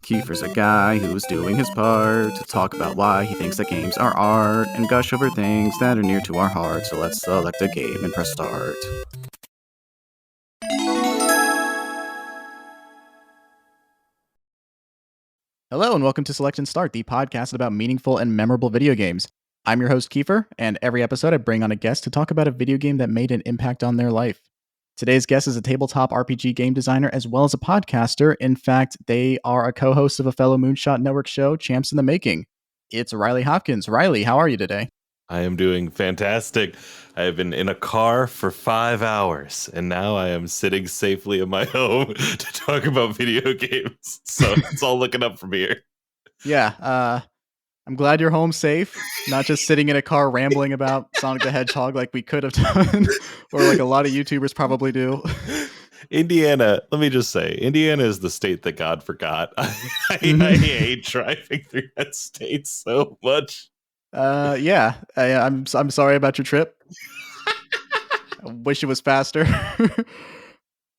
Keifer's a guy who's doing his part to talk about why he thinks that games are art and gush over things that are near to our hearts. So let's select a game and press start. Hello and welcome to Select and Start, the podcast about meaningful and memorable video games. I'm your host Keifer, and every episode I bring on a guest to talk about a video game that made an impact on their life. Today's guest is a tabletop RPG game designer as well as a podcaster. In fact, they are a co-host of a fellow Moonshot Network show, Champs in the Making. It's Riley Hopkins. Riley, how are you today? I am doing fantastic. I have been in a car for 5 hours, and now I am sitting safely in my home to talk about video games. So it's all looking up from here. Yeah, I'm glad you're home safe, not just sitting in a car rambling about Sonic the Hedgehog like we could have done, or like a lot of YouTubers probably do. Indiana, let me just say, Indiana is the state that God forgot. I hate driving through that state so much. Yeah, I'm sorry about your trip. I wish it was faster.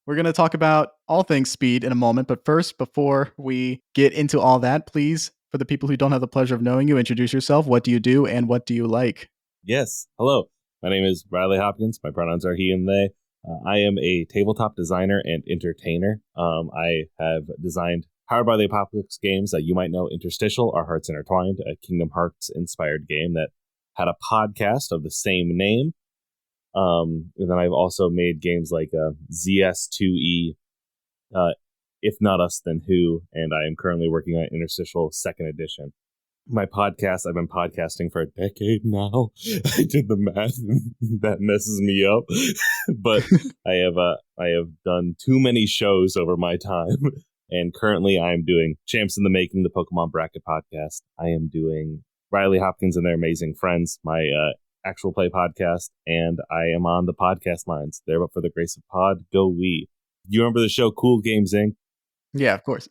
We're going to talk about all things speed in a moment, but first, before we get into all that, please, for the people who don't have the pleasure of knowing you, introduce yourself. What do you do and what do you like? Yes. Hello. My name is Riley Hopkins. My pronouns are he and they. I am a tabletop designer and entertainer. I have designed Powered by the Apocalypse games that you might know. Interstitial, Our Hearts Intertwined, a Kingdom Hearts inspired game that had a podcast of the same name. And then I've also made games like ZS2E, If Not Us Then Who, and I am currently working on Interstitial 2nd Edition. My podcast, I've been podcasting for a decade now. I did the math, and that messes me up. But I have done too many shows over my time, and currently I'm doing Champs in the Making, the Pokemon Bracket podcast. I am doing Riley Hopkins and Their Amazing Friends, my actual play podcast, and I am on the Podcast Minds. There, but for the grace of pod, go we. You remember the show Cool Games Inc.? Yeah, of course.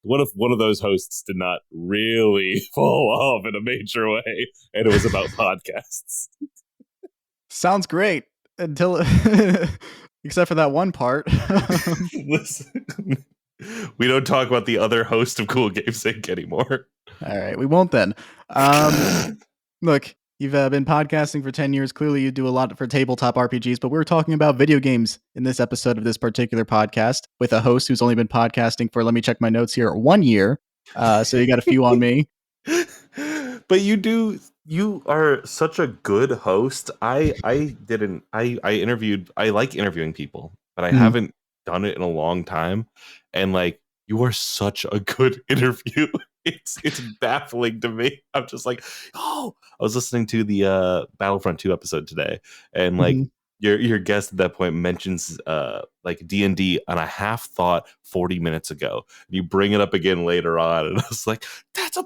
What if one of those hosts did not really fall off in a major way, and it was about podcasts? Sounds great until, except for that one part. Listen, we don't talk about the other host of Cool Games Inc. anymore. All right, we won't then. Look, you've been podcasting for 10 years. Clearly, you do a lot for tabletop RPGs, but we're talking about video games in this episode of this particular podcast with a host who's only been podcasting for, let me check my notes here, 1 year. So you got a few on me. But you are such a good host. I like interviewing people, but I haven't done it in a long time. And like, you are such a good interview. It's baffling to me. I'm just like, I was listening to the Battlefront 2 episode today, and like your guest at that point mentions like D&D on a half thought 40 minutes ago. You bring it up again later on, and I was like, that's a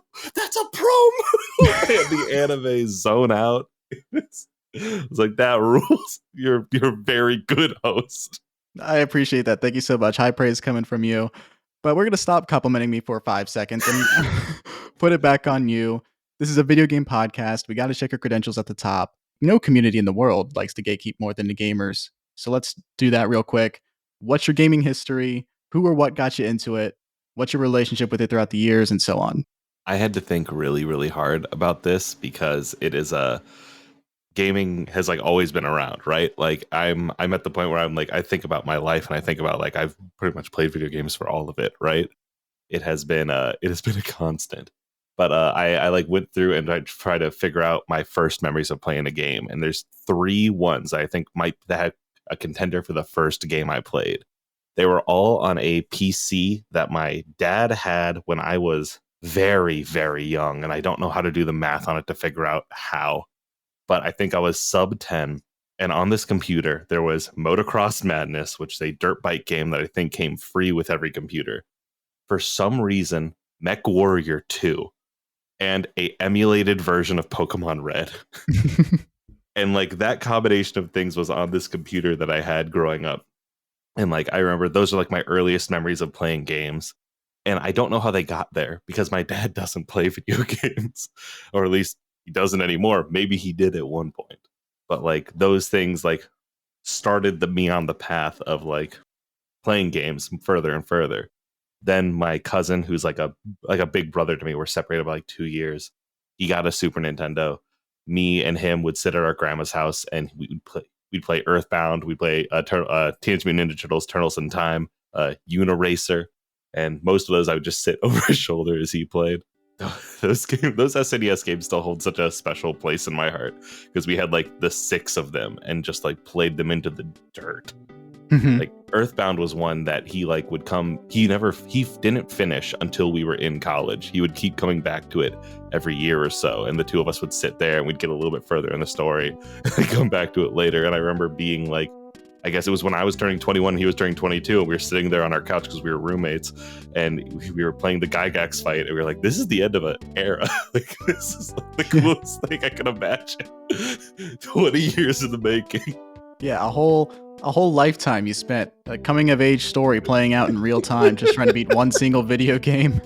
pro move. And the anime zone out. It's like, that rules. You're a very good host. I appreciate that. Thank you so much. High praise coming from you. But we're going to stop complimenting me for 5 seconds and put it back on you. This is a video game podcast. We got to check your credentials at the top. No community in the world likes to gatekeep more than the gamers. So let's do that real quick. What's your gaming history? Who or what got you into it? What's your relationship with it throughout the years and so on? I had to think really, really hard about this because it is gaming has like always been around, right? Like I'm at the point where I'm like, I think about my life and I think about like, I've pretty much played video games for all of it, right? It has been a constant. But I like went through and I tried to figure out my first memories of playing a game, and there's 3 ones I think might have a contender for the first game I played. They were all on a PC that my dad had when I was very, very young, and I don't know how to do the math on it to figure out how. But I think I was sub 10, and on this computer there was Motocross Madness, which is a dirt bike game that I think came free with every computer. For some reason, Mech Warrior 2, and a emulated version of Pokemon Red. And like, that combination of things was on this computer that I had growing up. And like, I remember those are like my earliest memories of playing games. And I don't know how they got there because my dad doesn't play video games, or at least he doesn't anymore. Maybe he did at one point. But like, those things like started me on the path of like playing games further and further. Then my cousin, who's like a big brother to me, we're separated by like 2 years. He got a Super Nintendo. Me and him would sit at our grandma's house, and we'd play Earthbound. We'd play Teenage Mutant Ninja Turtles, Turtles in Time, Uniracer, and most of those I would just sit over his shoulder as he played. Those SNES games still hold such a special place in my heart because we had like the 6 of them and just like played them into the dirt. Like Earthbound was one that he like would come. He didn't finish until we were in college. He would keep coming back to it every year or so, and the two of us would sit there and we'd get a little bit further in the story and come back to it later. And I remember being like, I guess it was when I was turning 21 and he was turning 22, and we were sitting there on our couch because we were roommates, and we were playing the Gygax fight, and we were like, this is the end of an era. Like, this is like the coolest thing I can imagine. 20 years in the making. Yeah, a whole lifetime you spent, a coming of age story playing out in real time, just trying to beat one single video game.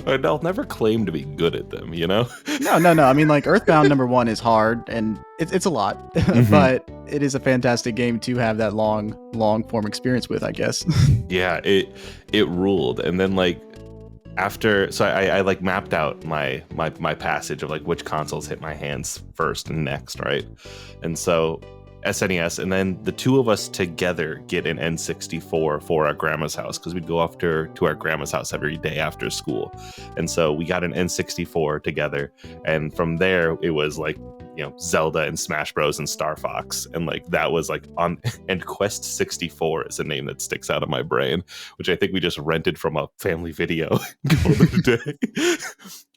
And I'll never claim to be good at them, you know? No. I mean, like, Earthbound #1 is hard, and it's a lot, but it is a fantastic game to have that long form experience with, I guess. Yeah, it ruled. And then like after, so I like mapped out my passage of like which consoles hit my hands first and next, right? And so SNES, and then the two of us together get an N64 for our grandma's house because we'd go off to our grandma's house every day after school. And so we got an N64 together, and from there it was like, you know, Zelda and Smash Bros and Star Fox, and like that was like on. And Quest 64 is a name that sticks out of my brain, which I think we just rented from a family video today.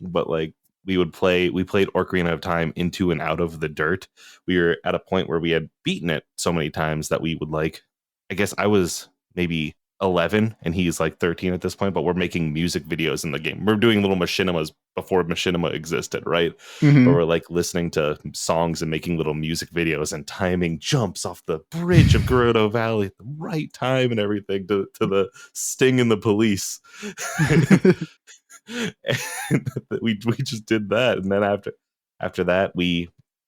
But like we played Ocarina of Time Into and Out of the Dirt. We were at a point where we had beaten it so many times that we would like, I guess I was maybe 11 and he's like 13 at this point, but we're making music videos in the game. We're doing little machinimas before machinima existed, right? Where we're like listening to songs and making little music videos and timing jumps off the bridge of Gerudo Valley at the right time and everything to the Sting and the Police. And we just did that, and then after that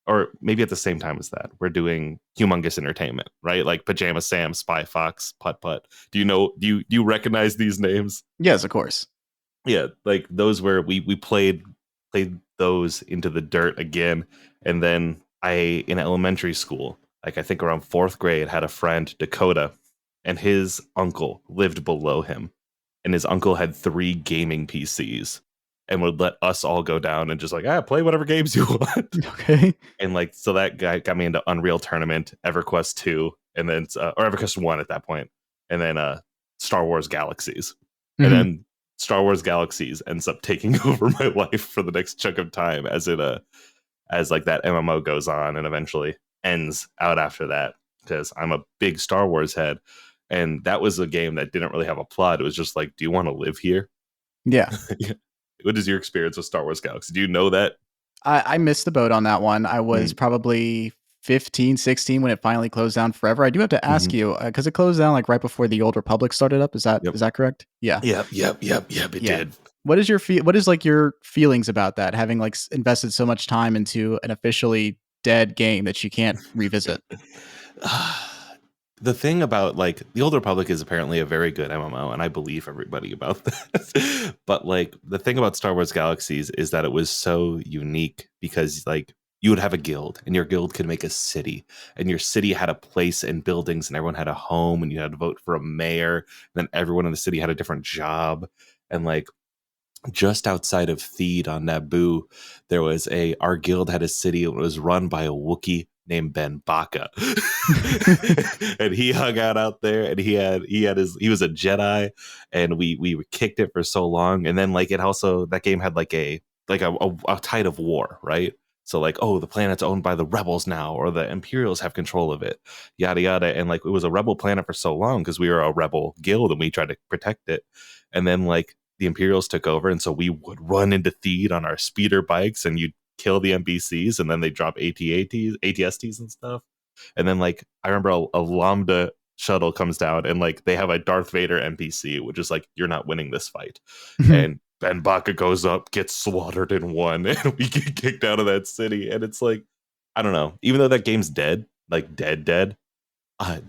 or maybe at the same time as that, we're doing Humongous Entertainment, right? Like Pajama Sam, Spy Fox, Putt Putt. Do you recognize these names? Yes, of course. Yeah, like those where we played those into the dirt again. And then in elementary school, like I think around 4th grade, had a friend, Dakota, and his uncle lived below him. And his uncle had 3 gaming PCs and would let us all go down and just like, play whatever games you want. Okay. And like, so that guy got me into Unreal Tournament, EverQuest 2, and then, or EverQuest 1 at that point, and then Star Wars Galaxies. And then Star Wars Galaxies ends up taking over my life for the next chunk of time as like that MMO goes on and eventually ends out after that, because I'm a big Star Wars head. And that was a game that didn't really have a plot. It was just like, do you want to live here? Yeah. What is your experience with Star Wars Galaxy? Do you know that? I missed the boat on that one. I was probably 15, 16 when it finally closed down forever. I do have to ask you, because it closed down like right before the Old Republic started up. Is that correct? Yeah. Yep. It did. What is like your feelings about that? Having like invested so much time into an officially dead game that you can't revisit. The thing about like the Old Republic is apparently a very good MMO, and I believe everybody about that. But like the thing about Star Wars Galaxies is that it was so unique because like you would have a guild, and your guild could make a city, and your city had a place and buildings, and everyone had a home, and you had to vote for a mayor. And then everyone in the city had a different job, and like just outside of Theed on Naboo, there was our guild had a city. It was run by a Wookiee named Ben Baka. And he hung out there, and he was a Jedi, and we kicked it for so long. And then like that game had like a tide of war, right? So like, oh, the planet's owned by the rebels now, or the Imperials have control of it, yada yada. And like it was a rebel planet for so long because we were a rebel guild and we tried to protect it. And then like the Imperials took over, and so we would run into Theed on our speeder bikes, and you'd kill the NPCs, and then they drop ATSTs and stuff. And then like I remember a Lambda shuttle comes down, and like they have a Darth Vader NPC, which is like, you're not winning this fight. And Ben Baka goes up, gets slaughtered in one, and we get kicked out of that city. And it's like, I don't know, even though that game's dead, like dead,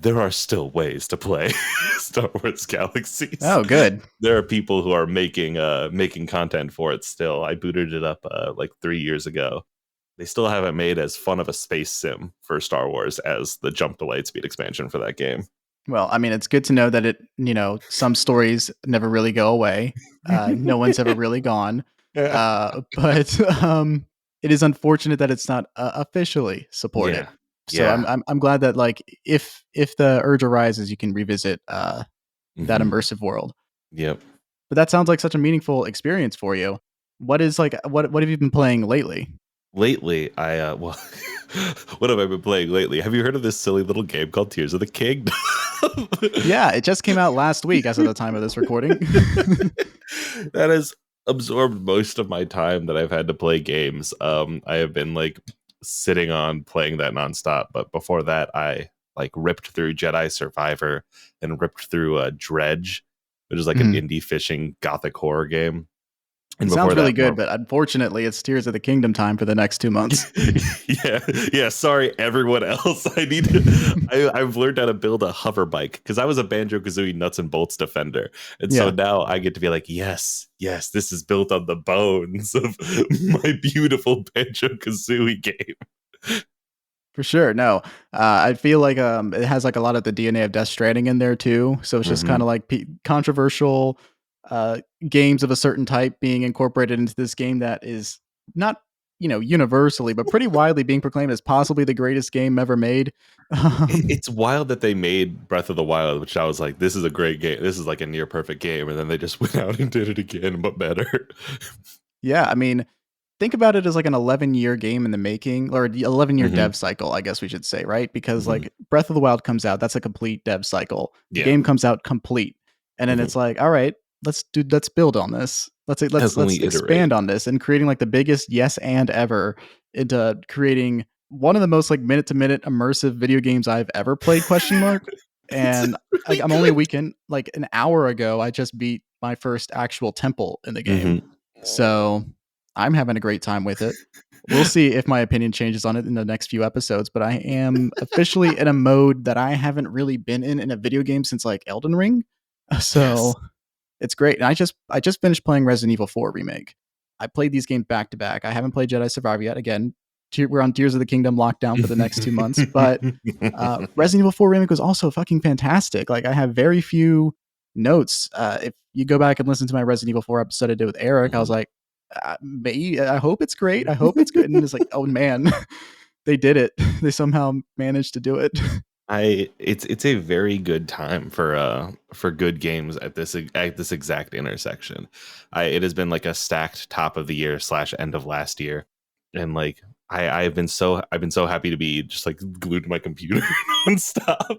there are still ways to play Star Wars Galaxies. Oh, good. There are people who are making content for it still. I booted it up like 3 years ago. They still haven't made as fun of a space sim for Star Wars as the Jump to Lightspeed expansion for that game. Well, I mean, it's good to know that some stories never really go away. No one's ever really gone. But it is unfortunate that it's not officially supported. Yeah, So yeah. I'm glad that like if the urge arises, you can revisit that Mhm. immersive world. Yep. But that sounds like such a meaningful experience for you. What have you been playing lately? Lately, well, what have I been playing lately? Have you heard of this silly little game called Tears of the Kingdom? Yeah, it just came out last week as of the time of this recording. That has absorbed most of my time that I've had to play games. I have been like sitting on playing that nonstop, but before that, I like ripped through Jedi Survivor and ripped through Dredge, which is like an Mhm. indie fishing gothic horror game. And It sounds before really that, good, more but unfortunately, it's Tears of the Kingdom time for the next 2 months. yeah. Sorry, everyone else. I've learned how to build a hover bike because I was a Banjo Kazooie nuts and bolts defender, and so Yeah, now I get to be like, yes, this is built on the bones of my beautiful Banjo Kazooie game. for sure. No, I feel like it has like a lot of the DNA of Death Stranding in there too. So it's just kind Hmm. of like controversial games of a certain type being incorporated into this game that is not universally, but pretty widely being proclaimed as possibly the greatest game ever made. It's wild that they made Breath of the Wild, which I was like, this is a great game. This is like a near perfect game, and then they just went out and did it again, but better. Yeah, I mean, think about it as like an 11-year game in the making, or the 11-year Hmm. dev cycle, I guess we should say, right? Because Hmm. like Breath of the Wild comes out, that's a complete dev cycle. The Yeah. game comes out complete. And then Hmm. it's like, all right, let's build on this. How Let's can let's we iterate? expand on this and creating like the biggest yes and ever into creating one of the most like minute to minute immersive video games I've ever played, question mark. It's And like really I'm only a good. weekend, like an hour ago, I just beat my first actual temple in the game. Hmm. So I'm having a great time with it. We'll see if my opinion changes on it in the next few episodes, but I am officially in a mode that I haven't really been in a video game since like Elden Ring. Yes. So it's great. And I just finished playing Resident Evil 4 remake. I played these games back to back. I haven't played Jedi Survivor yet. Again, we're on Tears of the Kingdom lockdown for the next 2 months, but Resident Evil 4 remake was also fucking fantastic. Like I have very few notes. If you go back and listen to my Resident Evil 4 episode I did with Eric, I was Mhm. like, I hope it's great. I hope it's good. And it's like, oh man, they did it. They somehow managed to do it. It's a very good time for good games at this exact intersection. It has been like a stacked top of the year slash end of last year, and like I've been so happy to be just like glued to my computer nonstop.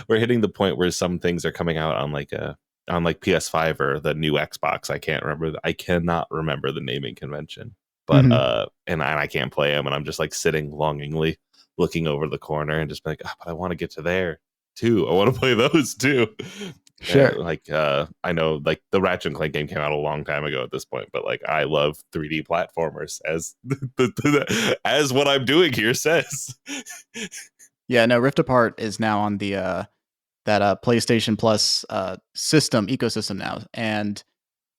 We're hitting the point where some things are coming out on like PS5 or the new Xbox. I cannot remember the naming convention, but Mhm. and I can't play them, and I'm just like sitting longingly looking over the corner and just be like, oh, but I want to get to there too. I want to play those too. Sure. I know like the Ratchet and Clank game came out a long time ago at this point, but like I love 3D platformers as as what I'm doing here says. Yeah, no, Rift Apart is now on the that PlayStation Plus system ecosystem now, and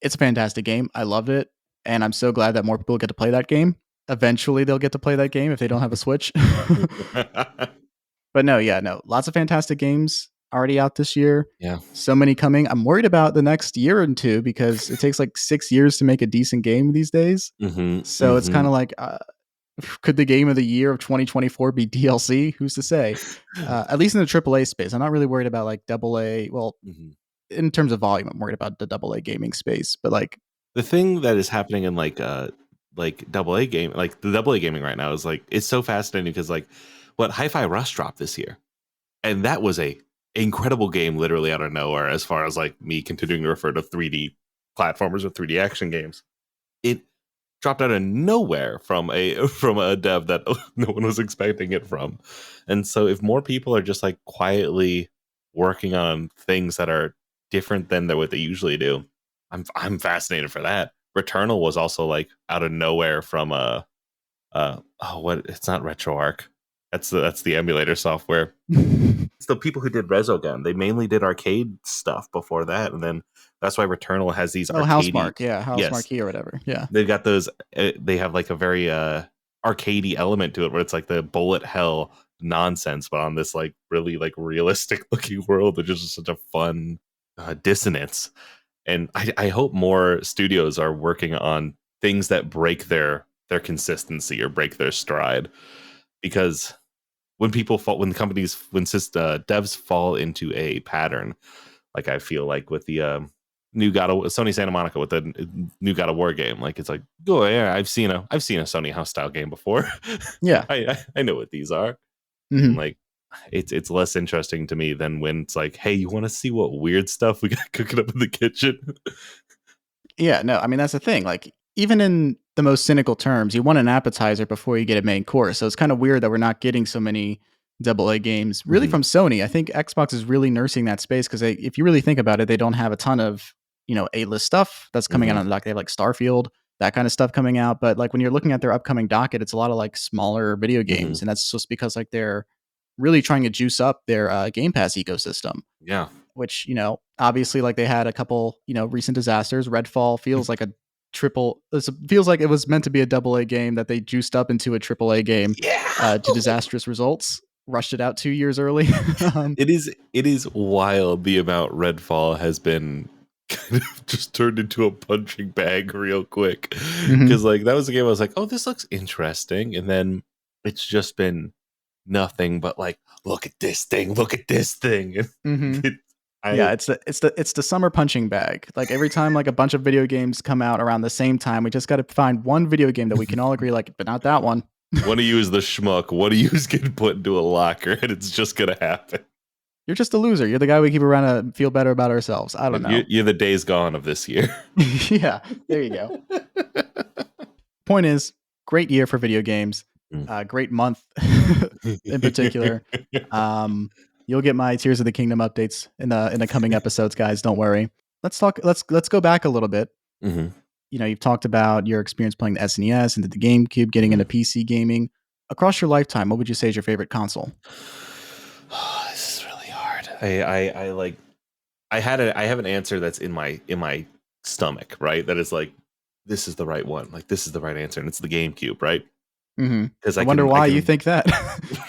it's a fantastic game. I loved it, and I'm so glad that more people get to play that game. Eventually, they'll get to play that game if they don't have a Switch. But no, yeah, no, lots of fantastic games already out this year. Yeah. So many coming. I'm worried about the next year or two because it takes like 6 years to make a decent game these days. Hmm. So it's kind Hmm. of like, could the game of the year of 2024 be DLC? Who's to say? At least in the AAA space, I'm not really worried about like double A. Well, Hmm. in terms of volume, I'm worried about the double A gaming space. But like, The thing that is happening in like double A game, like the double A gaming right now is like it's so fascinating because like what Hi-Fi Rush dropped this year, and that was a incredible game literally out of nowhere as far as like me continuing to refer to 3D platformers or 3D action games. It dropped out of nowhere from a from a dev that no one was expecting it from. And so if more people are just like quietly working on things that are different than what they usually do, I'm fascinated for that. Returnal was also like out of nowhere from a oh what it's not RetroArch. That's the emulator software. It's the people who did Resogun. They mainly did arcade stuff before that, and then that's why Returnal has these Oh, arcadey. Housemark. Yeah, Yes, Housemark Key or whatever. Yeah. they've got those. They have like a very arcadey element to it, where it's like the bullet hell nonsense, but on this like really like realistic looking world, which is just such a fun dissonance. And I hope more studios are working on things that break their consistency or break their stride, because when devs fall into a pattern, like I feel like with the new Sony Santa Monica with the new God of War game, like it's like, oh yeah, I've seen a Sony house style game before. Yeah. I know what these are. Mm-hmm. Like it's less interesting to me than when it's like, hey, you want to see what weird stuff we got cooking up in the kitchen? Yeah, no, I mean, that's the thing. Like, even in the most cynical terms, you want an appetizer before you get a main course. So it's kind of weird that we're not getting so many AA games really Mhm. from Sony. I think Xbox is really nursing that space because if you really think about it, they don't have a ton of, A-list stuff that's coming out Mhm. on the dock. They have like Starfield, that kind of stuff coming out. But like when you're looking at their upcoming docket, it's a lot of like smaller video games. Mhm. And that's just because like they're really trying to juice up their Game Pass ecosystem, Yeah. which, obviously like they had a couple, recent disasters. Redfall feels like feels like it was meant to be a AA game that they juiced up into a AAA game Yeah. to disastrous results, rushed it out 2 years early. um, It is wild the amount Redfall has been kind of just turned into a punching bag real quick. mhm. Because like that was a game I was like, oh, this looks interesting, and then it's just been nothing but like, look at this thing, look at this thing. Mhm. It, Yeah, I it's the summer punching bag. Like every time like a bunch of video games come out around the same time, we just got to find one video game that we can all agree like, but not that one. one of you is the schmuck, one of you is getting put into a locker, and it's just gonna happen. You're just a loser. You're the guy we keep around to feel better about ourselves. I don't know. You're the Days Gone of this year. Yeah, there you go. Point is, great year for video games. Great month in particular. You'll get my Tears of the Kingdom updates in the coming episodes, guys. Don't worry. Let's go back a little bit. Mhm. You've talked about your experience playing the SNES and the GameCube, getting into PC gaming. Across your lifetime, what would you say is your favorite console? This is really hard. I like I have an answer that's in my stomach, right? That is like, this is the right one. Like this is the right answer, and it's the GameCube, right? Mm-hmm. Because I wonder why you think that.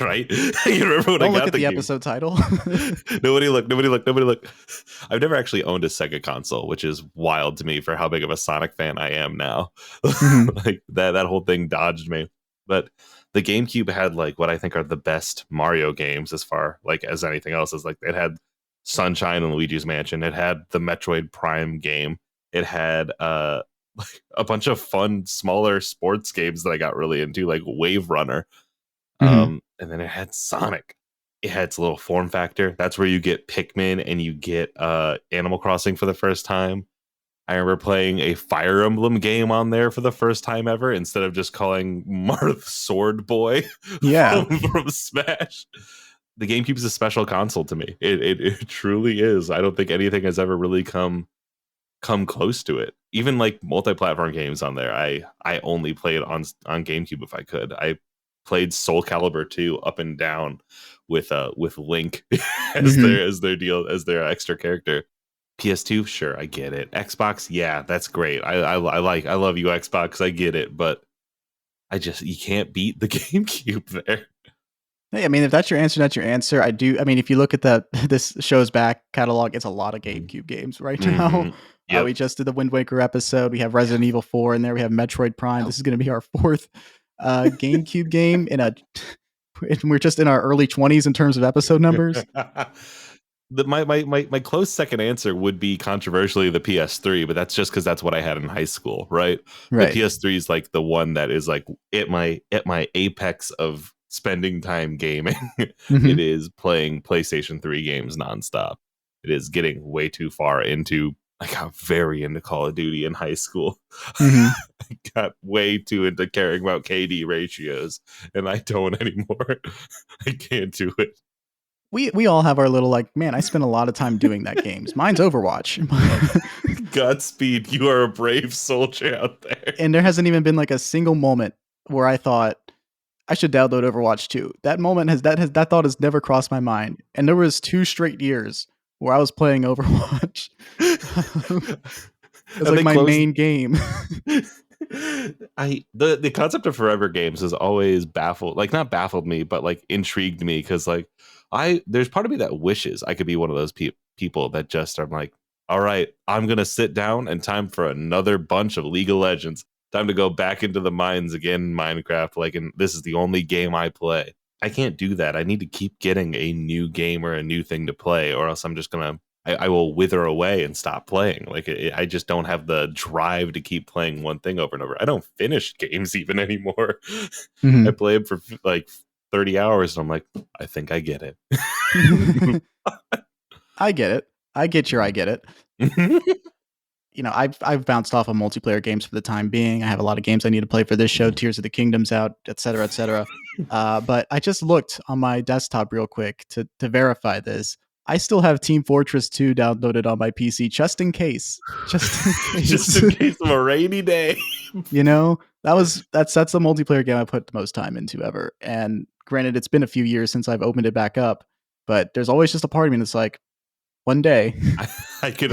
right? You remember when I Don't look got at the episode title. Nobody look. I've never actually owned a Sega console, which is wild to me for how big of a Sonic fan I am now. Mhm. Like that whole thing dodged me. But the GameCube had like what I think are the best Mario games as far like as anything else. Is like it had Sunshine and Luigi's Mansion. It had the Metroid Prime game. It had like a bunch of fun smaller sports games that I got really into, like Wave Runner. Mhm. And then it had Sonic. It had its little form factor. That's where you get Pikmin and you get Animal Crossing for the first time. I remember playing a Fire Emblem game on there for the first time ever, instead of just calling Marth Sword Boy Yeah. from Smash. The GameCube is a special console to me. It truly is. I don't think anything has ever really come close to it. Even like multi-platform games on there, I only played on GameCube if I could. I played Soul Calibur 2 up and down with Link as Mhm. their extra character. PS2, sure, I get it. Xbox, yeah, that's great. I love you, Xbox, I get it, but you can't beat the GameCube there. Hey, I mean, if that's your answer, that's your answer. I mean, if you look at this show's back catalog, it's a lot of GameCube games right now. Mhm. Yep. We just did the Wind Waker episode. We have Resident Evil 4 in there. We have Metroid Prime. This is going to be our fourth GameCube game and we're just in our early 20s in terms of episode numbers. My close second answer would be controversially the PS3, but that's just because that's what I had in high school, right? The Right. PS3 is like the one that is like at my apex of spending time gaming. Mhm. It is playing PlayStation 3 games nonstop. It is getting way too far into. I got very into Call of Duty in high school. Mhm. I got way too into caring about KD ratios, and I don't anymore. I can't do it. We all have our little like, man, I spent a lot of time doing that games. Mine's Overwatch. Godspeed, you are a brave soldier out there. And there hasn't even been like a single moment where I thought I should download Overwatch 2. That thought has never crossed my mind. And there was 2 straight years where I was playing Overwatch. It's And like they my closed. main game. The concept of forever games has always not baffled me, but like intrigued me, because like there's part of me that wishes I could be one of those people that just are like, all right, I'm gonna sit down and time for another bunch of League of Legends. Time to go back into the mines again in Minecraft. Like, and this is the only game I play. I can't do that. I need to keep getting a new game or a new thing to play, or else I'm just gonna I will wither away and stop playing. Like, I just don't have the drive to keep playing one thing over and over. I don't finish games even anymore. I Mhm. play them for like 30 hours and I'm like, I think I get it. I get it. I get it. I've bounced off of multiplayer games for the time being. I have a lot of games I need to play for this show. Tears of the Kingdom's out, et cetera, et cetera. But I just looked on my desktop real quick to verify this. I still have Team Fortress 2 downloaded on my PC just in case. Just in case. Just in case of a rainy day. That's the multiplayer game I put the most time into ever. And granted, it's been a few years since I've opened it back up, but there's always just a part of me that's like, one day. I could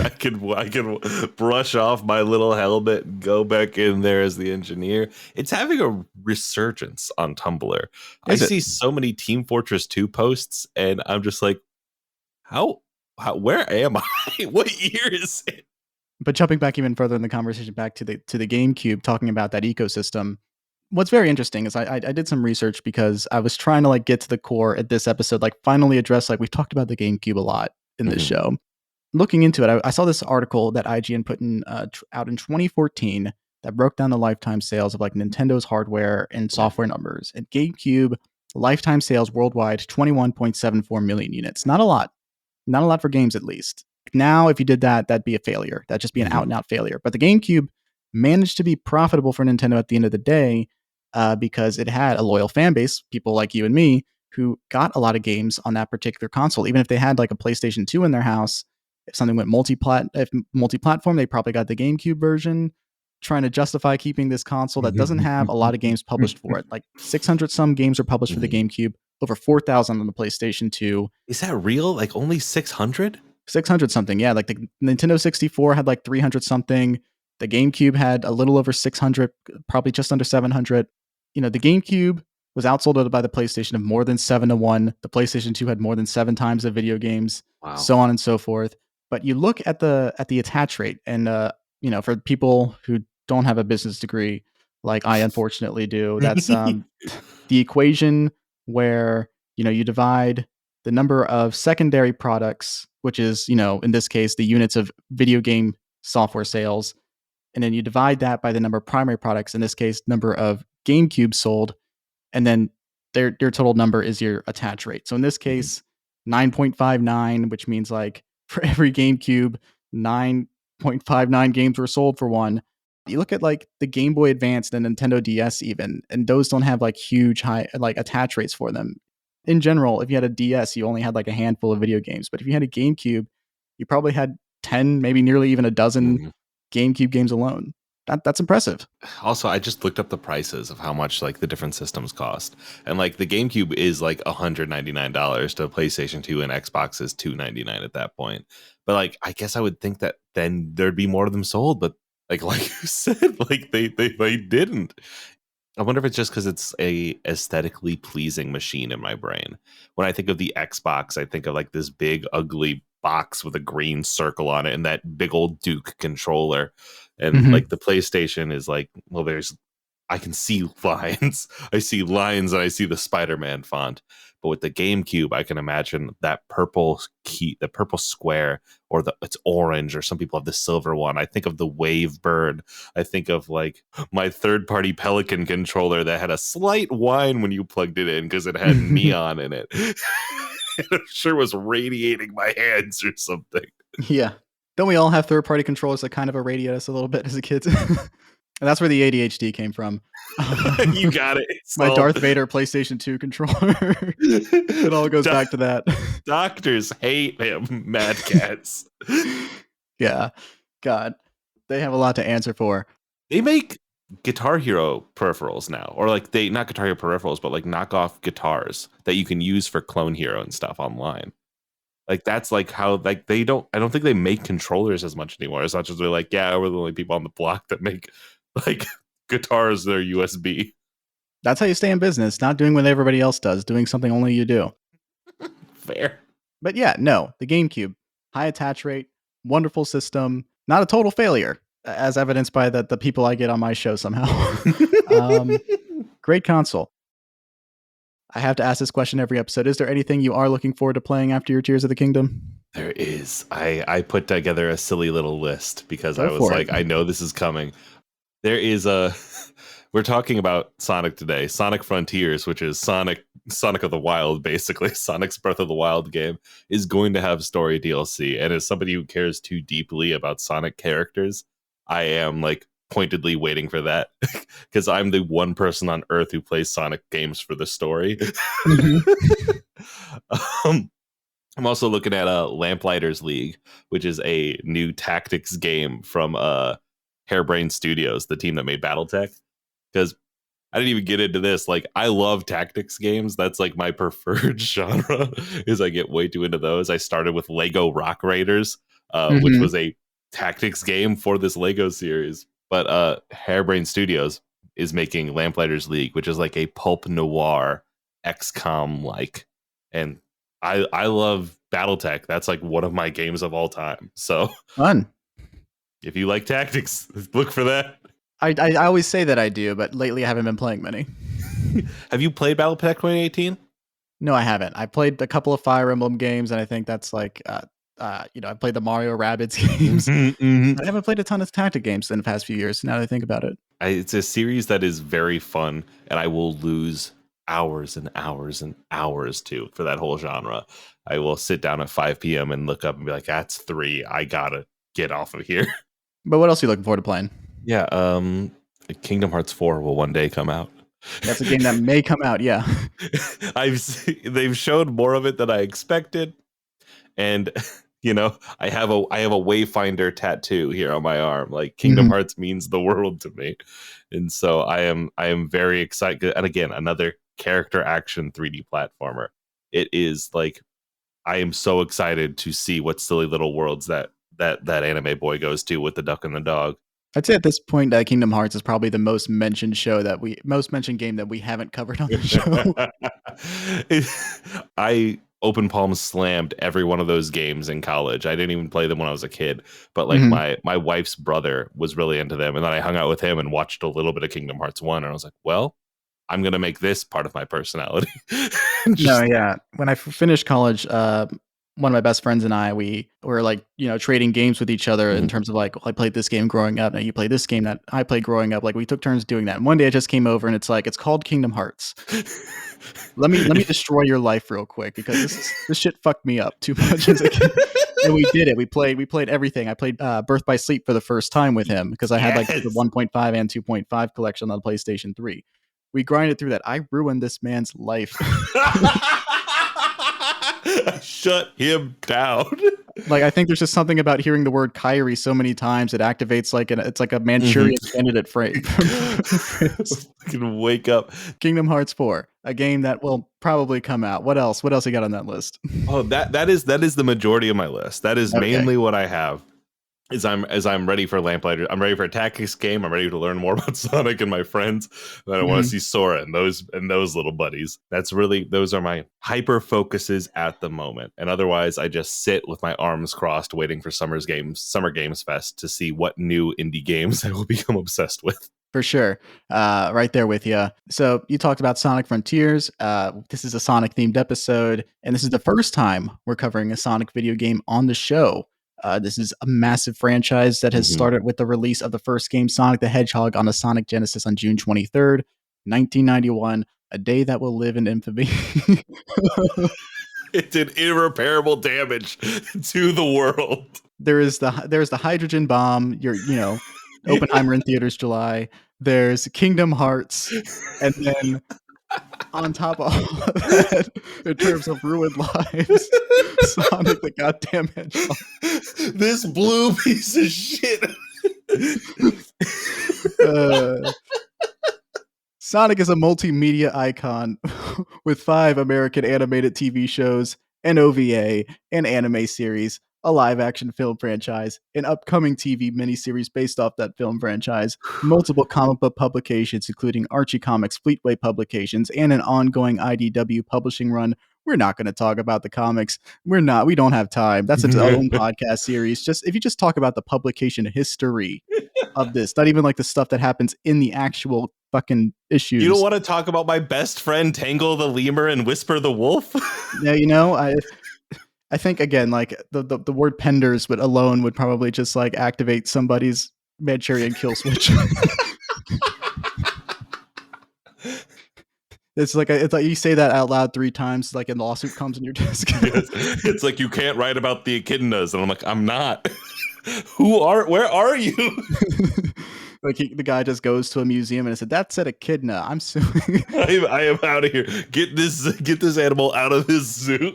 brush off my little helmet and go back in there as the engineer. It's having a resurgence on Tumblr. I see so many Team Fortress 2 posts, and I'm just like, how where am I? What year is it? But jumping back even further in the conversation, back to the GameCube, talking about that ecosystem. What's very interesting is I did some research because I was trying to like get to the core at this episode, like finally address, like we've talked about the GameCube a lot in this show. Looking into it, I saw this article that IGN put out in 2014 that broke down the lifetime sales of like Nintendo's hardware and software numbers. And GameCube lifetime sales worldwide 21.74 million units. Not a lot for games at least. Now, if you did that, that'd be a failure. That'd just be an out and out failure. But the GameCube managed to be profitable for Nintendo at the end of the day because it had a loyal fan base, people like you and me, who got a lot of games on that particular console. Even if they had like a PlayStation 2 in their house, if something went multi-platform, they probably got the GameCube version, trying to justify keeping this console that doesn't have a lot of games published for it. Like 600 some games are published for the GameCube, over 4,000 on the PlayStation 2. Is that real? Like only 600? 600 something, yeah. Like the Nintendo 64 had like 300 something. The GameCube had a little over 600, probably just under 700. The GameCube was outsold by the PlayStation of more than 7-1. The PlayStation 2 had more than 7 times the video games, so on and so forth. But you look at the attach rate, and for people who don't have a business degree like I unfortunately do, that's the equation where you divide the number of secondary products, which is in this case the units of video game software sales, and then you divide that by the number of primary products, in this case number of GameCube sold, and then their total number is your attach rate. So in this case, 9.59, which means like for every GameCube, 9.59 games were sold for one. You look at like the Game Boy Advance, the Nintendo DS even, and those don't have like huge high like attach rates for them. In general, if you had a DS, you only had like a handful of video games. But if you had a GameCube, you probably had 10, maybe nearly even a dozen GameCube games alone. That's impressive. Also, I just looked up the prices of how much like the different systems cost. And like the GameCube is like $199 to PlayStation 2, and Xbox is $299 at that point. But like I guess I would think that then there'd be more of them sold, but like you said, like they didn't. I wonder if it's just because it's a aesthetically pleasing machine in my brain. When I think of the Xbox, I think of like this big ugly box with a green circle on it and that big old Duke controller. And like the PlayStation is like, well, I can see lines. I see lines and I see the Spider-Man font. But with the GameCube, I can imagine that purple key, the purple square, or it's orange, or some people have the silver one. I think of the Wave Bird. I think of like my third-party Pelican controller that had a slight whine when you plugged it in because it had neon in it. It sure was radiating my hands or something. Yeah. Don't we all have third-party controllers that kind of irradiate us a little bit as a kid? And that's where the ADHD came from. You got it. My Darth Vader PlayStation 2 controller. It all goes back to that. Doctors hate him, Mad Cats. Yeah. God. They have a lot to answer for. They make Guitar Hero peripherals now, or like they not Guitar Hero peripherals, but like knockoff guitars that you can use for Clone Hero and stuff online. Like that's like how like they don't. I don't think they make controllers as much anymore. As much as they're like, yeah, we're the only people on the block that make like guitars that are USB. That's how you stay in business, not doing what everybody else does, doing something only you do. Fair. But yeah, no, the GameCube, high attach rate, wonderful system, not a total failure, as evidenced by the people I get on my show somehow. Great console. I have to ask this question every episode. Is there anything you are looking forward to playing after your Tears of the Kingdom? There is. I put together a silly little list because Go I was for like, it. I know this is coming. There is a. We're talking about Sonic today. Sonic Frontiers, which is Sonic of the Wild, basically Sonic's Breath of the Wild game, is going to have story DLC. And as somebody who cares too deeply about Sonic characters, I am like pointedly waiting for that because I'm the one person on Earth who plays Sonic games for the story. I'm also looking at Lamplighters League, which is a new tactics game from Harebrained Studios, the team that made BattleTech. Because I didn't even get into this. Like, I love tactics games. That's like my preferred genre. Is I get way too into those. I started with Lego Rock Raiders, which was a tactics game for this Lego series. But Harebrained Studios is making Lamplighters League, which is like a pulp noir XCOM like, and I love BattleTech. That's like one of my games of all time. So fun. If you like tactics, look for that. I always say that I do, but lately I haven't been playing many. Have you played BattleTech 2018? No, I haven't. I played a couple of Fire Emblem games, and I think that's like, I played the Mario Rabbids games. I haven't played a ton of tactic games in the past few years, now that I think about it. It's a series that is very fun, and I will lose hours and hours and hours to for that whole genre. I will sit down at 5 p.m. and look up and be like, that's 3. I gotta get off of here. But what else are you looking forward to playing? Yeah, Kingdom Hearts 4 will one day come out. That's a game that may come out, yeah. They've shown more of it than I expected, and I have a Wayfinder tattoo here on my arm. Like Kingdom Hearts means the world to me, and so I am very excited. And again, another character action 3D platformer. It is like I am so excited to see what silly little worlds that anime boy goes to with the duck and the dog. I'd say at this point, Kingdom Hearts is probably the most mentioned game that we haven't covered on the show. I open palm slammed every one of those games in college. I didn't even play them when I was a kid, but like my wife's brother was really into them, and then I hung out with him and watched a little bit of Kingdom Hearts 1, and I was like, well, I'm gonna make this part of my personality. No, yeah. When I finished college, one of my best friends and I, we were like, trading games with each other in terms of like, I played this game growing up, and you play this game that I played growing up. Like we took turns doing that. And one day I just came over and it's like, it's called Kingdom Hearts. Let me destroy your life real quick because this shit fucked me up too much as a kid. And we did it. We played everything. I played Birth by Sleep for the first time with him because I had like the 1.5 and 2.5 collection on the PlayStation 3. We grinded through that. I ruined this man's life. Shut him down. Like, I think there's just something about hearing the word Kyrie so many times it activates it's like a Manchurian candidate frame. Can wake up. Kingdom Hearts 4, a game that will probably come out. What else you got on that list? Oh, that is the majority of my list. That is mainly what I have. As I'm ready for Lamplighter, I'm ready for a tactics game. I'm ready to learn more about Sonic and my friends. And I want to see Sora and those little buddies. Those are my hyper focuses at the moment. And otherwise, I just sit with my arms crossed, waiting for Summer Games Fest to see what new indie games I will become obsessed with. For sure. Right there with you. So you talked about Sonic Frontiers. This is a Sonic themed episode, and this is the first time we're covering a Sonic video game on the show. This is a massive franchise that has started with the release of the first game, Sonic the Hedgehog, on the Sonic Genesis on June 23rd, 1991, a day that will live in infamy. It did irreparable damage to the world. There's the hydrogen bomb. Oppenheimer in theaters July. There's Kingdom Hearts, and then on top of all of that, in terms of ruined lives, Sonic the goddamn Hedgehog. This blue piece of shit. Uh, Sonic is a multimedia icon with 5 American animated TV shows, an OVA, an anime series, a live-action film franchise, an upcoming TV miniseries based off that film franchise, multiple comic book publications, including Archie Comics, Fleetway Publications, and an ongoing IDW publishing run. We're not going to talk about the comics. We don't have time. That's its own podcast series. If you just talk about the publication history of this, not even like the stuff that happens in the actual fucking issues. You don't want to talk about my best friend Tangle the Lemur and Whisper the Wolf? Yeah, I think again, like the word penders alone would probably just like activate somebody's Manchurian kill switch. It's like you say that out loud 3 times, like a lawsuit comes in your desk. Yes. It's like, you can't write about the echidnas, and I'm like, I'm not. Where are you? Like the guy just goes to a museum and said, "That said echidna. I'm suing." I am out of here. Get this animal out of this zoo.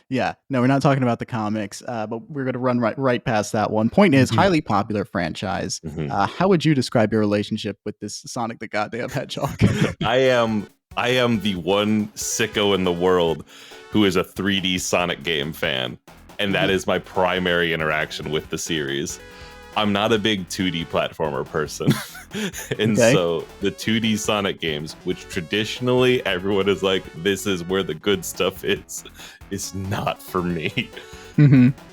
Yeah. No, we're not talking about the comics, but we're going to run right past that one. Point is, highly popular franchise. How would you describe your relationship with this Sonic the Goddamn Hedgehog? I am the one sicko in the world who is a 3D Sonic game fan, and that is my primary interaction with the series. I'm not a big 2D platformer person. And so the 2D Sonic games, which traditionally everyone is like, this is where the good stuff is not for me.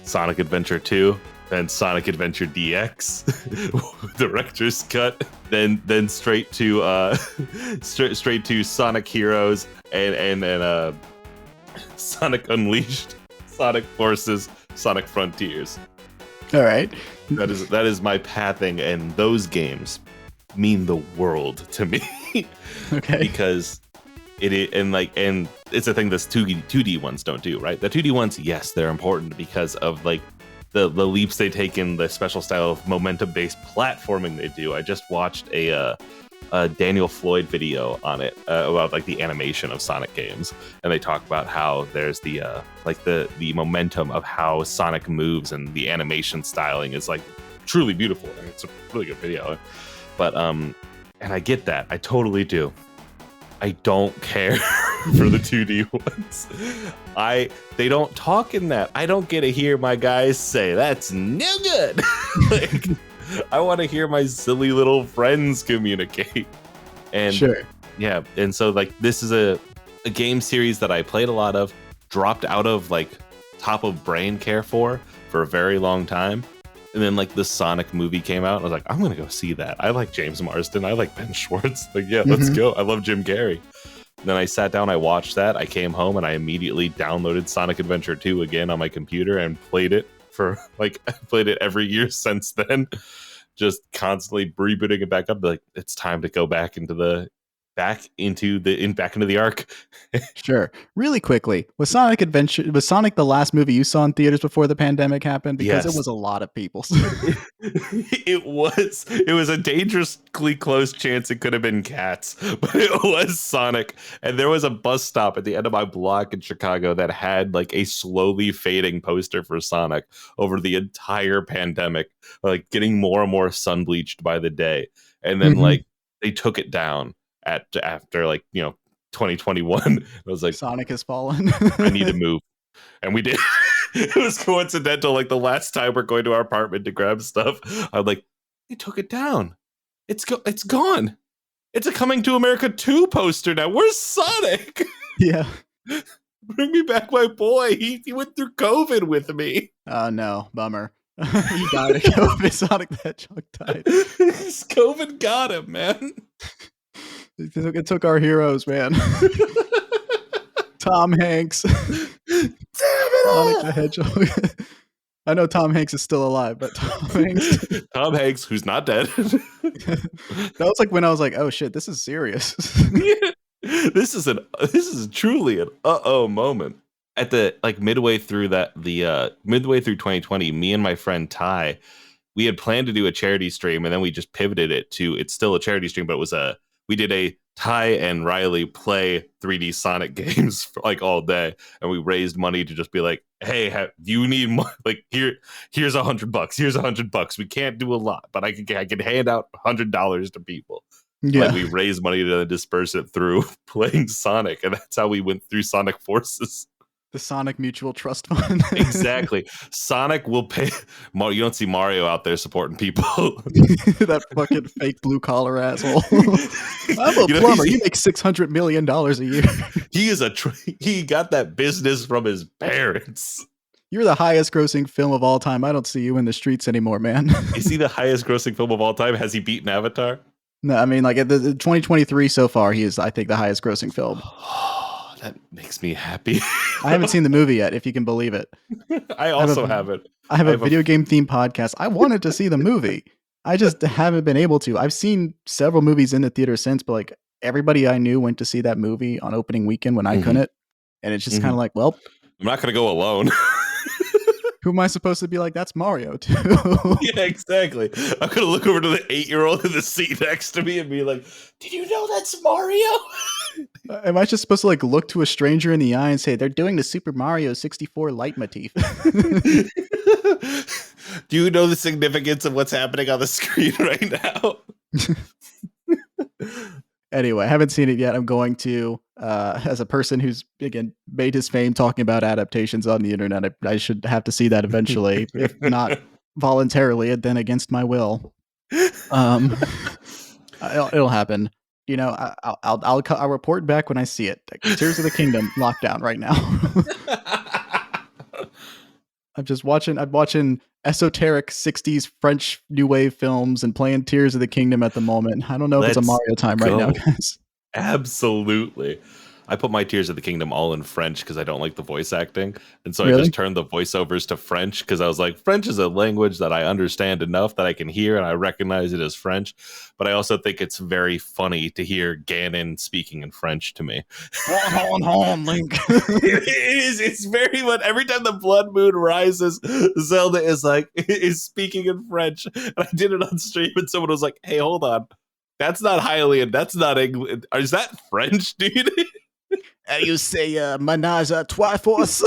Sonic Adventure 2, then Sonic Adventure DX, Director's Cut, then straight to straight to Sonic Heroes and Sonic Unleashed, Sonic Forces, Sonic Frontiers. All right. That is my pathing, and those games mean the world to me. Okay. Because and it's a thing that 2D ones don't do, right? The 2D ones, yes, they're important because of like the leaps they take in the special style of momentum-based platforming they do. I just watched a Daniel Floyd video on it about like the animation of Sonic games, and they talk about how there's the momentum of how Sonic moves, and the animation styling is like truly beautiful. I mean, it's a really good video, but and I get that, I totally do. I don't care for the 2D ones. They don't talk in that. I don't get to hear my guys say that's no good. Like, I want to hear my silly little friends communicate. And sure. Yeah, and so like this is a game series that I played a lot of, dropped out of like top of brain care for a very long time. And then like the Sonic movie came out, and I was like, I'm gonna go see that. I like James Marsden, I like Ben Schwartz. Like, yeah, let's go. I love Jim Carrey. Then I sat down, I watched that, I came home, and I immediately downloaded Sonic Adventure 2 again on my computer and played it for like I played it every year since then. Just constantly rebooting it back up. Like, it's time to go back into the arc. Sure. Really quickly, was Sonic the last movie you saw in theaters before the pandemic happened? Because Yes. It was a lot of people. It was a dangerously close chance it could have been Cats, but it was Sonic. And there was a bus stop at the end of my block in Chicago that had like a slowly fading poster for Sonic over the entire pandemic, like getting more and more sun bleached by the day. And then like they took it down after like 2021. I was like, Sonic has fallen. I need to move, and we did. It was coincidental. Like the last time we're going to our apartment to grab stuff, I'm like, they took it down. It's gone. It's a Coming to America 2 poster now. Where's Sonic? Yeah. Bring me back my boy. He went through COVID with me. Oh no, bummer. He died of COVID. Sonic the Hedgehog died. COVID got him, man. It took our heroes, man. Tom Hanks. Damn it all! Sonic the Hedgehog. I know Tom Hanks is still alive, but Tom Hanks, who's not dead. That was like when I was like, oh shit, this is serious. Yeah. This is truly an moment. At the like midway through 2020, me and my friend Ty, we had planned to do a charity stream, and then we just pivoted it to, it's still a charity stream, but we did a Ty and Riley play 3D Sonic games for like all day, and we raised money to just be like, "Hey, do you need money? Like here's $100. Here's $100. We can't do a lot, but I can hand out $100 to people." Yeah. Like we raised money to disperse it through playing Sonic, and that's how we went through Sonic Forces. The Sonic Mutual Trust Fund. Exactly. Sonic will pay. You don't see Mario out there supporting people. That fucking fake blue collar asshole. I'm a plumber. You make $600 million a year. He is he got that business from his parents. You're the highest grossing film of all time. I don't see you in the streets anymore, man. Is he the highest grossing film of all time? Has he beaten Avatar? No, I mean, like the 2023 so far, he is, I think, the highest grossing film. That makes me happy. I haven't seen the movie yet, if you can believe it. I also haven't. I have a video game themed podcast. I wanted to see the movie. I just haven't been able to. I've seen several movies in the theater since, but like everybody I knew went to see that movie on opening weekend when I couldn't. And it's just kind of like, well, I'm not going to go alone. Who am I supposed to be like? That's Mario too. Yeah, exactly. I'm going to look over to the 8-year-old in the seat next to me and be like, did you know that's Mario? Am I just supposed to like look to a stranger in the eye and say, they're doing the Super Mario 64 leitmotif? Do you know the significance of what's happening on the screen right now? Anyway, I haven't seen it yet. I'm going to, as a person who's, again, made his fame talking about adaptations on the internet, I should have to see that eventually, if not voluntarily, then against my will. It'll happen. You know, I'll report back when I see it. Tears of the Kingdom lockdown right now. I'm watching esoteric 60s French New Wave films and playing Tears of the Kingdom at the moment. I don't know if it's a Mario time right now, guys. Absolutely. I put my Tears of the Kingdom all in French because I don't like the voice acting. And so I just turned the voiceovers to French because I was like, French is a language that I understand enough that I can hear and I recognize it as French. But I also think it's very funny to hear Ganon speaking in French to me. Link. It's very much every time the blood moon rises, Zelda is speaking in French. And I did it on stream and someone was like, hey, hold on. That's not Hylian. That's not English. Is that French, dude? You say menage a trois force.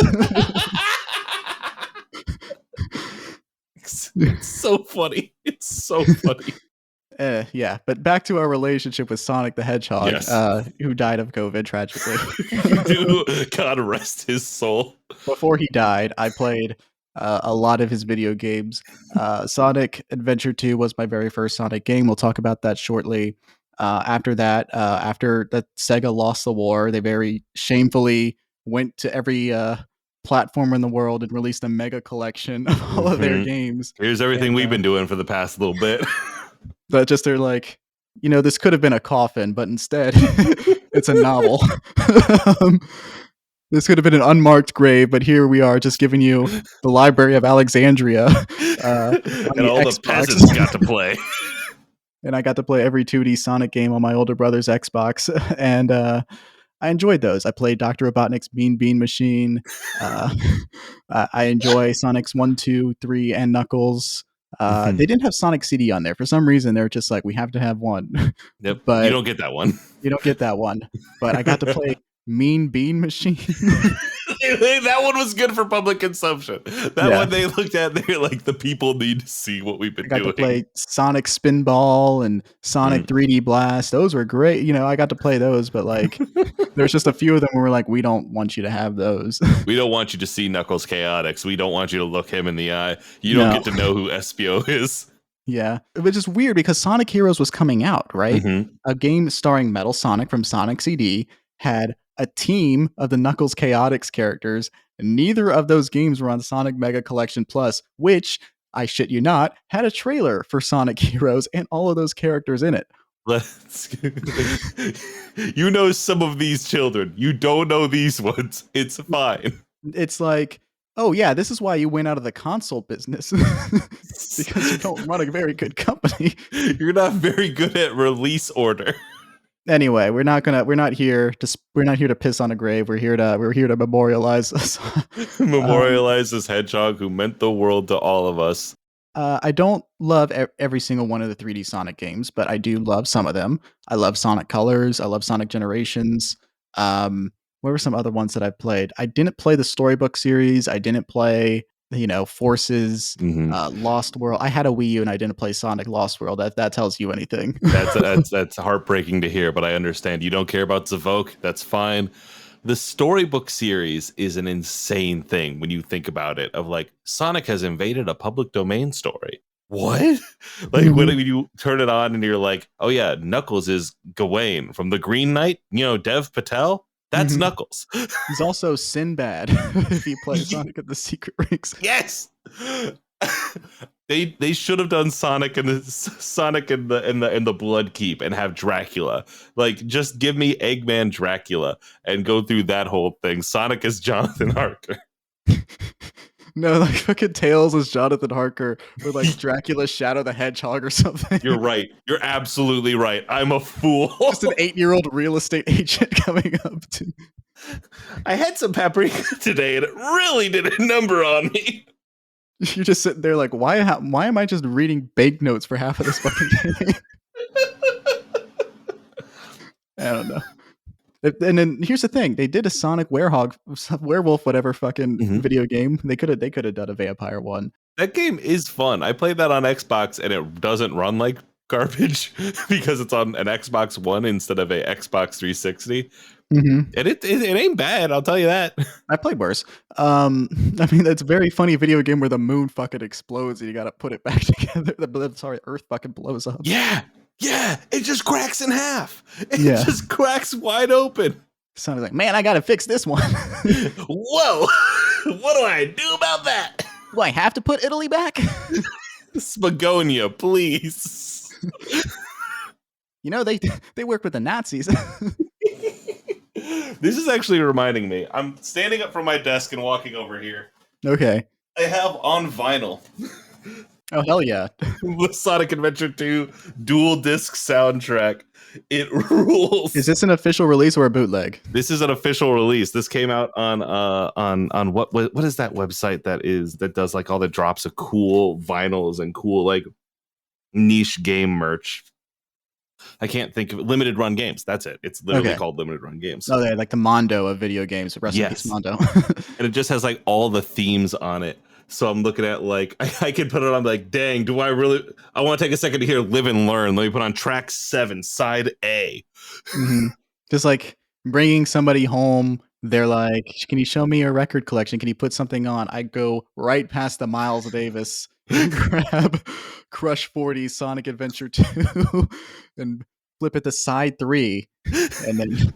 It's so funny. It's so funny. Yeah, but back to our relationship with Sonic the Hedgehog, who died of COVID tragically. God rest his soul. Before he died, I played a lot of his video games. Sonic Adventure 2 was my very first Sonic game. We'll talk about that shortly. After that, after that Sega lost the war, they very shamefully went to every platformer in the world and released a mega collection of all of their games. Here's everything we've been doing for the past little bit. But just they're like, you know, this could have been a coffin, but instead it's a novel. This could have been an unmarked grave, but here we are just giving you the Library of Alexandria. And all the peasants got to play. And I got to play every 2D Sonic game on my older brother's Xbox. And I enjoyed those. I played Dr. Robotnik's Mean Bean Machine. I enjoy Sonic's 1, 2, 3, and Knuckles. They didn't have Sonic CD on there. For some reason, they're just like, we have to have one. Yep. But you don't get that one. You don't get that one. But I got to play Mean Bean Machine. That one was good for public consumption. That one they looked at, they're like, the people need to see what we've been doing. I got to play Sonic Spinball and Sonic 3D Blast. Those were great. You know, I got to play those, but like, there's just a few of them where we're like, we don't want you to have those. We don't want you to see Knuckles Chaotix. We don't want you to look him in the eye. You don't get to know who SPO is. Yeah. Which is weird because Sonic Heroes was coming out, right? A game starring Metal Sonic from Sonic CD had a team of the Knuckles Chaotix characters. And neither of those games were on Sonic Mega Collection Plus, which, I shit you not, had a trailer for Sonic Heroes and all of those characters in it. You know some of these children. You don't know these ones. It's fine. It's like, oh yeah, this is why you went out of the console business. Because you don't run a very good company. You're not very good at release order. Anyway, we're not here to piss on a grave. We're here to memorialize Memorialize this hedgehog who meant the world to all of us. I don't love every single one of the 3D Sonic games, but I do love some of them. I love Sonic Colors. I love Sonic Generations. What were some other ones that I played? I didn't play the Storybook series. I didn't play, Forces, Mhm. Lost World. I had a Wii U and I didn't play Sonic Lost World. That tells you anything. That's heartbreaking to hear, but I understand. You don't care about Zavok. That's fine. The Storybook series is an insane thing when you think about it. Of like Sonic has invaded a public domain story. What? Like when Mhm, you turn it on and you're like, oh yeah, Knuckles is Gawain from the Green Knight. Dev Patel. That's mhm. Knuckles. He's also Sinbad if you play Sonic at the Secret Rings. Yes. They should have done Sonic and the Blood Keep and have Dracula. Like just give me Eggman Dracula and go through that whole thing. Sonic is Jonathan Harker. No, like fucking Tails is Jonathan Harker, or like Dracula Shadow the Hedgehog or something. You're right. You're absolutely right. I'm a fool. Just an 8-year-old real estate agent coming up to. I had some paprika today and it really did a number on me. You're just sitting there like, why am I just reading bank notes for half of this fucking game? I don't know. And then here's the thing: they did a Sonic werewolf, whatever fucking Mhm. video game. They could have done a vampire one. That game is fun. I played that on Xbox and it doesn't run like garbage because it's on an Xbox One instead of a Xbox 360. Mm-hmm. And it ain't bad, I'll tell you that. I played worse. I mean, that's a very funny video game where the moon fucking explodes and you gotta put it back together. Earth fucking blows up. Yeah, it just cracks in half. It Yeah. just cracks wide open. Sounded like, man, I gotta fix this one. Whoa, what do I do about that? Do I have to put Italy back? Spagonia, please. They work with the Nazis. This is actually reminding me. I'm standing up from my desk and walking over here. Okay. I have on vinyl Oh hell yeah. the Sonic Adventure 2 dual disc soundtrack. It rules. Is this an official release or a bootleg? This is an official release. This came out on what is that website that does like all the drops of cool vinyls and cool like niche game merch. I can't think of it. Limited Run Games. That's it. It's literally called Limited Run Games. Oh, they're like the Mondo of video games. Rest in peace, Mondo. And it just has like all the themes on it. So I'm looking at like I could put it on like, dang, I want to take a second to hear Live and Learn. Let me put on track 7, side A. Mm-hmm. Just like bringing somebody home. They're like, can you show me your record collection? Can you put something on? I go right past the Miles Davis and grab Crush 40 Sonic Adventure 2 and flip it to side 3 and then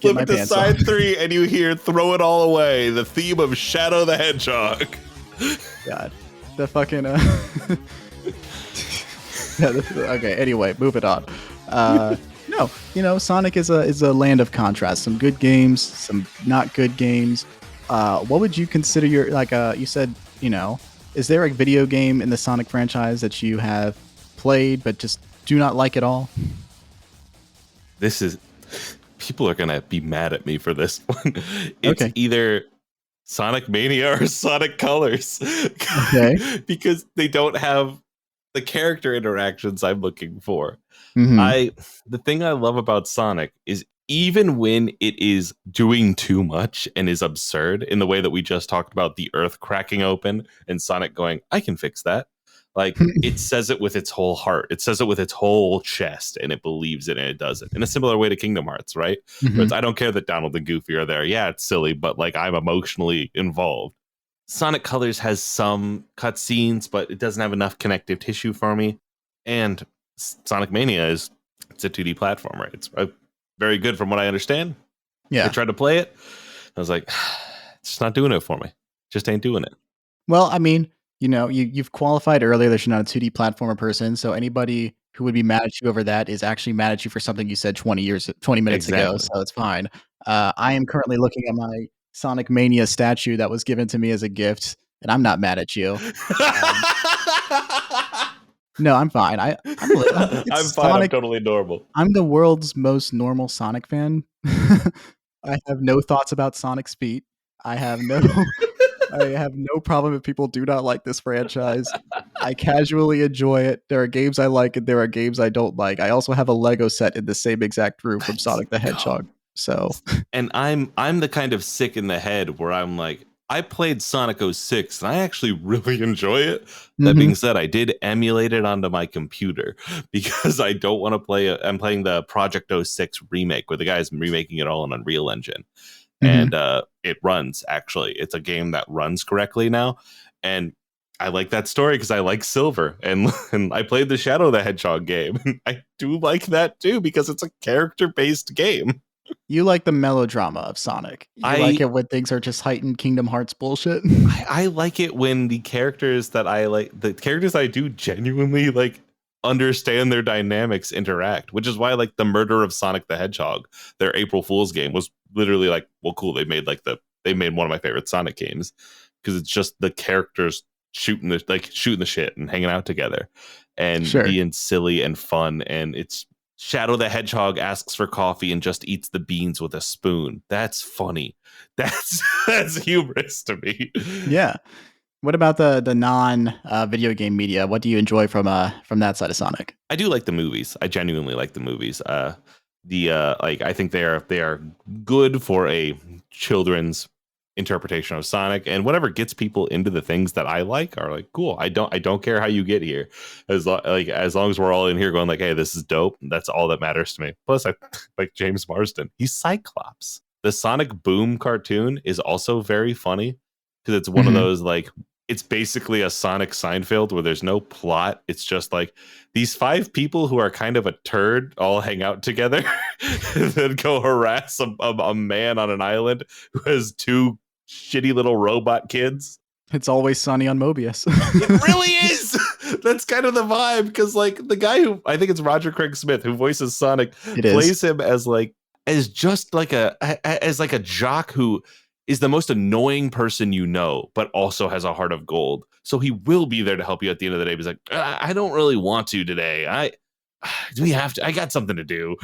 flip it to side 3 and you hear Throw It All Away, the theme of Shadow the Hedgehog. God, the fucking okay, anyway, move it on. No, Sonic is a land of contrast. Some good games, some not good games. What would you consider your you said, is there a video game in the Sonic franchise that you have played but just do not like at all? People are gonna be mad at me for this one. It's either Sonic Mania or Sonic Colors. Okay. Because they don't have the character interactions I'm looking for. Mm-hmm. The thing I love about Sonic is even when it is doing too much and is absurd in the way that we just talked about the earth cracking open and Sonic going, I can fix that. Like it says it with its whole heart. It says it with its whole chest and it believes it and it does it in a similar way to Kingdom Hearts, right? Mm-hmm. I don't care that Donald and Goofy are there. Yeah, it's silly, but like I'm emotionally involved. Sonic Colors has some cutscenes, but it doesn't have enough connective tissue for me. And Sonic Mania it's a 2D platformer. It's very good from what I understand. Yeah. I tried to play it. I was like, it's just not doing it for me. Just ain't doing it. Well, I mean, you've qualified earlier that you're not a 2D platformer person, so anybody who would be mad at you over that is actually mad at you for something you said 20 minutes ago, so it's fine. I am currently looking at my Sonic Mania statue that was given to me as a gift, and I'm not mad at you. No, I'm fine. I'm fine. Sonic. I'm totally normal. I'm the world's most normal Sonic fan. I have no thoughts about Sonic's feet. I have no I have no problem if people do not like this franchise. I casually enjoy it. There are games I like and there are games I don't like. I also have a Lego set in the same exact room from Let's Sonic the go. Hedgehog. So, And I'm the kind of sick in the head where I'm like, I played Sonic 06 and I actually really enjoy it. That mhm, being said, I did emulate it onto my computer because I don't want to play it. I'm playing the Project 06 remake where the guy's remaking it all on Unreal Engine. mhm. And it runs, actually. It's a game that runs correctly now. And I like that story because I like Silver. And I played the Shadow the Hedgehog game. I do like that too because it's a character-based game. You like the melodrama of Sonic. You like I it when things are just heightened Kingdom Hearts bullshit. I like it when the characters that I like, the characters I do genuinely like, understand their dynamics interact, which is why like the murder of Sonic the Hedgehog, their April Fool's game was literally like, well, cool. They made one of my favorite Sonic games because it's just the characters shooting the shit and hanging out together and Sure. being silly and fun. And it's Shadow the Hedgehog asks for coffee and just eats the beans with a spoon. That's funny. That's humorous to me. Yeah. What about the non video game media? What do you enjoy from that side of Sonic? I do like the movies. I genuinely like the movies. Like I think they are good for a children's interpretation of Sonic, and whatever gets people into the things that I like are like cool. I don't care how you get here, as long as we're all in here going like, hey, this is dope. That's all that matters to me. Plus, I like James Marsden. He's Cyclops. The Sonic Boom cartoon is also very funny because it's one of Mhm. those like it's basically a Sonic Seinfeld where there's no plot. It's just like these five people who are kind of a turd all hang out together and then go harass a man on an island who has two shitty little robot kids. It's always sunny on Mobius. It really is. That's kind of the vibe because like the guy who I think it's Roger Craig Smith who voices Sonic It is. plays him as just like a jock who is the most annoying person you know, but also has a heart of gold. So he will be there to help you at the end of the day. He's like, I don't really want to today. Do we have to? I got something to do.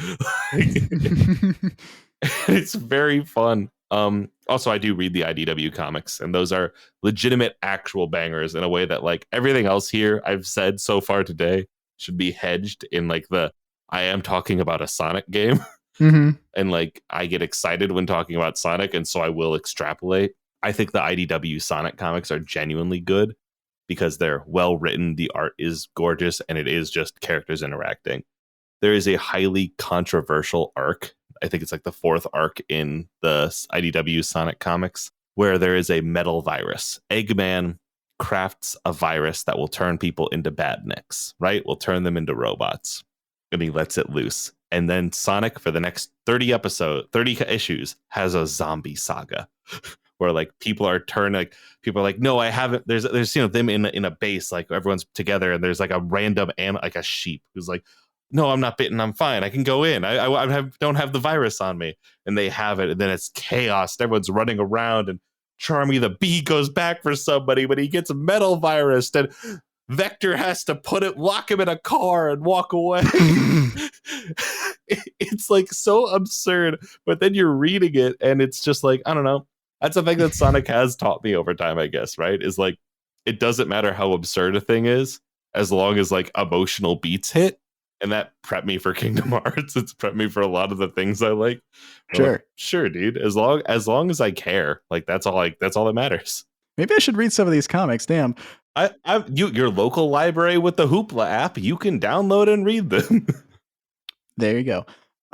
It's very fun. Also, I do read the IDW comics, and those are legitimate, actual bangers in a way that like everything else here I've said so far today should be hedged in like the I am talking about a Sonic game. Mhm. And like I get excited when talking about Sonic, and so I will extrapolate. I think the IDW Sonic comics are genuinely good because they're well written, the art is gorgeous, and it is just characters interacting. There is a highly controversial arc. I think it's like the fourth arc in the IDW Sonic comics, where there is a metal virus. Eggman crafts a virus that will turn people into badniks, right? Will turn them into robots. And he lets it loose. And then Sonic, for the next 30 issues, has a zombie saga where like people are like, no, I haven't. There's them in a base, like everyone's together, and there's like a random like a sheep who's like, no, I'm not bitten. I'm fine. I can go in. Don't have the virus on me. And they have it. And then it's chaos. Everyone's running around. And Charmy the bee goes back for somebody, but he gets a metal virus. And Vector has to lock him in a car and walk away. It's like so absurd. But then you're reading it and it's just like, I don't know. That's the thing that Sonic has taught me over time, I guess, right? Is like, it doesn't matter how absurd a thing is, as long as like emotional beats hit. And that prepped me for Kingdom Hearts. It's prepped me for a lot of the things I like. I'm like, Sure. sure, dude. As long as I care, like that's all that matters. Maybe I should read some of these comics. Damn. Your local library with the Hoopla app, you can download and read them. There you go.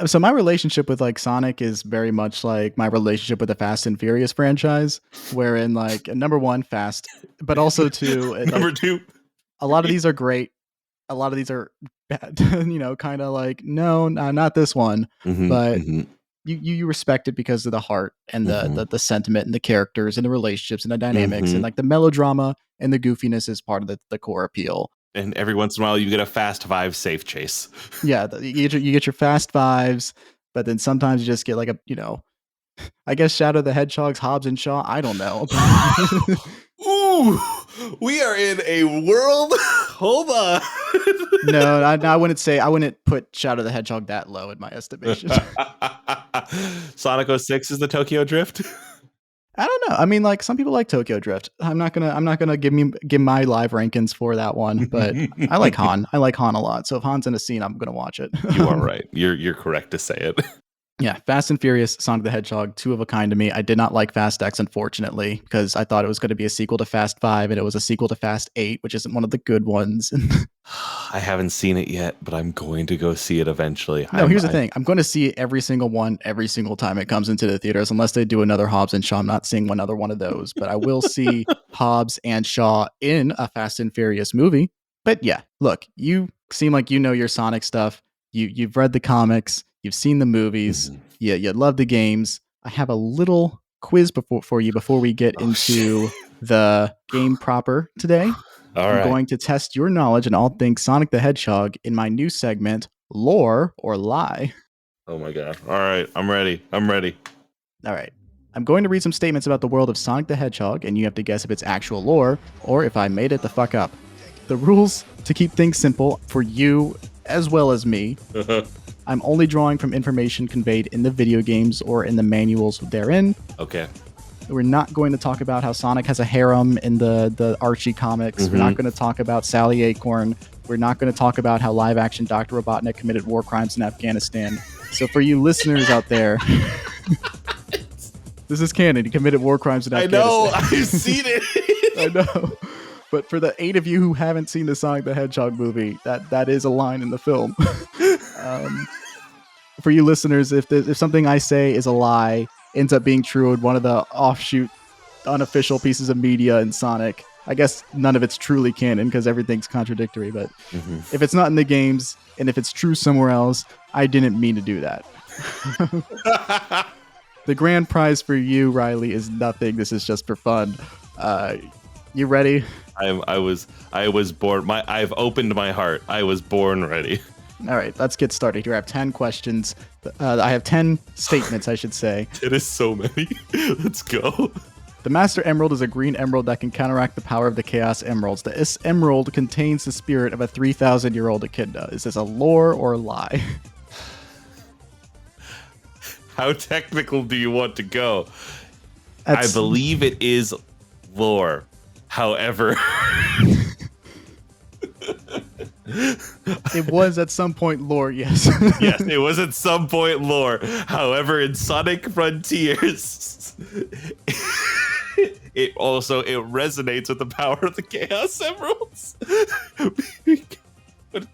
So my relationship with like Sonic is very much like my relationship with the Fast and Furious franchise, wherein like number one, Fast, but also two, Number like two, a lot of these are great. A lot of these are bad, kind of like no, not this one, mm-hmm, but mm-hmm, you respect it because of the heart and mm-hmm, the sentiment and the characters and the relationships and the dynamics mm-hmm. and like the melodrama and the goofiness is part of the core appeal. And every once in a while, you get a Fast Five safe chase. Yeah, you get your fast fives, but then sometimes you just get like I guess Shadow the Hedgehog's Hobbs and Shaw. I don't know. Ooh, we are in a world. Hold on. No, I wouldn't put Shadow the Hedgehog that low in my estimation. Sonic 06 is the Tokyo Drift. I don't know. I mean, like some people like Tokyo Drift. I'm not gonna give my live rankings for that one, but I like Han. I like Han a lot. So if Han's in a scene, I'm gonna watch it. You are right. You're correct to say it. Yeah, Fast and Furious, Sonic the Hedgehog, two of a kind to me. I did not like Fast X, unfortunately, because I thought it was going to be a sequel to Fast 5, and it was a sequel to Fast 8, which isn't one of the good ones. I haven't seen it yet, but I'm going to go see it eventually. No, here's the thing. I'm going to see every single one every single time it comes into the theaters, unless they do another Hobbs and Shaw. I'm not seeing another one of those, but I will see Hobbs and Shaw in a Fast and Furious movie. But yeah, look, you seem like you know your Sonic stuff. You've read the comics, you've seen the movies, you love the games. I have a little quiz for you before we get into the game proper today. I'm going to test your knowledge in all things Sonic the Hedgehog in my new segment, Lore or Lie. Oh my god. All right, I'm ready. All right. I'm going to read some statements about the world of Sonic the Hedgehog, and you have to guess if it's actual lore or if I made it the fuck up. The rules to keep things simple for you as well as me. I'm only drawing from information conveyed in the video games or in the manuals therein. Okay. We're not going to talk about how Sonic has a harem in the Archie comics. We're not going to talk about Sally Acorn. We're not going to talk about how live-action Dr. Robotnik committed war crimes in Afghanistan. So for you listeners out there, this is canon. He committed war crimes in Afghanistan. I know. I've seen it. I know. But for the 8 of you who haven't seen the Sonic the Hedgehog movie, that is a line in the film. For you listeners, if something I say is a lie, ends up being true in one of the offshoot unofficial pieces of media in Sonic, I guess none of it's truly canon because everything's contradictory. But if it's not in the games and if it's true somewhere else, I didn't mean to do that. The grand prize for you, Riley, is nothing. This is just for fun. You ready? I was born. I've opened my heart. I was born ready. All right, let's get started here. I have 10 questions. I have 10 statements, I should say. It is so many. Let's go. The Master Emerald is a green emerald that can counteract the power of the Chaos Emeralds. This emerald contains the spirit of a 3,000-year-old echidna. Is this a lore or a lie? How technical do you want to go? I believe it is lore. However... It was at some point lore, yes. Yes, it was at some point lore. However, in Sonic Frontiers, it resonates with the power of the Chaos Emeralds. But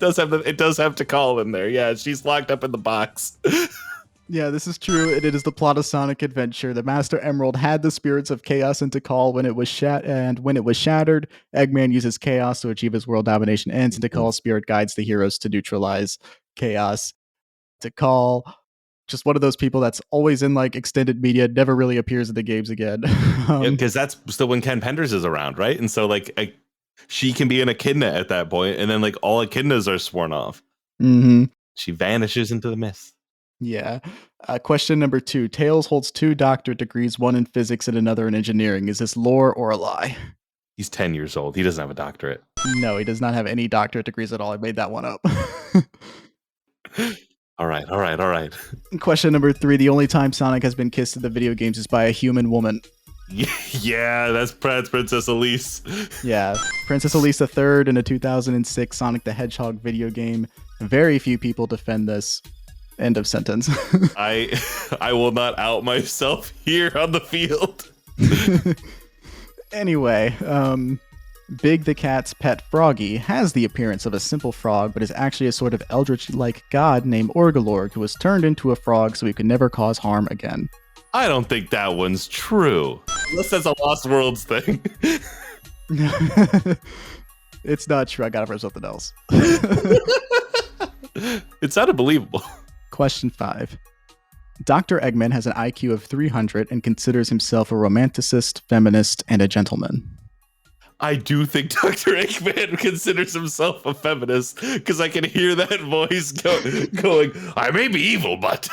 it does have to call in there. Yeah, she's locked up in the box. Yeah, this is true. It is the plot of Sonic Adventure. The Master Emerald had the spirits of Chaos and Tikal when it was shattered. Eggman uses Chaos to achieve his world domination ends, and Tikal's spirit guides the heroes to neutralize Chaos. Tikal, just one of those people that's always in like extended media, never really appears in the games again. Because that's still when Ken Penders is around, right? And so like she can be an echidna at that point, and then like all echidnas are sworn off. She vanishes into the mist. Yeah. Question number 2. Tails holds 2 doctorate degrees, one in physics and another in engineering. Is this lore or a lie? He's 10 years old. He doesn't have a doctorate. No, he does not have any doctorate degrees at all. I made that one up. All right. Question number 3. The only time Sonic has been kissed in the video games is by a human woman. Yeah, that's Princess Elise. Yeah, Princess Elise III in a 2006 Sonic the Hedgehog video game. Very few people defend this. End of sentence. I will not out myself here on the field. Anyway, Big the Cat's pet Froggy has the appearance of a simple frog, but is actually a sort of eldritch-like god named Orgalorg, who was turned into a frog so he could never cause harm again. I don't think that one's true. Unless that's a Lost Worlds thing. It's not true. I got it from something else. It sounded believable. Question 5. Dr. Eggman has an IQ of 300 and considers himself a romanticist, feminist, and a gentleman. I do think Dr. Eggman considers himself a feminist because I can hear that voice going, I may be evil, but...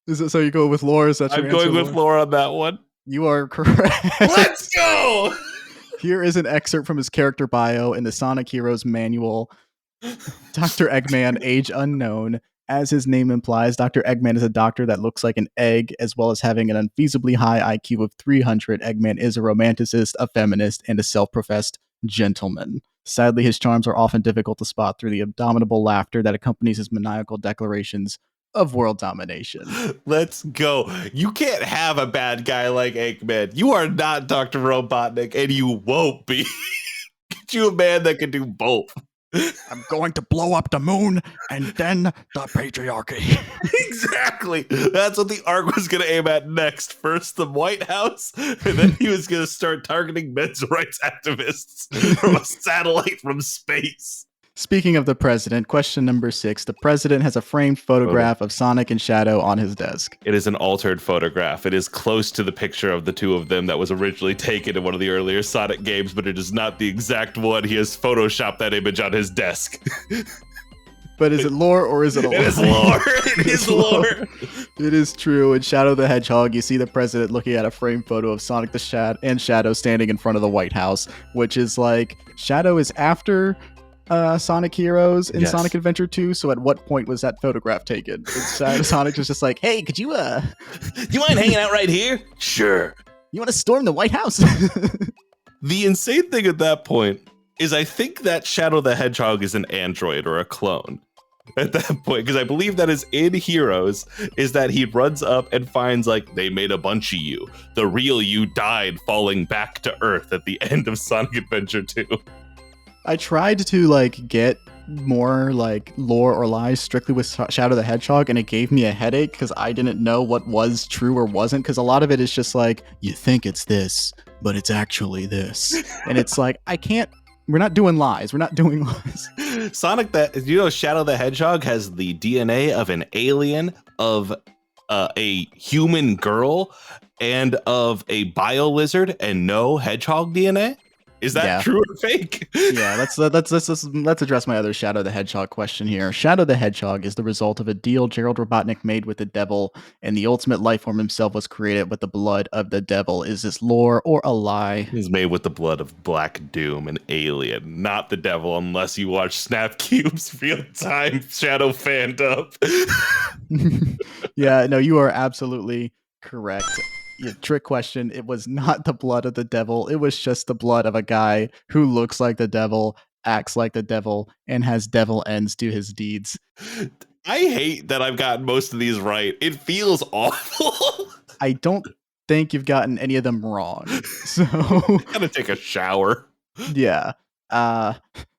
Is it so you go with lore? Is that your I'm going with lore on that one. You are correct. Let's go! Here is an excerpt from his character bio in the Sonic Heroes manual. Dr. Eggman, age unknown, As his name implies, Dr. Eggman is a doctor that looks like an egg, as well as having an unfeasibly high IQ of 300. Eggman is a romanticist, a feminist, and a self-professed gentleman. Sadly, his charms are often difficult to spot through the abominable laughter that accompanies his maniacal declarations of world domination. Let's go. You can't have a bad guy like Eggman. You are not Dr. Robotnik, and you won't be. Get you a man that can do both. I'm going to blow up the moon and then the patriarchy. Exactly. That's what the arc was going to aim at next. First the White House, and then he was going to start targeting men's rights activists from a satellite from space. Speaking of the president, question number 6. The president has a framed photograph of Sonic and Shadow on his desk. It is an altered photograph. It is close to the picture of the two of them that was originally taken in one of the earlier Sonic games, but it is not the exact one. He has photoshopped that image on his desk. But is it lore or is it a lie? It is lore. It is lore. It is true. In Shadow the Hedgehog, you see the president looking at a framed photo of Sonic and Shadow standing in front of the White House, which is like, Shadow is after Sonic Heroes in Sonic Adventure 2, so at what point was that photograph taken? Sonic was just like, hey, could you you mind hanging out right here? Sure. You want to storm the White House? The insane thing at that point is I think that Shadow the Hedgehog is an android or a clone at that point, because I believe that is in Heroes, is that he runs up and finds, like, they made a bunch of you. The real you died falling back to Earth at the end of Sonic Adventure 2. I tried to like get more like lore or lies strictly with Shadow the Hedgehog, and it gave me a headache because I didn't know what was true or wasn't, because a lot of it is just like, you think it's this, but it's actually this. And it's like, we're not doing lies. We're not doing lies. Shadow the Hedgehog has the DNA of an alien, of a human girl, and of a bio lizard, and no hedgehog DNA? Is that true or fake? Yeah, let's address my other Shadow the Hedgehog question here. Shadow the Hedgehog is the result of a deal Gerald Robotnik made with the devil, and the ultimate life form himself was created with the blood of the devil. Is this lore or a lie? He's made with the blood of Black Doom, an alien, not the devil, unless you watch Snap Cube's real-time Shadow fandom. Yeah, no, you are absolutely correct. Trick question. It was not the blood of the devil. It was just the blood of a guy who looks like the devil, acts like the devil, and has devil ends to his deeds. I hate that I've gotten most of these right. It feels awful. I don't think you've gotten any of them wrong. So gotta take a shower. Yeah.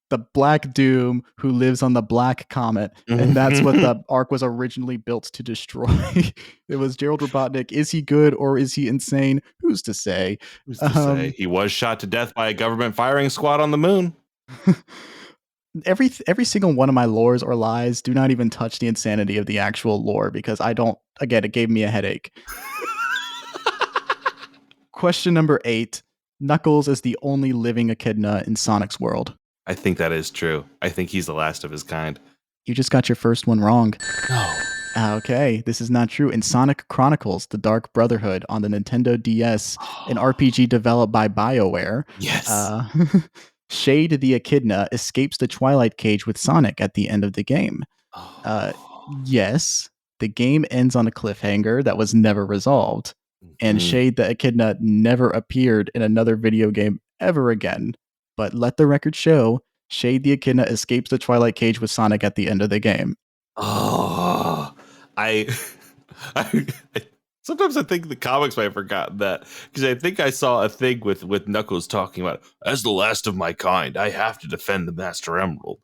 The Black Doom who lives on the Black Comet, and that's what the arc was originally built to destroy. It was Gerald Robotnik. Is he good or is he insane? Who's to say? Who's to say? He was shot to death by a government firing squad on the moon. Every single one of my lores or lies do not even touch the insanity of the actual lore, because it gave me a headache. Question number 8. Knuckles is the only living echidna in Sonic's world. I think that is true. I think he's the last of his kind. You just got your first one wrong. No. Okay, this is not true. In Sonic Chronicles, The Dark Brotherhood on the Nintendo DS, an RPG developed by BioWare. Yes. Shade the Echidna escapes the Twilight Cage with Sonic at the end of the game. Yes, the game ends on a cliffhanger that was never resolved. And Shade the Echidna never appeared in another video game ever again. But let the record show, Shade the Echidna escapes the Twilight Cage with Sonic at the end of the game. Oh, sometimes I think the comics might have forgotten that, because I think I saw a thing with Knuckles talking about, as the last of my kind, I have to defend the Master Emerald.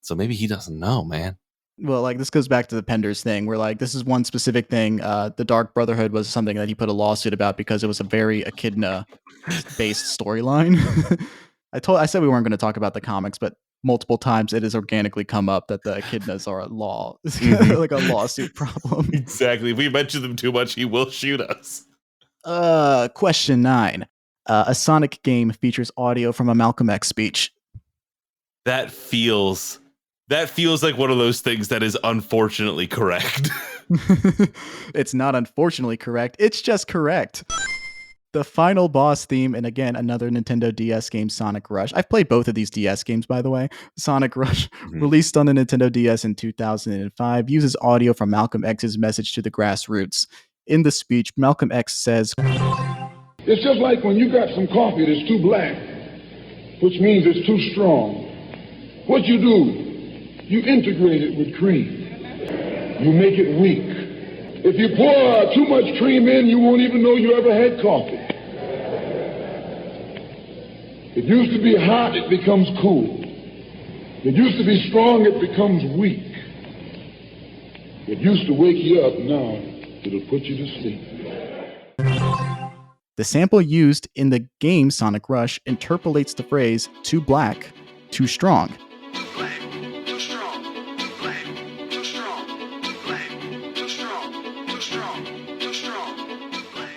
So maybe he doesn't know, man. Well, like, this goes back to the Penders thing, where, like, this is one specific thing. The Dark Brotherhood was something that he put a lawsuit about because it was a very echidna-based storyline. I said we weren't going to talk about the comics, but multiple times it has organically come up that the echidnas are like a lawsuit problem. Exactly. If we mention them too much, he will shoot us. Question 9. A Sonic game features audio from a Malcolm X speech. That feels like one of those things that is unfortunately correct. It's not unfortunately correct. It's just correct. The final boss theme, and again, another Nintendo DS game, Sonic Rush. I've played both of these DS games, by the way. Sonic Rush, released on the Nintendo DS in 2005, uses audio from Malcolm X's message to the grassroots. In the speech, Malcolm X says, "It's just like when you got some coffee that's too black, which means it's too strong. What you do, you integrate it with cream. You make it weak. If you pour too much cream in, you won't even know you ever had coffee. It used to be hot, it becomes cool. It used to be strong, it becomes weak. It used to wake you up, now it'll put you to sleep." The sample used in the game Sonic Rush interpolates the phrase "too black, too strong." Black, too strong. Black, too strong. Black, too strong. Too strong. Too strong. Black.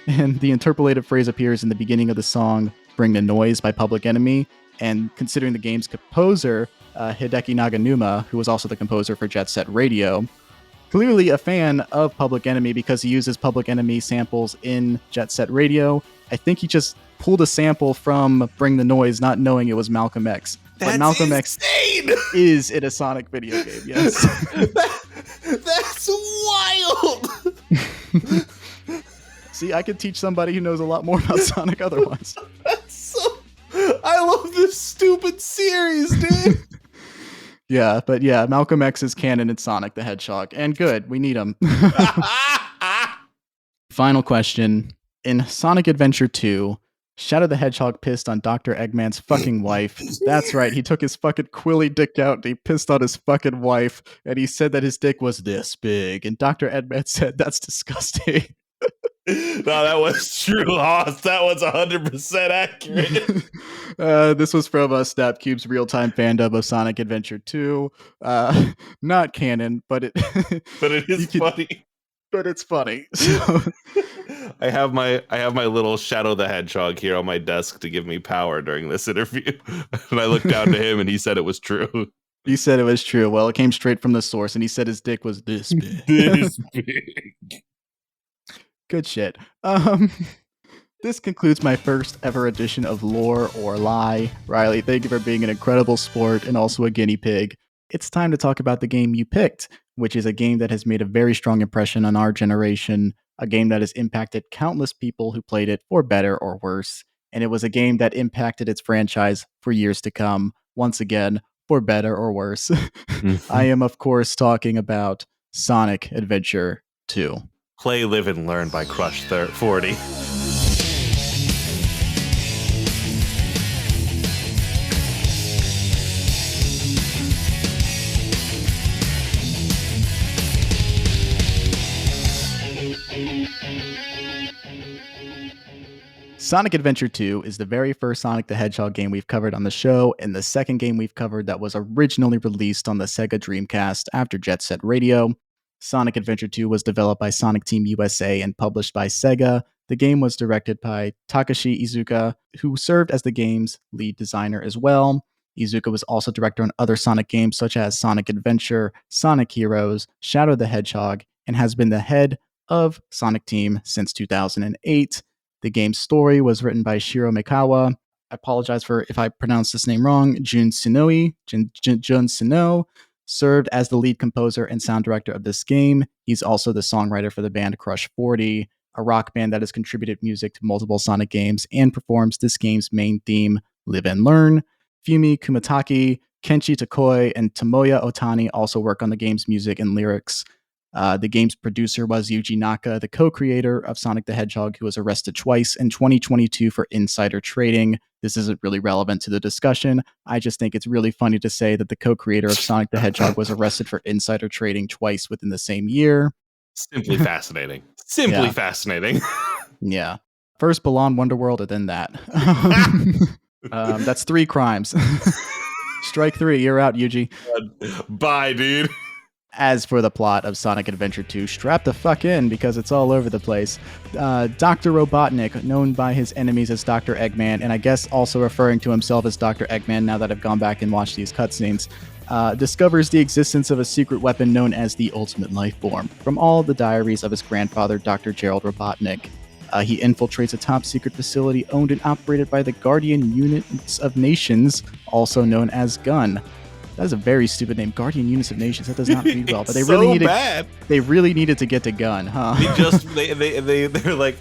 And the interpolated phrase appears in the beginning of the song Bring the Noise by Public Enemy. And considering the game's composer, Hideki Naganuma, who was also the composer for Jet Set Radio, clearly a fan of Public Enemy because he uses Public Enemy samples in Jet Set Radio. I think he just pulled a sample from Bring the Noise, not knowing it was Malcolm X. That's but Malcolm insane! X is in a Sonic video game, yes. That's wild! See, I could teach somebody who knows a lot more about Sonic otherwise. That's so... I love this stupid series, dude! Yeah, but yeah, Malcolm X is canon in Sonic the Hedgehog. And good, we need him. Final question. In Sonic Adventure 2, Shadow the Hedgehog pissed on Dr. Eggman's fucking wife. That's right, he took his fucking quilly dick out and he pissed on his fucking wife, and he said that his dick was this big, and Dr. Eggman said, "That's disgusting." No, that was true, Hoss. That was 100% accurate. This was from Snapcube's real-time fandom of Sonic Adventure 2. Not canon, but it But it is funny. But it's funny. So, I have my little Shadow the Hedgehog here on my desk to give me power during this interview. And I looked down to him and he said it was true. he said it was true. Well, it came straight from the source, and he said his dick was this big. This big. Good shit. This concludes my first ever edition of Lore or Lie. Riley, thank you for being an incredible sport and also a guinea pig. It's time to talk about the game you picked, which is a game that has made a very strong impression on our generation, a game that has impacted countless people who played it for better or worse, and it was a game that impacted its franchise for years to come, once again, for better or worse. I am, of course, talking about Sonic Adventure 2. Play, Live, and Learn by Crush 40. Sonic Adventure 2 is the very first Sonic the Hedgehog game we've covered on the show, and the second game we've covered that was originally released on the SEGA Dreamcast after Jet Set Radio. Sonic Adventure 2 was developed by Sonic Team USA and published by SEGA. The game was directed by Takashi Iizuka, who served as the game's lead designer as well. Iizuka was also director on other Sonic games such as Sonic Adventure, Sonic Heroes, Shadow the Hedgehog, and has been the head of Sonic Team since 2008. The game's story was written by Shiro Mikawa. I apologize for if I pronounced this name wrong. Jun Sino served as the lead composer and sound director of this game. He's also the songwriter for the band Crush 40, a rock band that has contributed music to multiple Sonic games and performs this game's main theme, Live and Learn. Fumi Kumataki, Kenshi Takoi, and Tomoya Otani also work on the game's music and lyrics. The game's producer was Yuji Naka, the co-creator of Sonic the Hedgehog, who was arrested twice in 2022 for insider trading. This isn't really relevant to the discussion. I just think it's really funny to say that the co-creator of Sonic the Hedgehog was arrested for insider trading twice within the same year. Simply fascinating. Fascinating. Yeah. First Balan Wonderworld, and then that. That's 3 crimes. Strike 3, you're out, Yuji. Bye, dude. As for the plot of Sonic Adventure 2, strap the fuck in because it's all over the place. Dr. Robotnik, known by his enemies as Dr. Eggman, and I guess also referring to himself as Dr. Eggman now that I've gone back and watched these cutscenes, discovers the existence of a secret weapon known as the Ultimate Life Form from all the diaries of his grandfather, Dr. Gerald Robotnik. He infiltrates a top-secret facility owned and operated by the Guardian Units of Nations, also known as GUN. That is a very stupid name, Guardian Units of Nations. That does not read well, but they really needed. Bad. They really needed to get to GUN, huh? They're like.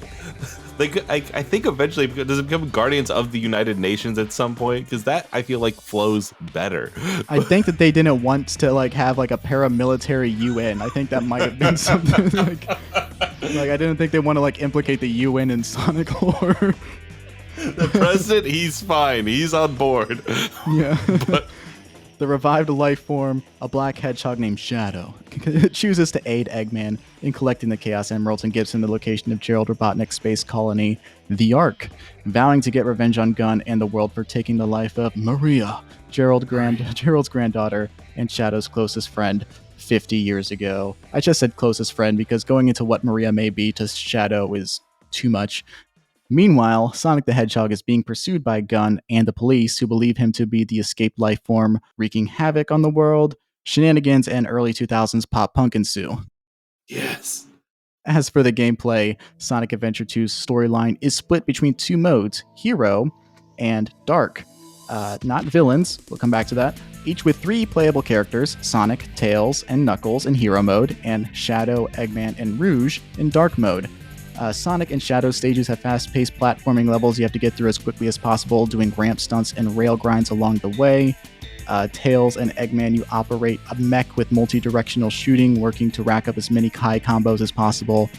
I think eventually does it become Guardians of the United Nations at some point? Because that I feel like flows better. I think that they didn't want to like have like a paramilitary UN. I think that might have been something like I didn't think they want to like implicate the UN in Sonic lore. The president, he's fine. He's on board. Yeah. But the revived life form, a black hedgehog named Shadow, chooses to aid Eggman in collecting the Chaos Emeralds and gives him the location of Gerald Robotnik's space colony, the Ark, vowing to get revenge on Gun and the world for taking the life of Maria, Gerald's granddaughter and Shadow's closest friend 50 years ago. I just said closest friend because going into what Maria may be to Shadow is too much. Meanwhile, Sonic the Hedgehog is being pursued by Gun and the police, who believe him to be the escaped life form, wreaking havoc on the world. Shenanigans and early 2000s pop punk ensue. yes. As for the gameplay, Sonic Adventure 2's storyline is split between two modes, Hero and Dark. Not villains, we'll come back to that. Each with 3 playable characters, Sonic, Tails, and Knuckles in Hero mode, and Shadow, Eggman, and Rouge in Dark mode. Sonic and Shadow stages have fast-paced platforming levels you have to get through as quickly as possible, doing ramp stunts and rail grinds along the way. Tails and Eggman, you operate a mech with multi-directional shooting, working to rack up as many Kai combos as possible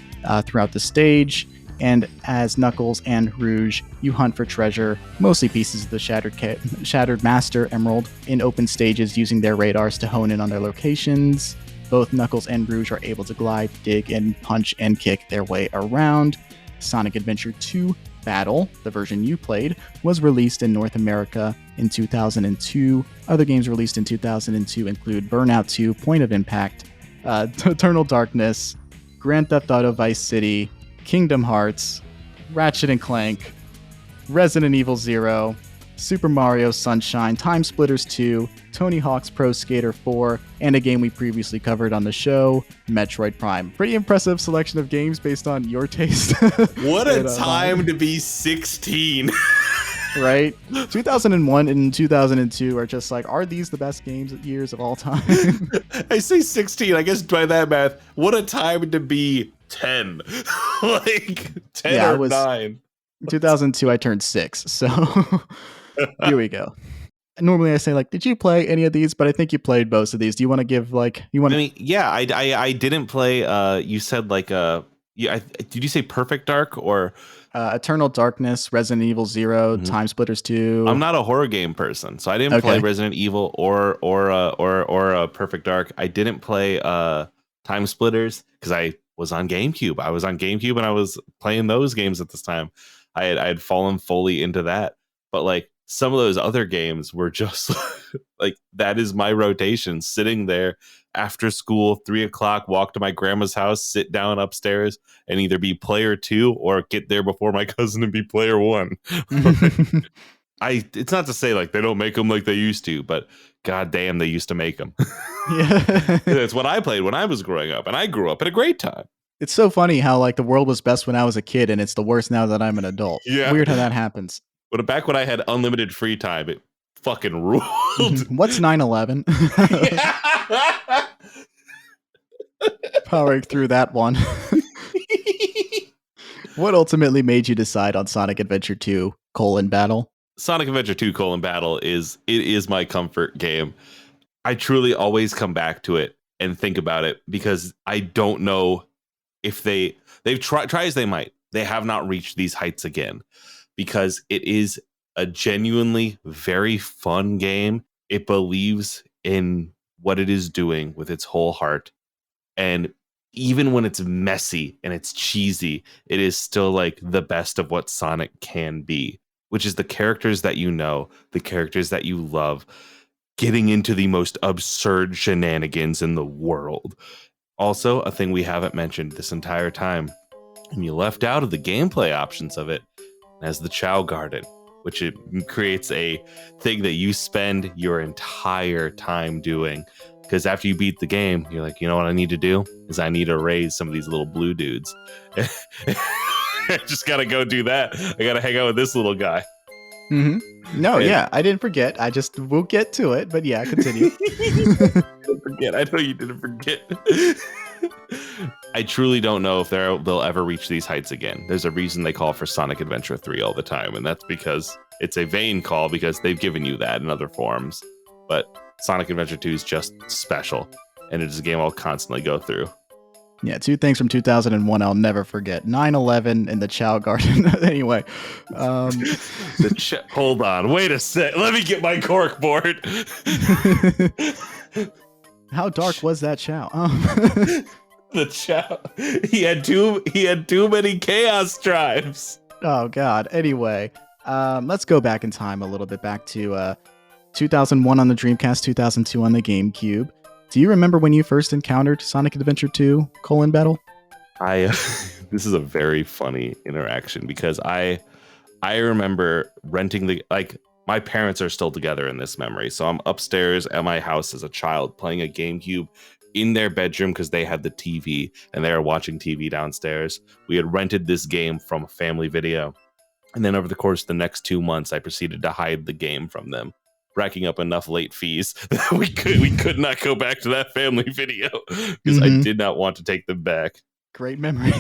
throughout the stage. And as Knuckles and Rouge, you hunt for treasure, mostly pieces of the Shattered Master Emerald, in open stages using their radars to hone in on their locations. Both Knuckles and Rouge are able to glide, dig, and punch and kick their way around. Sonic Adventure 2 Battle, the version you played, was released in North America in 2002. Other games released in 2002 include Burnout 2, Point of Impact, Eternal Darkness, Grand Theft Auto Vice City, Kingdom Hearts, Ratchet & Clank, Resident Evil 0, Super Mario Sunshine, Time Splitters 2, Tony Hawk's Pro Skater 4, and a game we previously covered on the show, Metroid Prime. Pretty impressive selection of games based on your taste. What a time to be 16. Right? 2001 and 2002 are just like, are these the best years of all time? I say 16, I guess by that math, what a time to be 10. Like 10 or 9. 2002, I turned 6, so here we go. Normally I say like, did you play any of these? But I think you played most of these. Do you want to give like, I mean, yeah, I didn't play, you said like, did you say Perfect Dark or? Eternal Darkness, Resident Evil 0, Time Splitters 2. I'm not a horror game person, so I didn't play Resident Evil or Perfect Dark. I didn't play Time Splitters because I was on GameCube. I was on GameCube and I was playing those games at this time. I had fallen fully into that, but like some of those other games were just like, that is my rotation, sitting there after school, 3:00, walk to my grandma's house, sit down upstairs and either be player 2 or get there before my cousin and be player 1. It's not to say like they don't make them like they used to, but goddamn, they used to make them. Yeah. That's what I played when I was growing up, and I grew up at a great time. It's so funny how like the world was best when I was a kid and it's the worst now that I'm an adult. Yeah. Weird how that happens. But back when I had unlimited free time, it fucking ruled. What's 9/11? Powering through that one. What ultimately made you decide on Sonic Adventure 2: Battle? Sonic Adventure 2: Battle is my comfort game. I truly always come back to it and think about it because I don't know if they've tried as they might. They have not reached these heights again because it is a genuinely very fun game. It believes in what it is doing with its whole heart. And even when it's messy and it's cheesy, it is still like the best of what Sonic can be, which is the characters that you know, the characters that you love, getting into the most absurd shenanigans in the world. Also, a thing we haven't mentioned this entire time, and you left out of the gameplay options of it, as the Chow Garden, which it creates a thing that you spend your entire time doing. Because after you beat the game, you're like, you know what I need to do? Is I need to raise some of these little blue dudes. I just gotta go do that. I gotta hang out with this little guy. No, And- yeah, I didn't forget. We'll get to it, but yeah, continue. Don't forget. I know you didn't forget. I truly don't know if they'll ever reach these heights again. There's a reason they call for Sonic Adventure 3 all the time, and that's because it's a vain call because they've given you that in other forms. But Sonic Adventure 2 is just special, and it is a game I'll constantly go through. Yeah, two things from 2001 I'll never forget. 9/11 and the Chow Garden. Anyway. Hold on. Wait a sec. Let me get my cork board. How dark was that Chow? The Chow. He had too many chaos drives. Oh, God. Anyway, let's go back in time a little bit, back to 2001 on the Dreamcast, 2002 on the GameCube. Do you remember when you first encountered Sonic Adventure 2: Battle? This is a very funny interaction because I remember renting my parents are still together in this memory. So I'm upstairs at my house as a child playing a GameCube in their bedroom because they had the TV and they were watching TV downstairs. We had rented this game from Family Video. And then over the course of the next 2 months, I proceeded to hide the game from them, racking up enough late fees that we could not go back to that Family Video because I did not want to take them back. Great memory.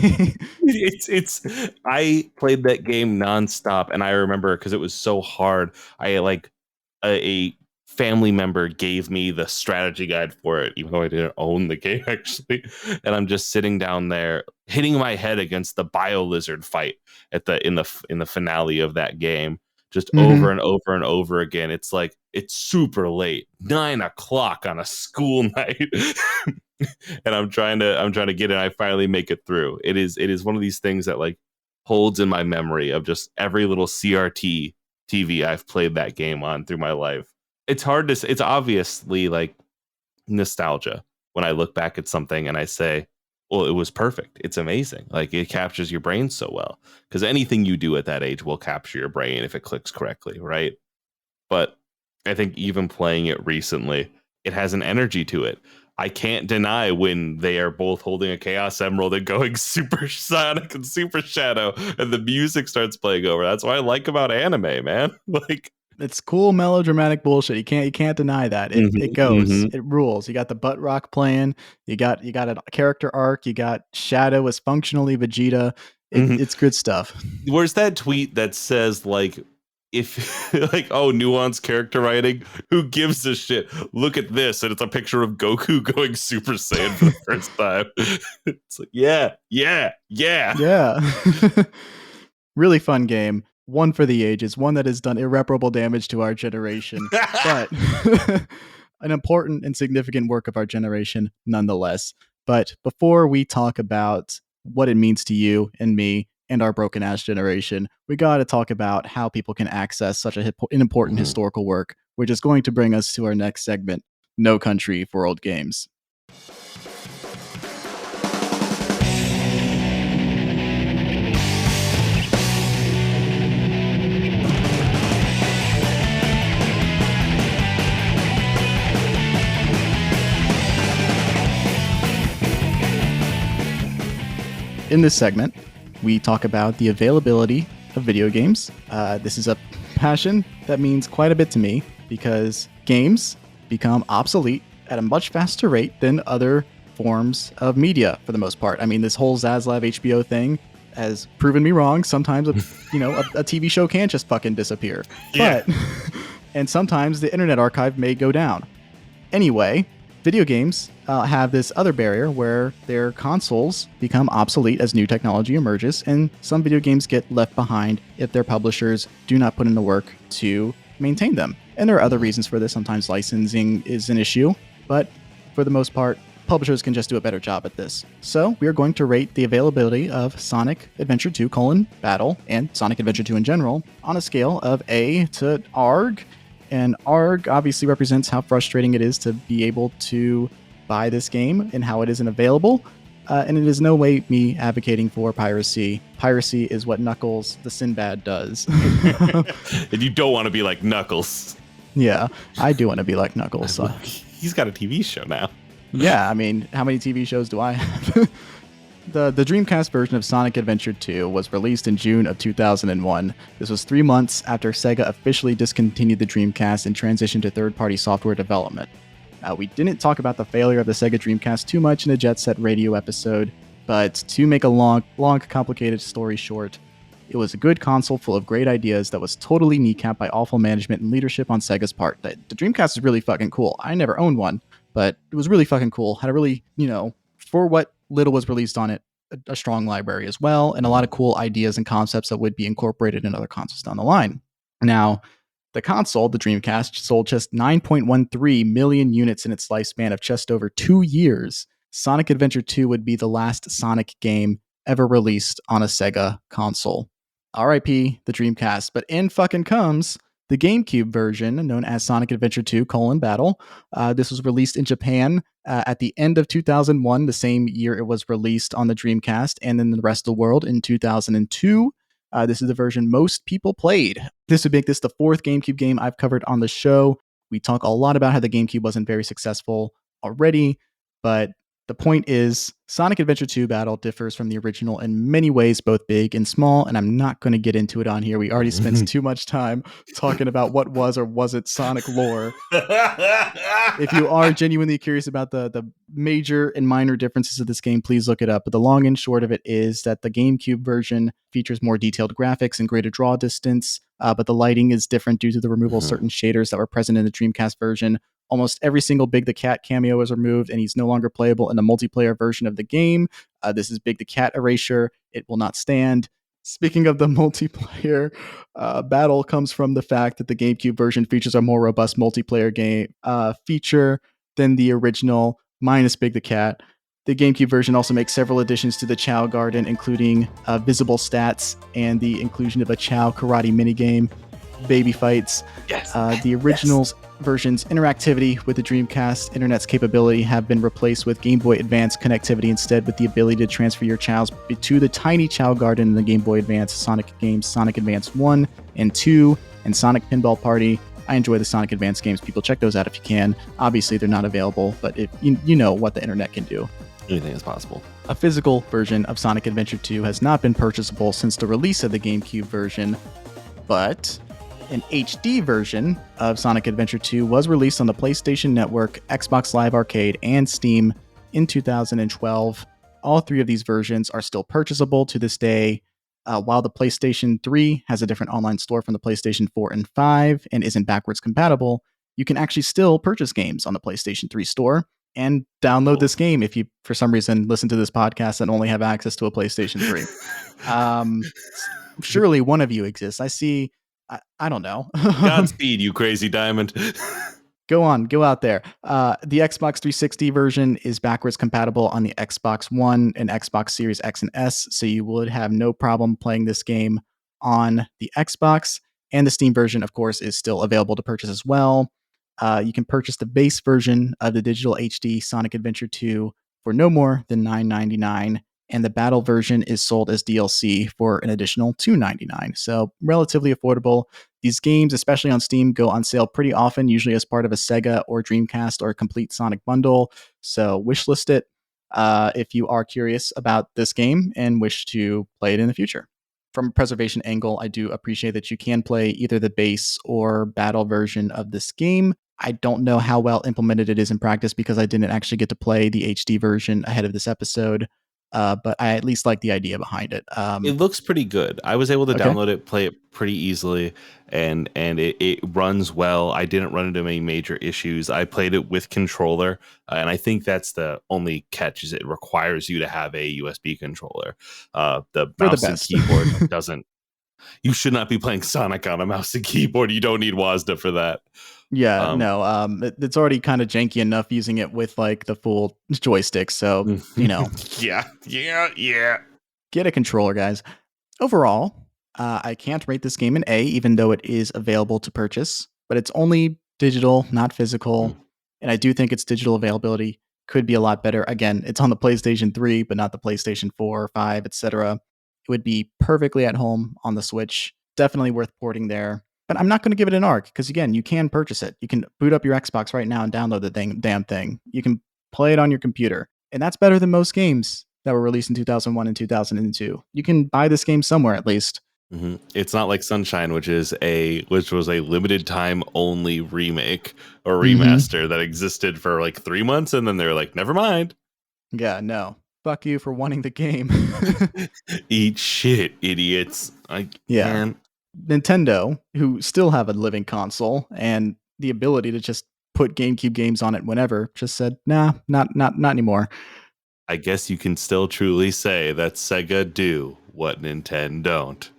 I played that game nonstop, and I remember because it was so hard. A family member gave me the strategy guide for it, even though I didn't own the game actually. And I'm just sitting down there hitting my head against the bio lizard fight in the finale of that game. Just over and over and over again. It's like, it's super late, 9:00 on a school night. And I'm trying to get it. I finally make it through. It is one of these things that like holds in my memory of just every little CRT TV I've played that game on through my life. It's obviously like nostalgia when I look back at something and I say, well, it was perfect. It's amazing. Like it captures your brain so well because anything you do at that age will capture your brain if it clicks correctly, right? But I think even playing it recently, it has an energy to it. I can't deny when they are both holding a Chaos Emerald and going Super Sonic and Super Shadow and the music starts playing over. That's what I like about anime, man. Like it's cool, melodramatic bullshit. You can't deny that. It goes. It rules. You got the butt rock playing. You got a character arc. You got Shadow as functionally Vegeta. It's good stuff. Where's that tweet that says like, if like, oh, nuanced character writing, who gives a shit? Look at this, and it's a picture of Goku going Super Saiyan for the first time. It's like, yeah. Really fun game. One for the ages, one that has done irreparable damage to our generation, but an important and significant work of our generation nonetheless. But before we talk about what it means to you and me and our broken ass generation, we got to talk about how people can access such an important historical work, which is going to bring us to our next segment, No Country for Old Games. In this segment, we talk about the availability of video games. This is a passion that means quite a bit to me because games become obsolete at a much faster rate than other forms of media for the most part. I mean, this whole Zaslav HBO thing has proven me wrong. Sometimes, a TV show can't just fucking disappear. Yeah. But, and sometimes the Internet Archive may go down. Anyway, video games have this other barrier where their consoles become obsolete as new technology emerges, and some video games get left behind if their publishers do not put in the work to maintain them. And there are other reasons for this. Sometimes licensing is an issue, but for the most part, publishers can just do a better job at this. So we are going to rate the availability of Sonic Adventure 2: Battle and Sonic Adventure 2 in general on a scale of A to ARG. And ARG obviously represents how frustrating it is to be able to buy this game and how it isn't available. And it is no way me advocating for piracy. Piracy is what Knuckles the Sinbad does. And you don't want to be like Knuckles. Yeah, I do want to be like Knuckles. He's got a TV show now. Yeah, I mean, how many TV shows do I have? The Dreamcast version of Sonic Adventure 2 was released in June of 2001. This was 3 months after Sega officially discontinued the Dreamcast and transitioned to third-party software development. We didn't talk about the failure of the Sega Dreamcast too much in the Jet Set Radio episode, but to make a long, complicated story short, it was a good console full of great ideas that was totally kneecapped by awful management and leadership on Sega's part. The Dreamcast is really fucking cool. I never owned one, but it was really fucking cool. Had a really, for what little was released on it, a strong library as well, and a lot of cool ideas and concepts that would be incorporated in other consoles down the line. Now, the console, the Dreamcast, sold just 9.13 million units in its lifespan of just over 2 years. Sonic Adventure 2 would be the last Sonic game ever released on a Sega console. R.I.P. the Dreamcast. But in fucking comes the GameCube version, known as Sonic Adventure 2: Battle. This was released in Japan at the end of 2001, the same year it was released on the Dreamcast, and in the rest of the world in 2002. This is the version most people played. This would make this the 4th GameCube game I've covered on the show. We talk a lot about how the GameCube wasn't very successful already, but the point is, Sonic Adventure 2 Battle differs from the original in many ways, both big and small, and I'm not going to get into it on here. We already spent too much time talking about what was or wasn't Sonic lore. If you are genuinely curious about the major and minor differences of this game, please look it up. But the long and short of it is that the GameCube version features more detailed graphics and greater draw distance, but the lighting is different due to the removal of certain shaders that were present in the Dreamcast version. Almost every single Big the Cat cameo is removed, and he's no longer playable in the multiplayer version of the game. This is Big the Cat erasure. It will not stand. Speaking of the multiplayer, battle comes from the fact that the GameCube version features a more robust multiplayer game feature than the original, minus Big the Cat. The GameCube version also makes several additions to the Chow Garden, including visible stats and the inclusion of a Chow karate minigame, baby fights. Yes. The original's version's interactivity with the Dreamcast Internet's capability have been replaced with Game Boy Advance connectivity instead, with the ability to transfer your Chows to the tiny Chow Garden in the Game Boy Advance Sonic games, Sonic Advance 1 and 2, and Sonic Pinball Party. I enjoy the Sonic Advance games. People, check those out if you can. Obviously, they're not available, but if you know what the internet can do. Anything is possible. A physical version of Sonic Adventure 2 has not been purchasable since the release of the GameCube version, but an HD version of Sonic Adventure 2 was released on the PlayStation Network, Xbox Live Arcade, and Steam in 2012. All 3 of these versions are still purchasable to this day. While the PlayStation 3 has a different online store from the PlayStation 4 and 5 and isn't backwards compatible, you can actually still purchase games on the PlayStation 3 store and download this game if you, for some reason, listen to this podcast and only have access to a PlayStation 3. Surely one of you exists. I see. I don't know. Godspeed, you crazy diamond. Go out there. The Xbox 360 version is backwards compatible on the Xbox One and Xbox Series X and S, so you would have no problem playing this game on the Xbox. And the Steam version, of course, is still available to purchase as well. You can purchase the base version of the digital HD Sonic Adventure 2 for no more than $9.99. And the battle version is sold as DLC for an additional $2.99. So relatively affordable. These games, especially on Steam, go on sale pretty often, usually as part of a Sega or Dreamcast or a complete Sonic bundle. So wishlist it if you are curious about this game and wish to play it in the future. From a preservation angle, I do appreciate that you can play either the base or battle version of this game. I don't know how well implemented it is in practice because I didn't actually get to play the HD version ahead of this episode. But I at least like the idea behind it. It looks pretty good. I was able to download it, play it pretty easily, and it runs well. I didn't run into any major issues. I played it with controller, and I think that's the only catch is it requires you to have a USB controller. The mouse and keyboard doesn't. You should not be playing Sonic on a mouse and keyboard. You don't need WASD for that. Yeah, it's already kind of janky enough using it with like the full joystick. So, Yeah. Get a controller, guys. Overall, I can't rate this game an A, even though it is available to purchase, but it's only digital, not physical. And I do think its digital availability could be a lot better. Again, it's on the PlayStation 3, but not the PlayStation 4 or 5, etc. It would be perfectly at home on the Switch. Definitely worth porting there. But I'm not going to give it an ARC because, again, you can purchase it. You can boot up your Xbox right now and download the damn thing. You can play it on your computer. And that's better than most games that were released in 2001 and 2002. You can buy this game somewhere at least. It's not like Sunshine, which was a limited time only remake or Mhm. remaster that existed for like 3 months, and then they're like, never mind. Yeah, no. Fuck you for wanting the game. Eat shit, idiots. Yeah. Man. Nintendo, who still have a living console and the ability to just put GameCube games on it whenever, just said, nah, not anymore. I guess you can still truly say that Sega do what Nintendo don't.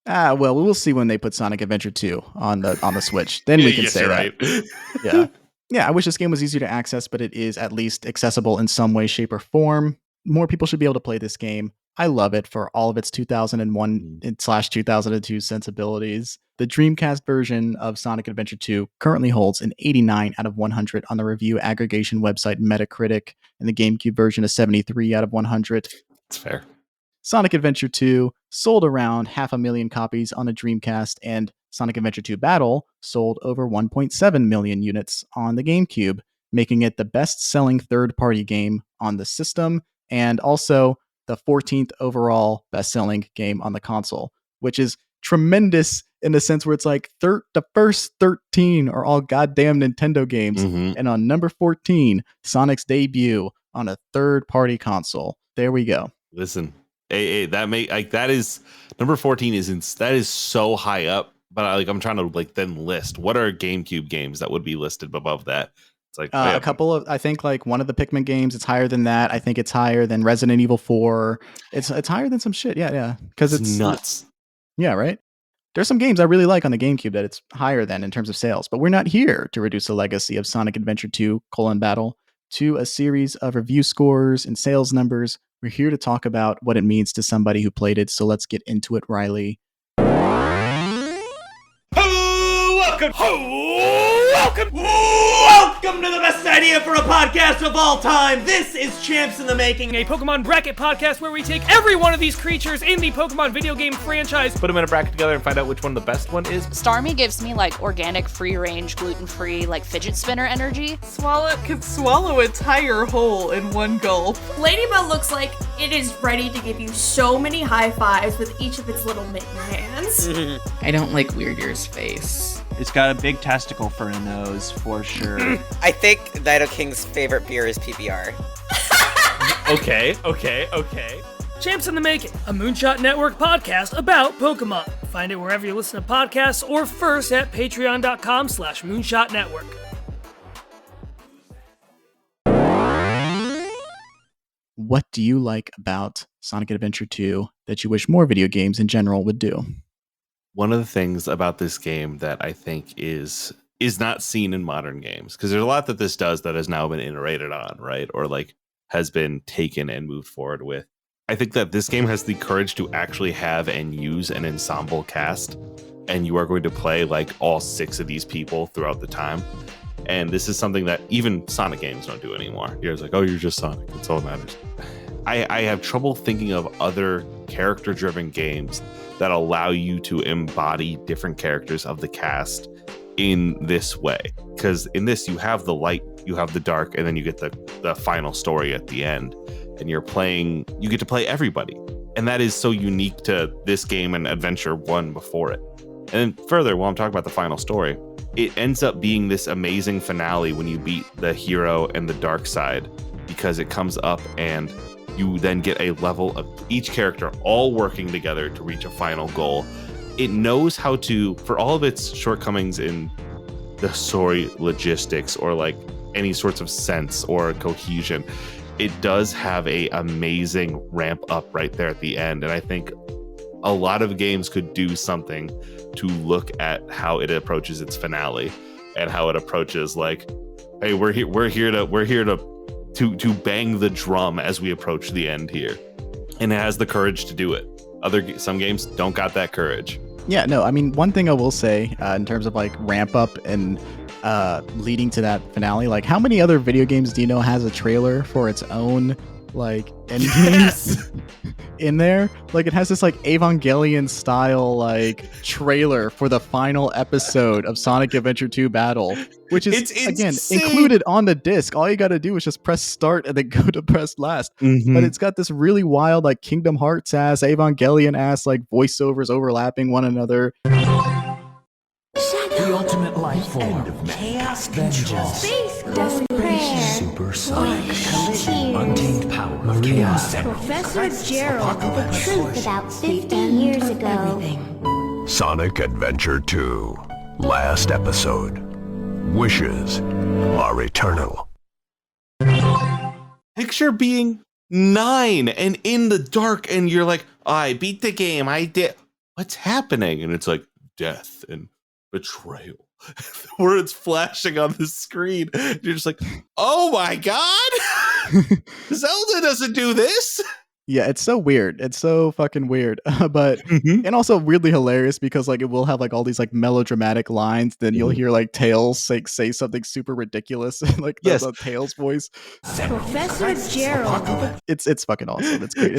Well, we'll see when they put Sonic Adventure 2 on the Switch. Then we can Yes, say you're that. right. Yeah. Yeah, I wish this game was easier to access, but it is at least accessible in some way, shape, or form. More people should be able to play this game. I love it for all of its 2001/2002 sensibilities. The Dreamcast version of Sonic Adventure 2 currently holds an 89 out of 100 on the review aggregation website Metacritic, and the GameCube version a 73 out of 100. That's fair. Sonic Adventure 2 sold around 500,000 copies on the Dreamcast, and Sonic Adventure 2 Battle sold over 1.7 million units on the GameCube, making it the best-selling third-party game on the system, and also the 14th overall best-selling game on the console, which is tremendous in the sense where it's like the first 13 are all goddamn Nintendo games, and on number 14, Sonic's debut on a third-party console. There we go. Listen. That is number 14 that is so high up, but I'm trying to then list what are GameCube games that would be listed above that. It's like a couple of, I think one of the Pikmin games, it's higher than that. I think it's higher than Resident Evil 4. It's higher than some shit. Yeah. Because it's nuts. Yeah, right. There's some games I really like on the GameCube that it's higher than in terms of sales, but we're not here to reduce the legacy of Sonic Adventure 2: Battle to a series of review scores and sales numbers. We're here to talk about what it means to somebody who played it, so let's get into it, Riley. Welcome to the best idea for a podcast of all time. This is Champs in the Making, a Pokemon bracket podcast where we take every one of these creatures in the Pokemon video game franchise, put them in a bracket together and find out which one the best one is. Starmie gives me organic, free-range, gluten-free, fidget spinner energy. Swallow can swallow a tire whole in one gulp. Ladybug looks like it is ready to give you so many high fives with each of its little mitten hands. I don't like Weird Ear's face. It's got a big testicle for a nose, for sure. I think Nidoking's favorite beer is PBR. Okay. Champs in the Making, a Moonshot Network podcast about Pokemon. Find it wherever you listen to podcasts or first at patreon.com/Moonshot Network. What do you like about Sonic Adventure 2 that you wish more video games in general would do? One of the things about this game that I think is not seen in modern games, because there's a lot that this does that has now been iterated on, right? Or has been taken and moved forward with. I think that this game has the courage to actually have and use an ensemble cast, and you are going to play all 6 of these people throughout the time. And this is something that even Sonic games don't do anymore. You're just you're just Sonic. That's all that matters. I have trouble thinking of other character-driven games that allow you to embody different characters of the cast in this way. Because in this, you have the light, you have the dark, and then you get the final story at the end. And you get to play everybody. And that is so unique to this game and Adventure 1 before it. And then further, while I'm talking about the final story, it ends up being this amazing finale when you beat the hero and the dark side, because it comes up and you then get a level of each character all working together to reach a final goal. It knows how to, for all of its shortcomings in the story logistics or any sorts of sense or cohesion, it does have a amazing ramp up right there at the end. And I think a lot of games could do something to look at how it approaches its finale and how it approaches hey, we're here to bang the drum as we approach the end here. And it has the courage to do it. Some games don't got that courage. Yeah, no, I mean, one thing I will say in terms of ramp up and leading to that finale, how many other video games do you know has a trailer for its own like end games in there. Like it has this like Evangelion style like trailer for the final episode of Sonic Adventure 2 Battle, which is again included on the disc. All you got to do is just press start and then go to press last. But it's got this really wild like Kingdom Hearts ass, Evangelion ass like voiceovers overlapping one another. The ultimate life form. Chaos control. Space desperation. Supersonic collision. Untamed power of chaos. Professor Gerald, the truth about 50 years ago. Sonic Adventure 2. Last episode. Wishes are eternal. Picture being 9 and in the dark and you're like, I beat the game, I did. What's happening? And it's like death and betrayal. The words flashing on the screen. You're just like, oh my god, Zelda doesn't do this. Yeah, it's so weird. It's so fucking weird. But and also weirdly hilarious because like it will have like all these like melodramatic lines. Then you'll hear like Tails say something super ridiculous, like the Tails voice. Professor Gerald. It's fucking awesome. It's great.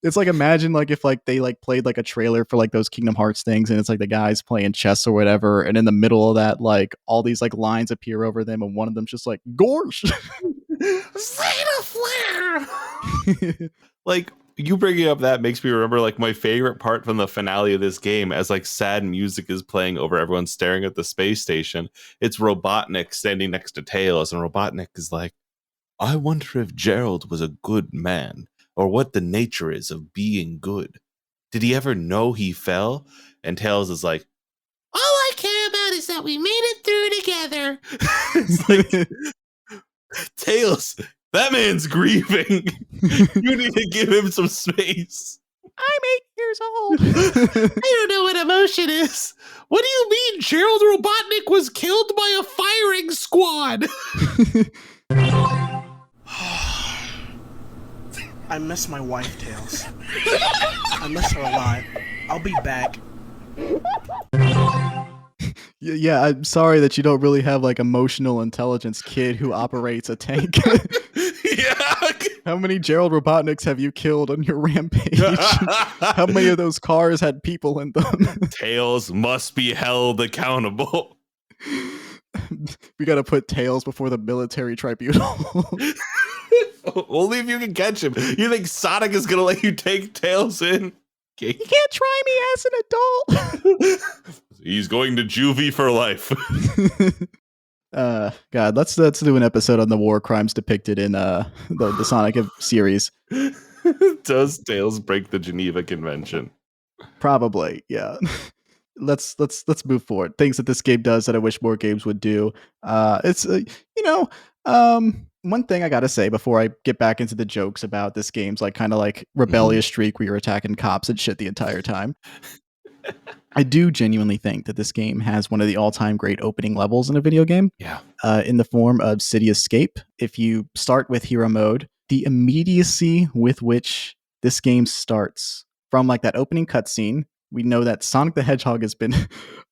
It's like imagine like if like they like played like a trailer for like those Kingdom Hearts things and it's like the guys playing chess or whatever, and in the middle of that like all these like lines appear over them and one of them's just like gorsh. Like you bringing up that makes me remember like my favorite part from the finale of this game as like sad music is playing over everyone staring at the space station. It's Robotnik standing next to Tails and Robotnik is like, I wonder if Gerald was a good man. Or what the nature is of being good. Did he ever know he fell? And Tails is like, all I care about is that we made it through together. It's like, Tails, that man's grieving. You need to give him some space. I'm 8 years old. I don't know what emotion is. What do you mean Gerald Robotnik was killed by a firing squad? I miss my wife, Tails. I miss her a lot. I'll be back. Yeah, I'm sorry that you don't really have like emotional intelligence kid who operates a tank. Yeah. How many Gerald Robotniks have you killed on your rampage? How many of those cars had people in them? Tails must be held accountable. We gotta put Tails before the military tribunal. Only if you can catch him. You think Sonic is gonna let you take Tails in? You can't try me as an adult. He's going to juvie for life. God, let's do an episode on the war crimes depicted in the Sonic series. Does Tails break the Geneva Convention? Probably, yeah. Let's move forward. Things that this game does that I wish more games would do. It's one thing I gotta say before I get back into the jokes about this game's like kind of like rebellious streak where you're attacking cops and shit the entire time. I do genuinely think that this game has one of the all-time great opening levels in a video game. Yeah. In the form of City Escape. If you start with hero mode, the immediacy with which this game starts from like that opening cutscene, we know that Sonic the Hedgehog has been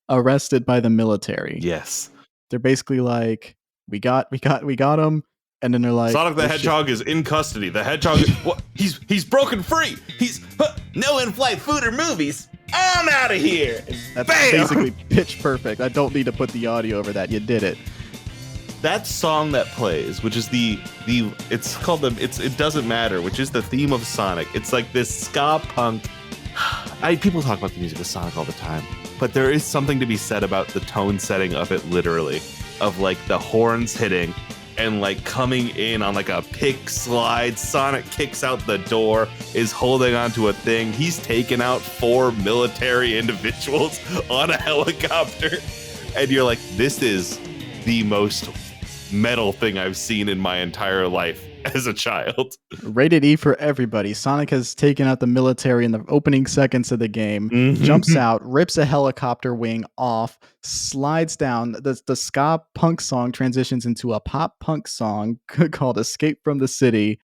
arrested by the military. Yes. They're basically like, we got him. And then they're like, Sonic the Hedgehog is in custody. The Hedgehog is what? He's broken free. He's no in-flight food or movies. I'm out of here. That's Bam! basically pitch perfect. I don't need to put the audio over that. You did it. That song that plays, which is it's called It Doesn't Matter, which is the theme of Sonic. It's like this ska punk. People talk about the music of Sonic all the time, but there is something to be said about the tone setting of it, literally, of like the horns hitting and like coming in on like a pick slide. Sonic kicks out the door, is holding onto a thing. He's taken out 4 military individuals on a helicopter. And you're like, this is the most metal thing I've seen in my entire life as a child. Rated E for everybody. Sonic has taken out the military in the opening seconds of the game, jumps out, rips a helicopter wing off, slides down. The ska punk song transitions into a pop punk song called Escape from the City.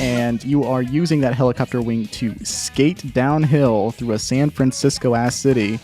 and you are using that helicopter wing to skate downhill through a San Francisco-ass city,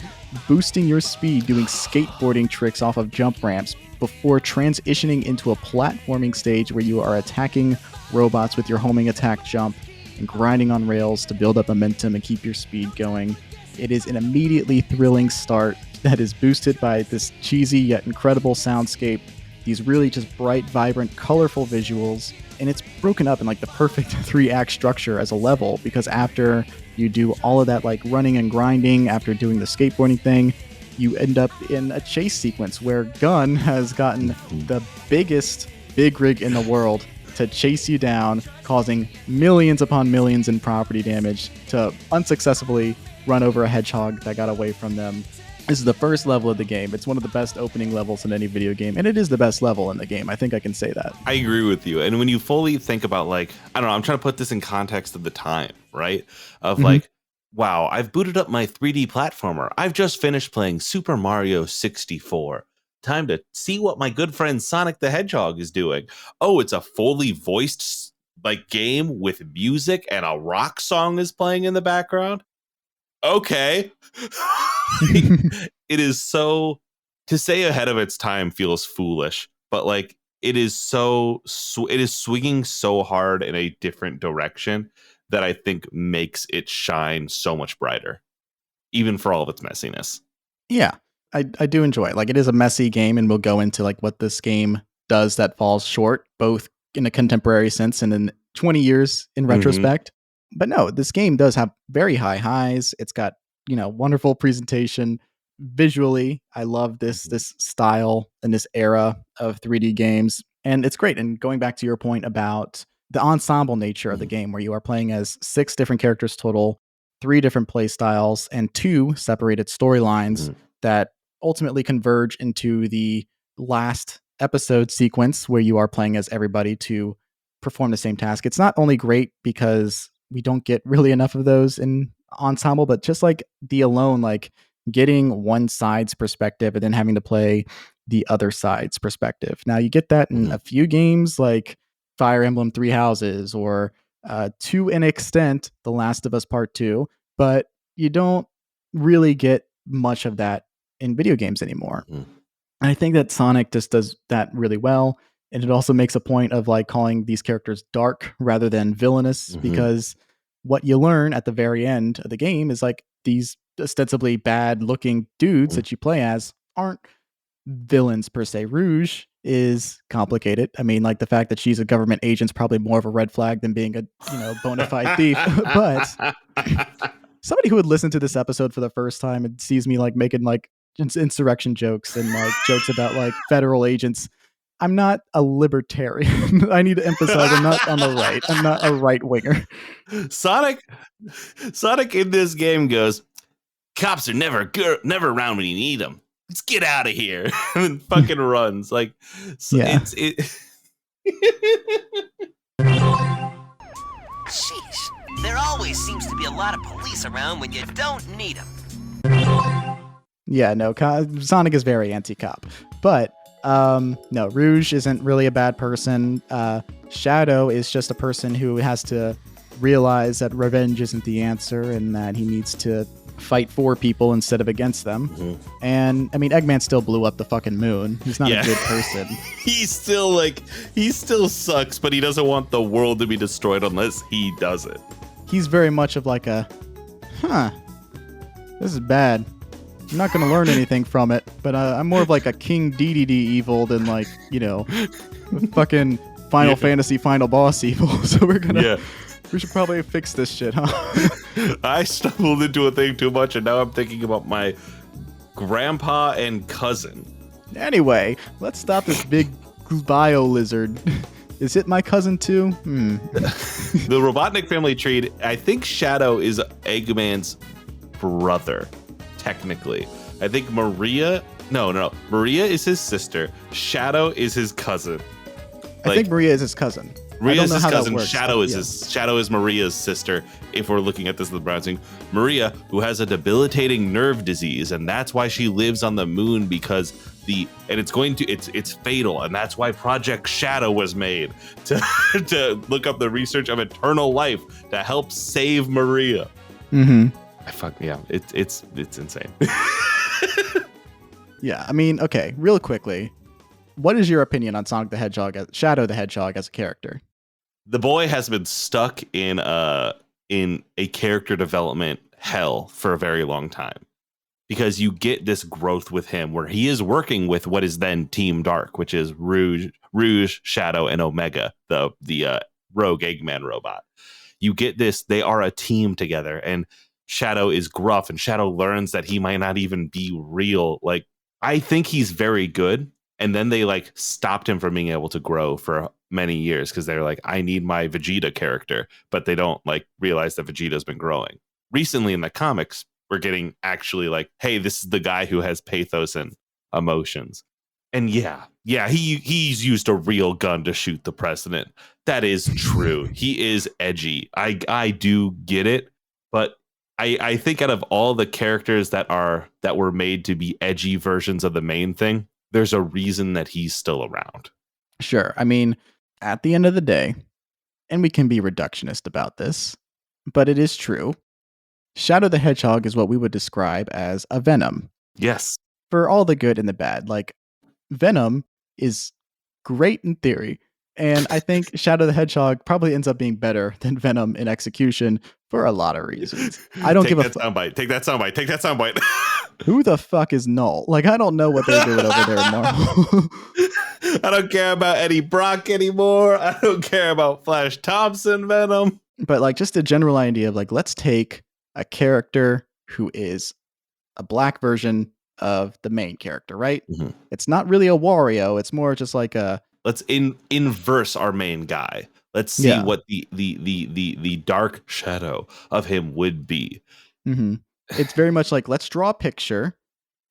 boosting your speed, doing skateboarding tricks off of jump ramps before transitioning into a platforming stage where you are attacking robots with your homing attack jump and grinding on rails to build up momentum and keep your speed going. It is an immediately thrilling start that is boosted by this cheesy yet incredible soundscape, these really just bright, vibrant, colorful visuals, and it's broken up in like the perfect 3-act structure as a level, because after you do all of that like running and grinding, after doing the skateboarding thing, you end up in a chase sequence where Gunn has gotten the biggest big rig in the world to chase you down, causing millions upon millions in property damage to unsuccessfully run over a hedgehog that got away from them. This is the first level of the game. It's one of the best opening levels in any video game, and it is the best level in the game. I think I can say that. I agree with you. And when you fully think about, like, I don't know, I'm trying to put this in context of the time, right? Of like, wow, I've booted up my 3D platformer. I've just finished playing Super Mario 64. Time to see what my good friend Sonic the Hedgehog is doing. Oh, it's a fully voiced like game with music and a rock song is playing in the background. Okay. It is so, to say ahead of its time feels foolish, but like it is so it is swinging so hard in a different direction that I think makes it shine so much brighter, even for all of its messiness. Yeah, I do enjoy it. Like, it is a messy game, and we'll go into like what this game does that falls short, both in a contemporary sense and in 20 years in retrospect. But no, this game does have very high highs. It's got, you know, wonderful presentation. Visually, I love this style and this era of 3D games, and it's great. And going back to your point about the ensemble nature of the game, where you are playing as 6 different characters total, 3 different play styles, and 2 separated storylines that ultimately converge into the last episode sequence where you are playing as everybody to perform the same task. It's not only great because we don't get really enough of those in ensemble, but just like the alone, like getting one side's perspective and then having to play the other side's perspective. Now you get that in a few games like Fire Emblem 3 Houses or to an extent The Last of Us Part 2, but you don't really get much of that in video games anymore. And I think that Sonic just does that really well. And it also makes a point of like calling these characters dark rather than villainous, because what you learn at the very end of the game is like these ostensibly bad looking dudes that you play as aren't villains per se. Rouge is complicated. I mean, like the fact that she's a government agent's probably more of a red flag than being a, you know, bona fide thief. But somebody who would listen to this episode for the first time and sees me like making like insurrection jokes and like jokes about like federal agents, I'm not a libertarian. I need to emphasize I'm not on the right. I'm not a right winger. Sonic in this game goes, cops are never around when you need them. Let's get out of here. And fucking runs. Like, so Yeah. Sheesh. There always seems to be a lot of police around when you don't need them. Yeah, no, Sonic is very anti-cop. But no, Rouge isn't really a bad person. Shadow is just a person who has to realize that revenge isn't the answer and that he needs to fight for people instead of against them. And I mean, Eggman still blew up the fucking moon. He's not a good person. He still sucks, but he doesn't want the world to be destroyed unless he does it. He's very much of like a, this is bad. I'm not going to learn anything from it, but I'm more of like a King Dedede evil than like, you know, fucking Final Fantasy final boss evil. So we should probably fix this shit, huh? I stumbled into a thing too much, and now I'm thinking about my grandpa and cousin. Anyway, let's stop this big bio lizard. Is it my cousin too? The Robotnik family tree, I think Shadow is Eggman's brother, technically. I think Maria is his sister. Shadow is his cousin. I think Maria is his cousin. Maria's his how that cousin. works, Shadow but is Shadow is Maria's sister. If we're looking at this in the browsing, Maria, who has a debilitating nerve disease, and that's why she lives on the moon because it's fatal, and that's why Project Shadow was made to look up the research of eternal life to help save Maria. Mm-hmm. It's insane. Yeah, I mean, okay, real quickly, what is your opinion on Sonic the Hedgehog, Shadow the Hedgehog as a character? The boy has been stuck in a character development hell for a very long time, because you get this growth with him where he is working with what is then Team Dark, which is Rouge, Shadow, and Omega, the rogue Eggman robot. You get this, they are a team together, and Shadow is gruff, and Shadow learns that he might not even be real. Like, I think he's very good. And then they like stopped him from being able to grow for many years because they're like, I need my Vegeta character, but they don't like realize that Vegeta's been growing. Recently in the comics, we're getting actually like, hey, this is the guy who has pathos and emotions. And he's used a real gun to shoot the president. That is true. He is edgy. I do get it, but I think out of all the characters that were made to be edgy versions of the main thing, there's a reason that he's still around. Sure. I mean, at the end of the day, and we can be reductionist about this, but it is true, Shadow the Hedgehog is what we would describe as a Venom. Yes. For all the good and the bad. Like, Venom is great in theory, and I think Shadow the Hedgehog probably ends up being better than Venom in execution for a lot of reasons. I don't give a fuck. Take that soundbite. Who the fuck is Null? Like, I don't know what they're doing over there in Marvel. I don't care about Eddie Brock anymore. I don't care about Flash Thompson Venom. But like, just a general idea of like, let's take a character who is a black version of the main character, right? Mm-hmm. It's not really a Wario. It's more just like a... Let's inverse our main guy. Let's see what the dark shadow of him would be. Mm-hmm. It's very much like, let's draw a picture.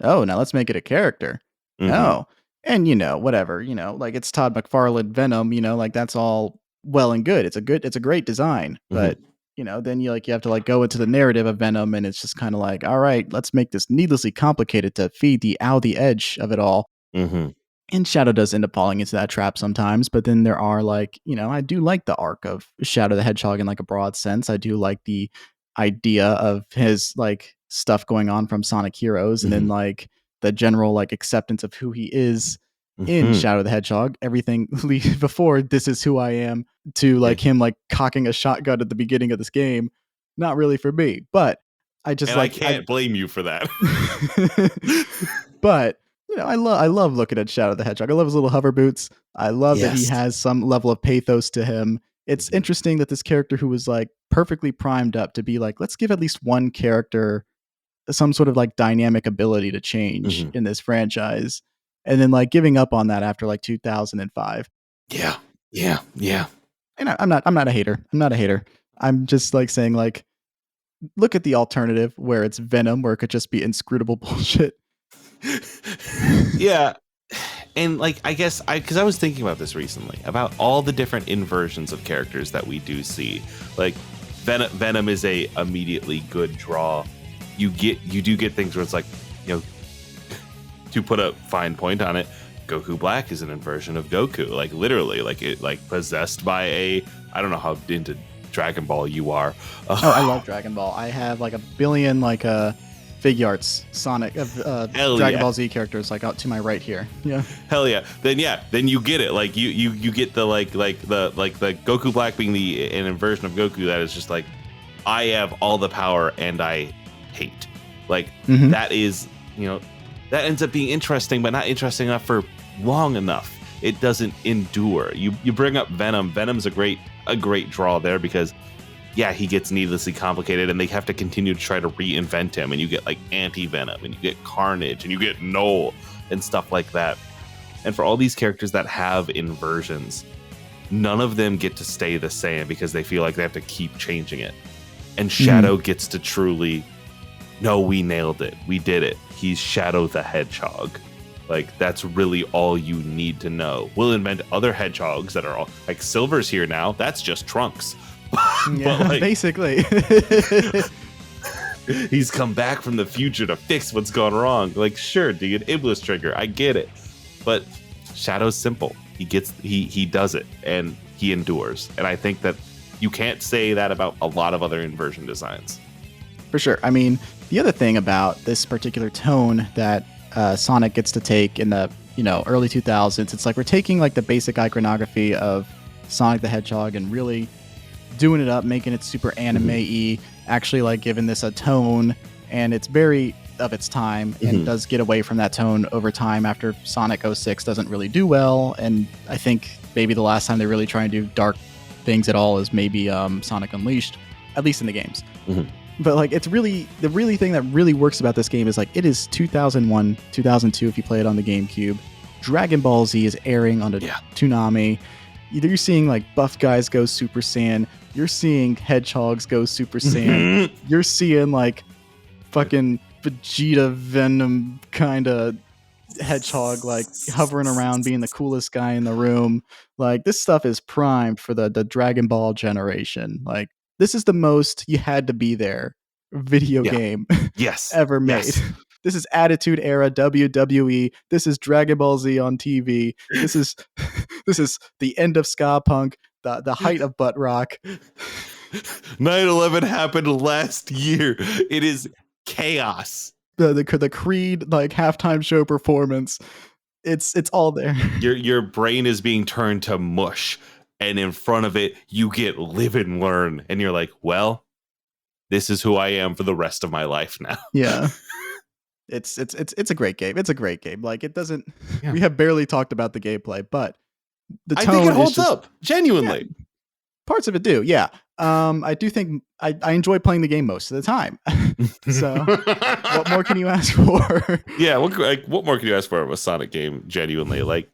Oh, now let's make it a character. Mm-hmm. Oh, and whatever, like it's Todd McFarlane Venom, like that's all well and good. It's a great design, but then you have to like go into the narrative of Venom, and it's just kind of like, all right, let's make this needlessly complicated to feed the edge of it all. Mm-hmm. And Shadow does end up falling into that trap sometimes, but then there are like, I do like the arc of Shadow the Hedgehog in like a broad sense. I do like the idea of his like stuff going on from Sonic Heroes, and then like the general like acceptance of who he is in Shadow the Hedgehog. Everything before this is who I am to like him like cocking a shotgun at the beginning of this game. Not really for me, but I just I can't blame you for that. But I love looking at Shadow the Hedgehog. I love his little hover boots. I love that he has some level of pathos to him. It's interesting that this character who was like perfectly primed up to be like, let's give at least one character some sort of like dynamic ability to change in this franchise, and then like giving up on that after like 2005. Yeah. And I'm not a hater. I'm just like saying like, look at the alternative where it's Venom, where it could just be inscrutable bullshit. Yeah. And like, I guess because I was thinking about this recently about all the different inversions of characters that we do see. Like Venom is a immediately good draw. You do get things where it's like, to put a fine point on it, Goku Black is an inversion of Goku, like literally, like it, like possessed by I don't know how into Dragon Ball you are. I love Dragon Ball. I have like a billion like figure arts Sonic of Dragon Ball Z characters like out to my right here. Yeah. Hell yeah. Then you get it. Like you get the like the Goku Black being an inversion of Goku that is just like, I have all the power and I hate. Like that is, that ends up being interesting, but not interesting enough for long enough. It doesn't endure. You bring up Venom. Venom's a great draw there because he gets needlessly complicated, and they have to continue to try to reinvent him, and you get like anti-Venom, and you get Carnage, and you get Null and stuff like that. And for all these characters that have inversions, none of them get to stay the same because they feel like they have to keep changing it. And Shadow gets to truly, no, we nailed it. We did it. He's Shadow the Hedgehog. Like, that's really all you need to know. We'll invent other hedgehogs that are all like Silver's here now. That's just Trunks. Yeah, like, basically. He's come back from the future to fix what's gone wrong. Like, sure, dude, Iblis trigger, I get it. But Shadow's simple. He does it, and he endures. And I think that you can't say that about a lot of other inversion designs. For sure. I mean, the other thing about this particular tone that Sonic gets to take in the early 2000s, it's like we're taking like the basic iconography of Sonic the Hedgehog and really doing it up, making it super anime-y, actually like giving this a tone, and it's very of its time and does get away from that tone over time after Sonic 06 doesn't really do well. And I think maybe the last time they really try and do dark things at all is maybe Sonic Unleashed, at least in the games. But like, it's really the thing that really works about this game is like it is 2001, 2002 if you play it on the GameCube. Dragon Ball Z is airing on the Toonami. You're seeing like buff guys go Super Saiyan. You're seeing hedgehogs go Super Saiyan. You're seeing like fucking Vegeta Venom kind of hedgehog like hovering around being the coolest guy in the room. Like, this stuff is primed for the Dragon Ball generation. Like, this is the most you had to be there video game ever made. This is Attitude Era WWE. This is Dragon Ball Z on TV. This is the end of ska punk, the height of butt rock. 9/11 happened last year. It is chaos. The Creed like halftime show performance. It's all there. Your brain is being turned to mush, and in front of it you get live and learn, and you're like, well, this is who I am for the rest of my life now. Yeah. It's a great game. It's a great game. Like, it doesn't we have barely talked about the gameplay, but the tone, I think it holds up genuinely. Yeah, parts of it do. Yeah. I do think I enjoy playing the game most of the time. So what more can you ask for? Yeah, what more can you ask for of a Sonic game? Genuinely, like,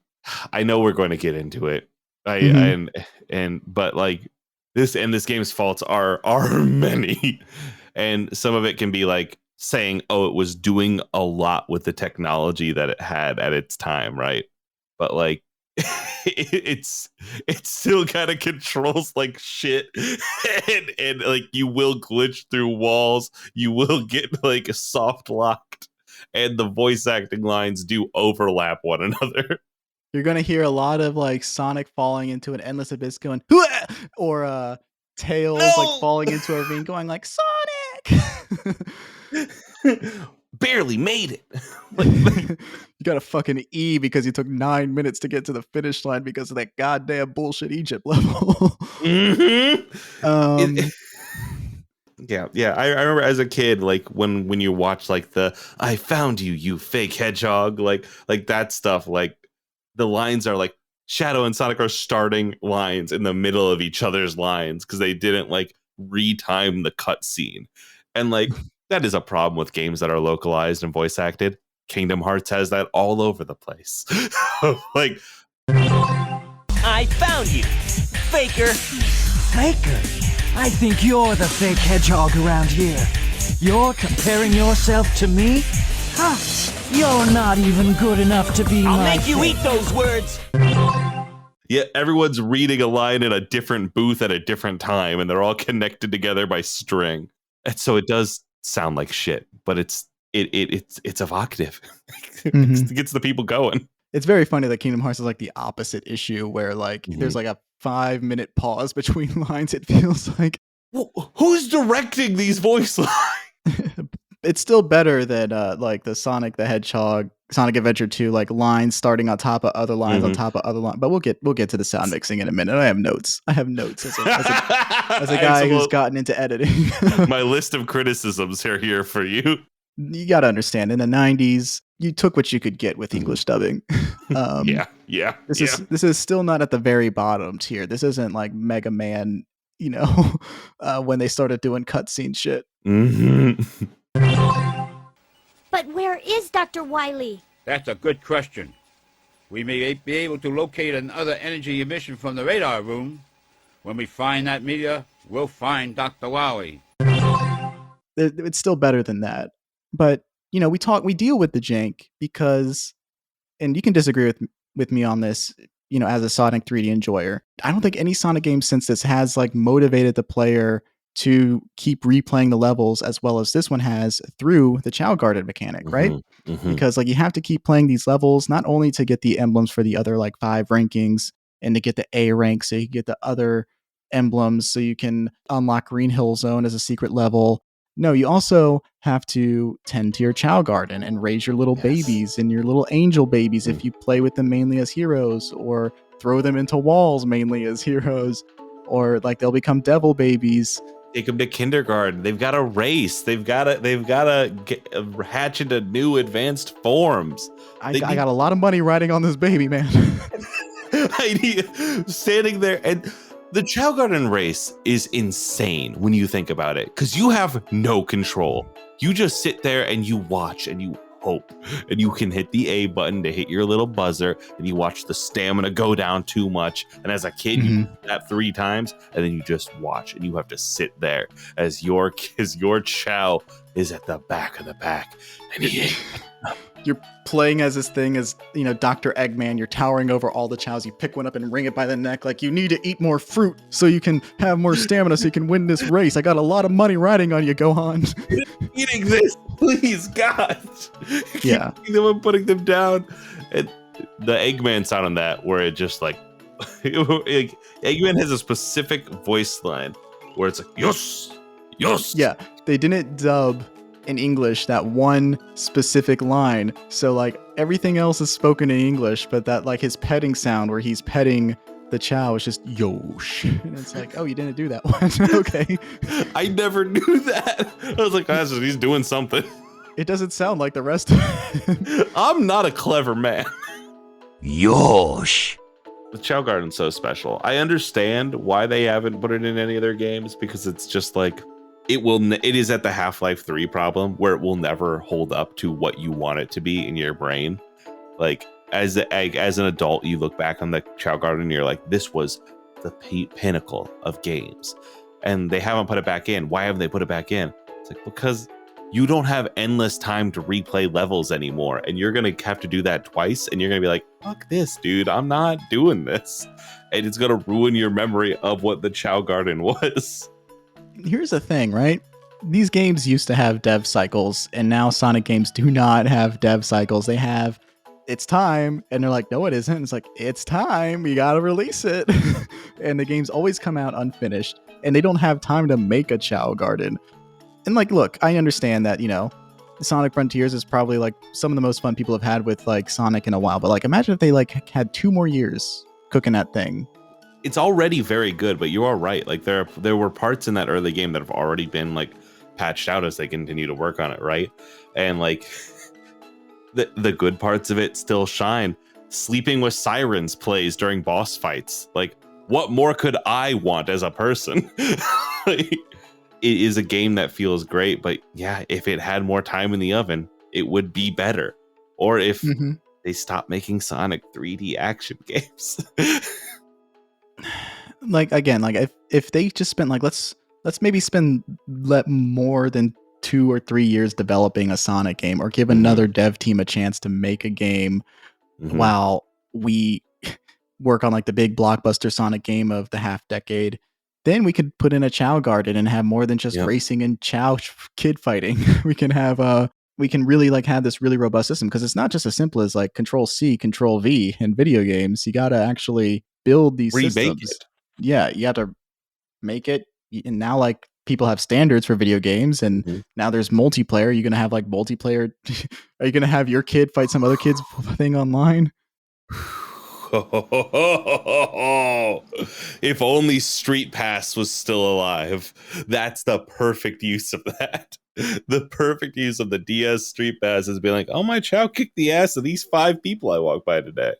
I know we're going to get into it, but like this game's faults are many, and some of it can be like saying, oh, it was doing a lot with the technology that it had at its time, right? But like, it's still kind of controls like shit, and like you will glitch through walls, you will get like soft locked, and the voice acting lines do overlap one another. You're gonna hear a lot of like Sonic falling into an endless abyss going "Hua!" or Tails like falling into a ravine going like Sonic. Barely made it. You got a fucking E because you took 9 minutes to get to the finish line because of that goddamn bullshit Egypt level. Yeah. I remember as a kid, like when you watch like the "I found you, you fake hedgehog," like that stuff. Like, the lines are like Shadow and Sonic are starting lines in the middle of each other's lines because they didn't like retime the cutscene, and like. That is a problem with games that are localized and voice acted. Kingdom Hearts has that all over the place. Like, I found you, faker. Faker? I think you're the fake hedgehog around here. You're comparing yourself to me? Huh? You're not even good enough to be I'll my make you fake. eat those words. yeah, everyone's reading a line in a different booth at a different time, and they're all connected together by string. And so it does sound like shit, but it's evocative. It gets the people going. It's very funny that Kingdom Hearts is like the opposite issue where like there's like a 5-minute pause between lines, it feels like. Well, who's directing these voice lines? It's still better than like the Sonic the Hedgehog Sonic Adventure 2 like lines starting on top of other lines on top of other lines. But we'll get to the sound mixing in a minute. I have notes as a guy who's gotten into editing. My list of criticisms are here for you. You got to understand, in the 90s, you took what you could get with English dubbing. This is still not at the very bottom tier. This isn't like Mega Man, when they started doing cutscene shit. But where is Dr. Wily? That's a good question. We may be able to locate another energy emission from the radar room. When we find that meteor, we'll find Dr. Wily. It's still better than that. But, we deal with the jank because and you can disagree with me on this, as a Sonic 3D enjoyer. I don't think any Sonic game since this has like motivated the player to keep replaying the levels as well as this one has through the Chow Garden mechanic, right? Because like you have to keep playing these levels not only to get the emblems for the other like 5 rankings and to get the A rank so you can get the other emblems so you can unlock Green Hill Zone as a secret level. No, you also have to tend to your Chow Garden and raise your little babies and your little angel babies if you play with them mainly as heroes, or throw them into walls mainly as heroes, or like they'll become devil babies. Take them to kindergarten. They've got to race. They've got to hatch into new advanced forms. I got a lot of money riding on this baby, man. Standing there, and the Chow Garden race is insane when you think about it, because you have no control. You just sit there and you watch and you hope, and you can hit the A button to hit your little buzzer, and you watch the stamina go down too much. And as a kid, you do that 3 times, and then you just watch, and you have to sit there as your Chow is at the back of the pack, and you're playing as this thing as, Dr. Eggman. You're towering over all the Chows. You pick one up and ring it by the neck like you need to eat more fruit so you can have more stamina so you can win this race. I got a lot of money riding on you, Gohan. Eating this, please, God. Yeah. Keep them and putting them down. And the Eggman sound on that, where it just like Eggman has a specific voice line where it's like, yes. Yeah, they didn't dub in English that one specific line, so like everything else is spoken in English, but that like his petting sound where he's petting the Chow is just yosh, and it's like, oh, you didn't do that one. Okay. I never knew that. I was like, he's doing something. It doesn't sound like the rest of it. I'm not a clever man. Yosh. The Chow Garden's so special. I understand why they haven't put it in any of their games, because it's just like, it is at the Half-Life 3 problem where it will never hold up to what you want it to be in your brain. Like as an adult, you look back on the Chow Garden and you're like, this was the pinnacle of games, and they haven't put it back in. Why haven't they put it back in? It's like, because you don't have endless time to replay levels anymore, and you're gonna have to do that twice, and you're gonna be like, fuck this, dude, I'm not doing this, and it's gonna ruin your memory of what the Chow Garden was. Here's the thing, right? These games used to have dev cycles, and now Sonic games do not have dev cycles. They have, it's time, and they're like, no, it isn't. It's like, it's time, we gotta release it. And the games always come out unfinished, and they don't have time to make a Chow Garden. And like, look, I understand that, Sonic Frontiers is probably like some of the most fun people have had with like Sonic in a while, but like, imagine if they like had 2 more years cooking that thing. It's already very good, but you are right. Like there were parts in that early game that have already been like patched out as they continue to work on it, right? And like the good parts of it still shine. Sleeping with Sirens plays during boss fights. Like, what more could I want as a person? Like, it is a game that feels great, but yeah, if it had more time in the oven, it would be better. Or if they stopped making Sonic 3D action games. Like, again, like if they just spent like, let's maybe spend more than 2 or 3 years developing a Sonic game, or give another dev team a chance to make a game while we work on like the big blockbuster Sonic game of the half decade, then we could put in a Chow Garden and have more than just racing and Chow kid fighting. We can have we can really like have this really robust system, because it's not just as simple as like Control C, Control V in video games. You got to actually build these systems. It. Yeah, you have to make it. And now like people have standards for video games, and now there's multiplayer. You're gonna have like multiplayer. Are you gonna have your kid fight some other kid's thing online? If only Street Pass was still alive. That's the perfect use of that. The perfect use of the DS Street Pass is being like, oh, my Chow kicked the ass of these 5 people I walked by today.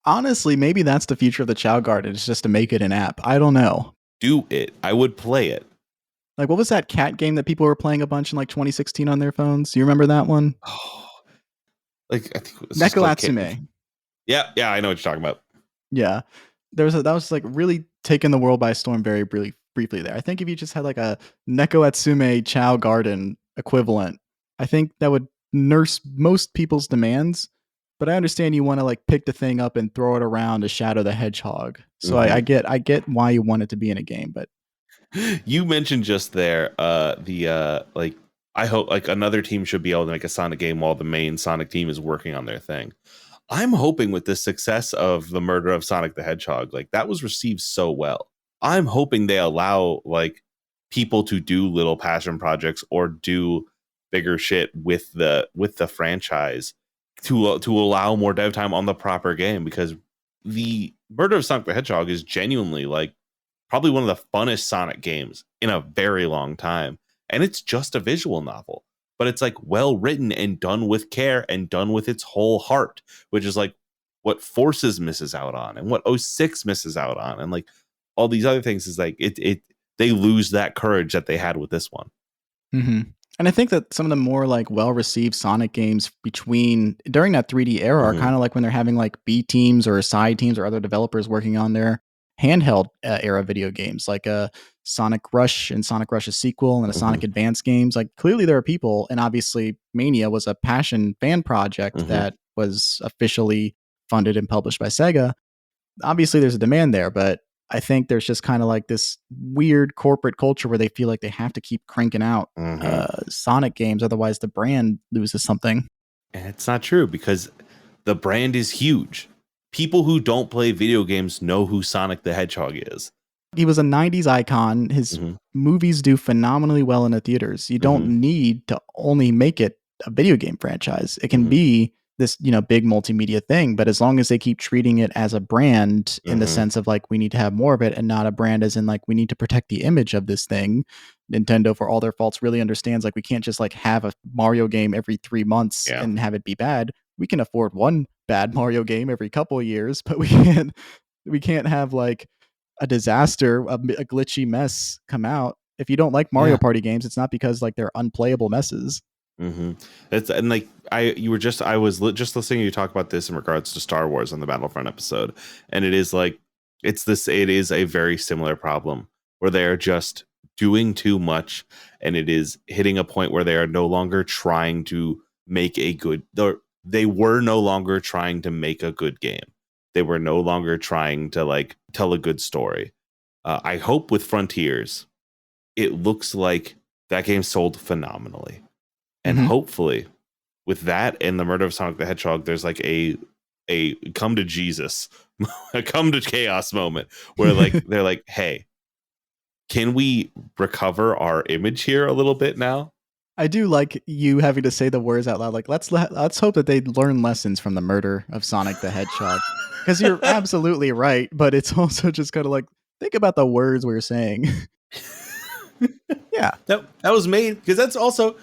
Honestly, maybe that's the future of the Chow Garden. It's just to make it an app. I don't know. Do it. I would play it. Like, what was that cat game that people were playing a bunch in like 2016 on their phones? Do you remember that one? Oh, like I think it was Neko Atsume. Yeah, I know what you're talking about. Yeah, that was like really taking the world by storm very briefly there. I think if you just had like a Neko Atsume Chow Garden equivalent, I think that would nurse most people's demands, but I understand you want to like pick the thing up and throw it around to Shadow the Hedgehog. So Mhm. I get why you want it to be in a game, but You mentioned just there like I hope like another team should be able to make a Sonic game while the main Sonic team is working on their thing. I'm hoping with the success of the murder of Sonic the Hedgehog, like that was received so well. I'm hoping they allow like people to do little passion projects or do bigger shit with the franchise to allow more dev time on the proper game, because the murder of Sonic the Hedgehog is genuinely like probably one of the funnest Sonic games in a very long time. And it's just a visual novel, but it's like well written and done with care and done with its whole heart, which is like what Forces misses out on and what 06 misses out on. And like all these other things is like they lose that courage that they had with this one. Mm-hmm. And I think that some of the more like well-received Sonic games during that 3D era are kind of like when they're having like B teams or side teams or other developers working on their handheld era video games, like a Sonic Rush and Sonic Rush's sequel and a Sonic Advance games. Like clearly there are people, and obviously Mania was a passion fan project that was officially funded and published by Sega. Obviously there's a demand there, but I think there's just kind of like this weird corporate culture where they feel like they have to keep cranking out Sonic games, otherwise the brand loses something. And it's not true, because the brand is huge. People who don't play video games know who Sonic the Hedgehog is. He was a 90s icon. His movies do phenomenally well in the theaters. You don't need to only make it a video game franchise. It can be this, big multimedia thing, but as long as they keep treating it as a brand in the sense of like, we need to have more of it and not a brand as in like, we need to protect the image of this thing. Nintendo, for all their faults, really understands like we can't just like have a Mario game every 3 months and have it be bad. We can afford one bad Mario game every couple of years, but we can't have like a disaster, a glitchy mess come out. If you don't like Mario Party games, it's not because like they're unplayable messes. It's and like I was just listening to you talk about this in regards to Star Wars on the Battlefront episode, and it is a very similar problem where they are just doing too much, and it is hitting a point where they are no longer trying to make a good. They were no longer trying to make a good game. They were no longer trying to like tell a good story. I hope with Frontiers, it looks like that game sold phenomenally. And hopefully with that and the murder of Sonic the Hedgehog, there's like a come to Jesus, a come to chaos moment where like they're like, hey, can we recover our image here a little bit now? I do like you having to say the words out loud. Like, let's hope that they learn lessons from the murder of Sonic the Hedgehog. Because you're absolutely right, but it's also just kind of like, think about the words we're saying. Yeah. That was made, because that's also,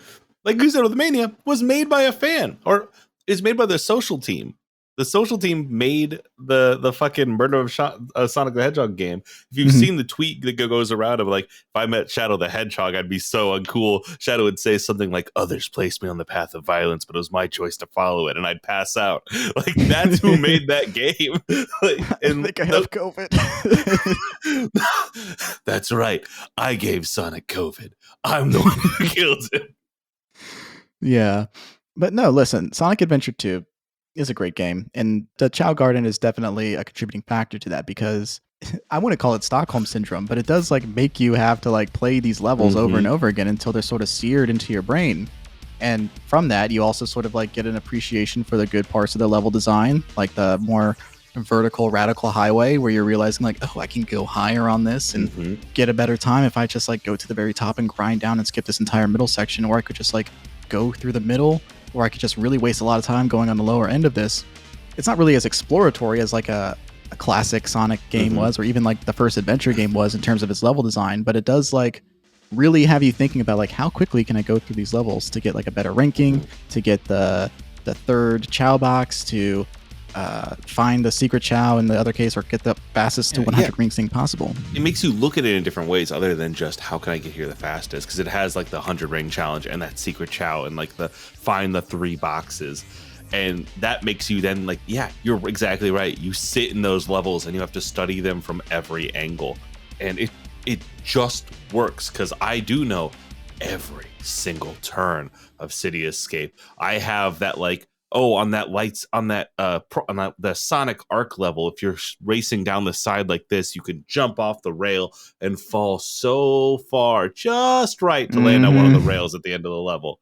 like you said with Mania, was made by a fan, or is made by the social team. The social team made the fucking murder of Sonic the Hedgehog game. If you've seen the tweet that goes around of like, if I met Shadow the Hedgehog, I'd be so uncool. Shadow would say something like, others placed me on the path of violence, but it was my choice to follow it, and I'd pass out. Like, that's who made that game. Like, and I think I have COVID. That's right. I gave Sonic COVID. I'm the one who killed him. Yeah. But no, listen, Sonic Adventure 2 is a great game, and the Chow Garden is definitely a contributing factor to that, because I wouldn't call it Stockholm Syndrome, but it does like make you have to like play these levels over and over again until they're sort of seared into your brain. And from that, you also sort of like get an appreciation for the good parts of the level design, like the more vertical radical highway where you're realizing like, oh, I can go higher on this and get a better time if I just like go to the very top and grind down and skip this entire middle section, or I could just like go through the middle, or I could just really waste a lot of time going on the lower end of this. It's not really as exploratory as like a classic Sonic game was, or even like the first adventure game was in terms of its level design, but it does like really have you thinking about like, how quickly can I go through these levels to get like a better ranking, to get the third Chow box, to find the secret Chow in the other case, or get the fastest to 100 rings thing possible. It makes you look at it in different ways other than just how can I get here the fastest, because it has like the 100 ring challenge and that secret Chow and like the find the 3 boxes, and that makes you then like, yeah, you're exactly right, you sit in those levels and you have to study them from every angle, and it just works, because I do know every single turn of City Escape. I have that like on that the Sonic Arc level, if you're racing down the side like this, you can jump off the rail and fall so far just right to land on one of the rails at the end of the level.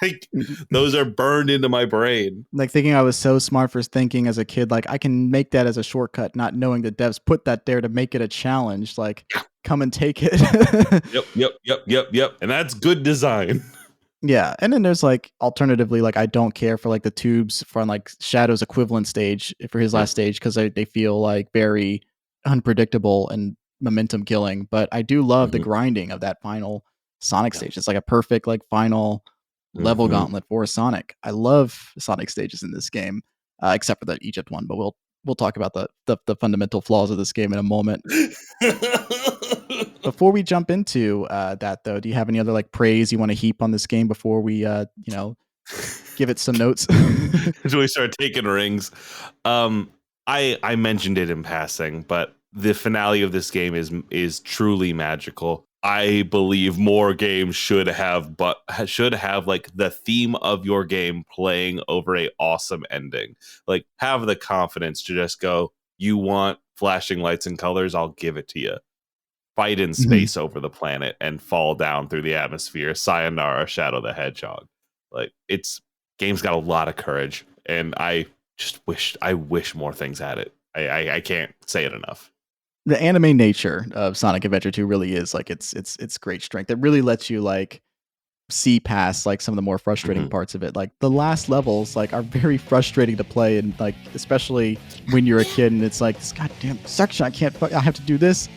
Like, those are burned into my brain. Like, thinking I was so smart for thinking as a kid, like, I can make that as a shortcut, not knowing the devs put that there to make it a challenge. Like, come and take it. Yep. And that's good design. Yeah, and then there's like alternatively, like I don't care for like the tubes from like Shadow's equivalent stage for his last stage because they feel like very unpredictable and momentum killing. But I do love the grinding of that final Sonic stage. It's like a perfect like final level gauntlet for Sonic. I love Sonic stages in this game, except for the Egypt one. But we'll talk about the fundamental flaws of this game in a moment. Before we jump into that, though, do you have any other like praise you want to heap on this game before we, give it some notes? Until we start taking rings. I mentioned it in passing, but the finale of this game is truly magical. I believe more games should have like the theme of your game playing over a awesome ending. Like, have the confidence to just go, you want flashing lights and colors, I'll give it to you. Fight in space over the planet and fall down through the atmosphere. Sayonara, Shadow the Hedgehog. Like, game's got a lot of courage, and I wish more things had it. I can't say it enough. The anime nature of Sonic Adventure 2 really is like it's great strength. It really lets you like see past like some of the more frustrating parts of it. Like the last levels like are very frustrating to play, and like especially when you're a kid and it's like this goddamn section I have to do this.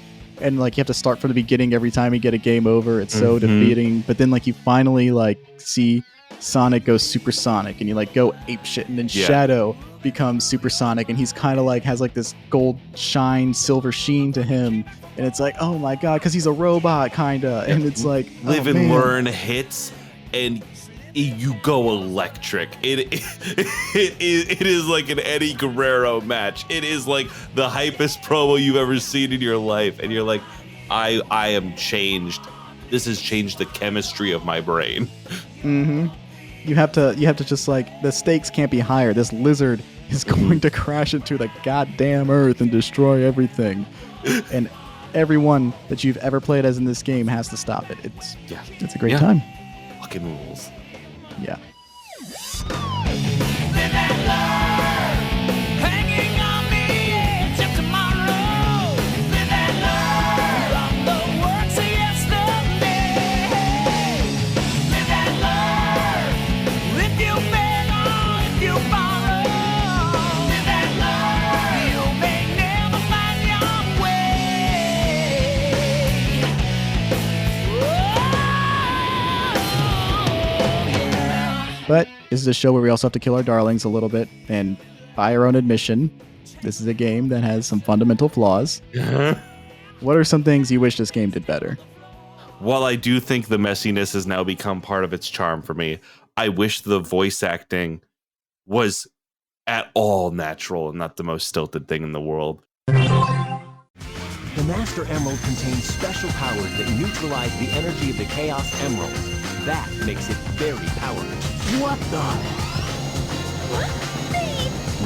And like you have to start from the beginning every time you get a game over. It's so defeating. But then like you finally like see Sonic go supersonic and you like go ape shit, and then Shadow becomes supersonic and he's kind of like has like this gold shine, silver sheen to him. And it's like, oh my God, because he's a robot kind of. And it's like, live and learn hits and you go electric. It is like an Eddie Guerrero match. It is like the hypest promo you've ever seen in your life, and you're like, I am changed. This has changed the chemistry of my brain. You have to just like, the stakes can't be higher. This lizard is going to crash into the goddamn earth and destroy everything, and everyone that you've ever played as in this game has to stop it. It's a great time. Fucking rules. Yeah. But this is a show where we also have to kill our darlings a little bit, and by our own admission, this is a game that has some fundamental flaws. What are some things you wish this game did better? While I do think the messiness has now become part of its charm for me, I wish the voice acting was at all natural and not the most stilted thing in the world. The Master Emerald contains special powers that neutralize the energy of the Chaos Emeralds. That makes it very powerful. What the?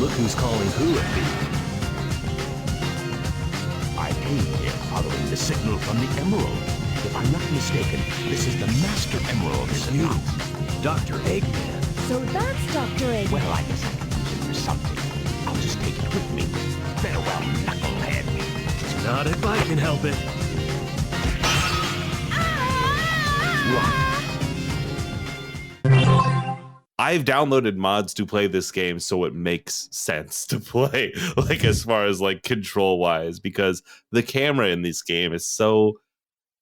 Look who's calling who a thief. I came here following the signal from the Emerald. If I'm not mistaken, this is the Master Emerald, is it not? Dr. Eggman. So that's Dr. Eggman. Well, I guess I can use it for something. I'll just take it with me. Farewell, knucklehead. Not if I can help it. I've downloaded mods to play this game, so it makes sense to play, like as far as like control wise, because the camera in this game is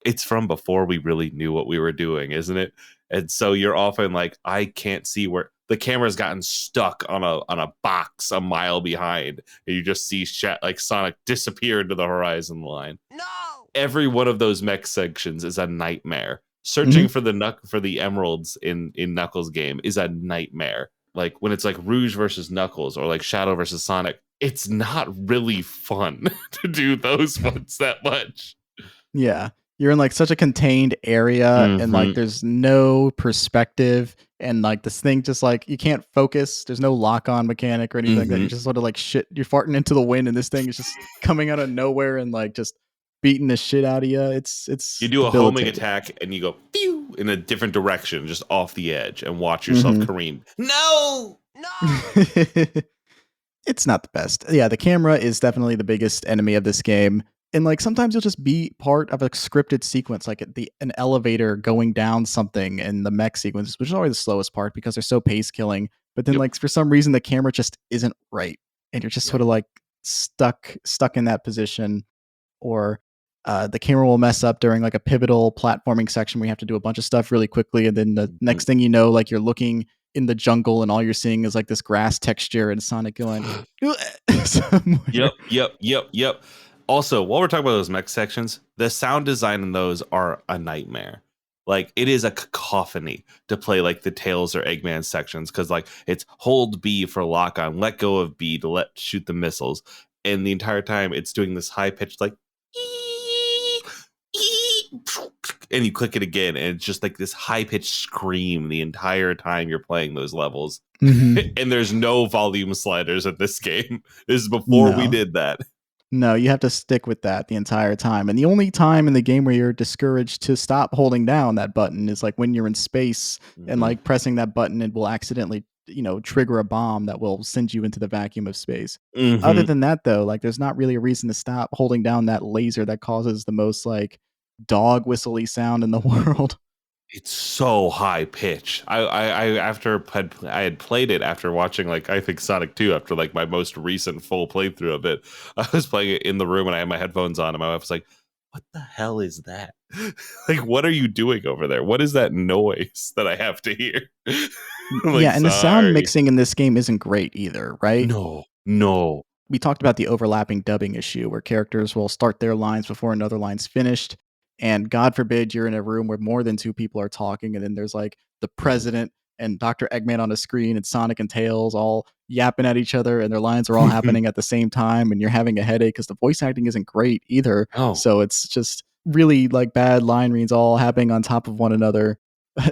it's from before we really knew what we were doing, isn't it? And so you're often like, I can't see where the camera's gotten stuck on a box a mile behind, and you just see like Sonic disappear into the horizon line. No! Every one of those mech sections is a nightmare. Searching for the emeralds in Knuckles' game is a nightmare. Like when it's like Rouge versus Knuckles or like Shadow versus Sonic, it's not really fun to do those ones that much. Yeah. you're in like such a contained area and like there's no perspective and like this thing just like you can't focus. There's no lock-on mechanic or anything like that. You're just sort of like shit. You're farting into the wind and this thing is just coming out of nowhere and like just beating the shit out of you. It's you do a homing attack and you go pew in a different direction, just off the edge, and watch yourself careen. No. It's not the best. Yeah, the camera is definitely the biggest enemy of this game. And like sometimes you'll just be part of a scripted sequence, like an elevator going down something in the mech sequence, which is always the slowest part because they're so pace killing. But then like for some reason the camera just isn't right, and you're just sort of like stuck in that position, or the camera will mess up during like a pivotal platforming section where you have to do a bunch of stuff really quickly, and then the next thing you know, like you're looking in the jungle and all you're seeing is like this grass texture and Sonic going. Yep. Also, while we're talking about those mech sections, the sound design in those are a nightmare. Like it is a cacophony to play like the Tails or Eggman sections, because like it's hold B for lock on, let go of B to shoot the missiles, and the entire time it's doing this high pitched like and you click it again and it's just like this high pitched scream the entire time you're playing those levels. And there's no volume sliders in this game. This is before we did that. No, you have to stick with that the entire time. And the only time in the game where you're discouraged to stop holding down that button is like when you're in space and like pressing that button, it will accidentally, trigger a bomb that will send you into the vacuum of space. Other than that, though, like there's not really a reason to stop holding down that laser that causes the most like dog whistle-y sound in the world. It's so high pitch. I had played it after watching like I think Sonic 2 after like my most recent full playthrough of it. I was playing it in the room and I had my headphones on and my wife was like, "What the hell is that? Like, what are you doing over there? What is that noise that I have to hear?" Like, yeah, and the sound mixing in this game isn't great either, right? No. We talked about the overlapping dubbing issue where characters will start their lines before another line's finished. And God forbid you're in a room where more than two people are talking, and then there's like the president and Dr. Eggman on a screen and Sonic and Tails all yapping at each other, and their lines are all happening at the same time, and you're having a headache because the voice acting isn't great either. So it's just really like bad line reads all happening on top of one another,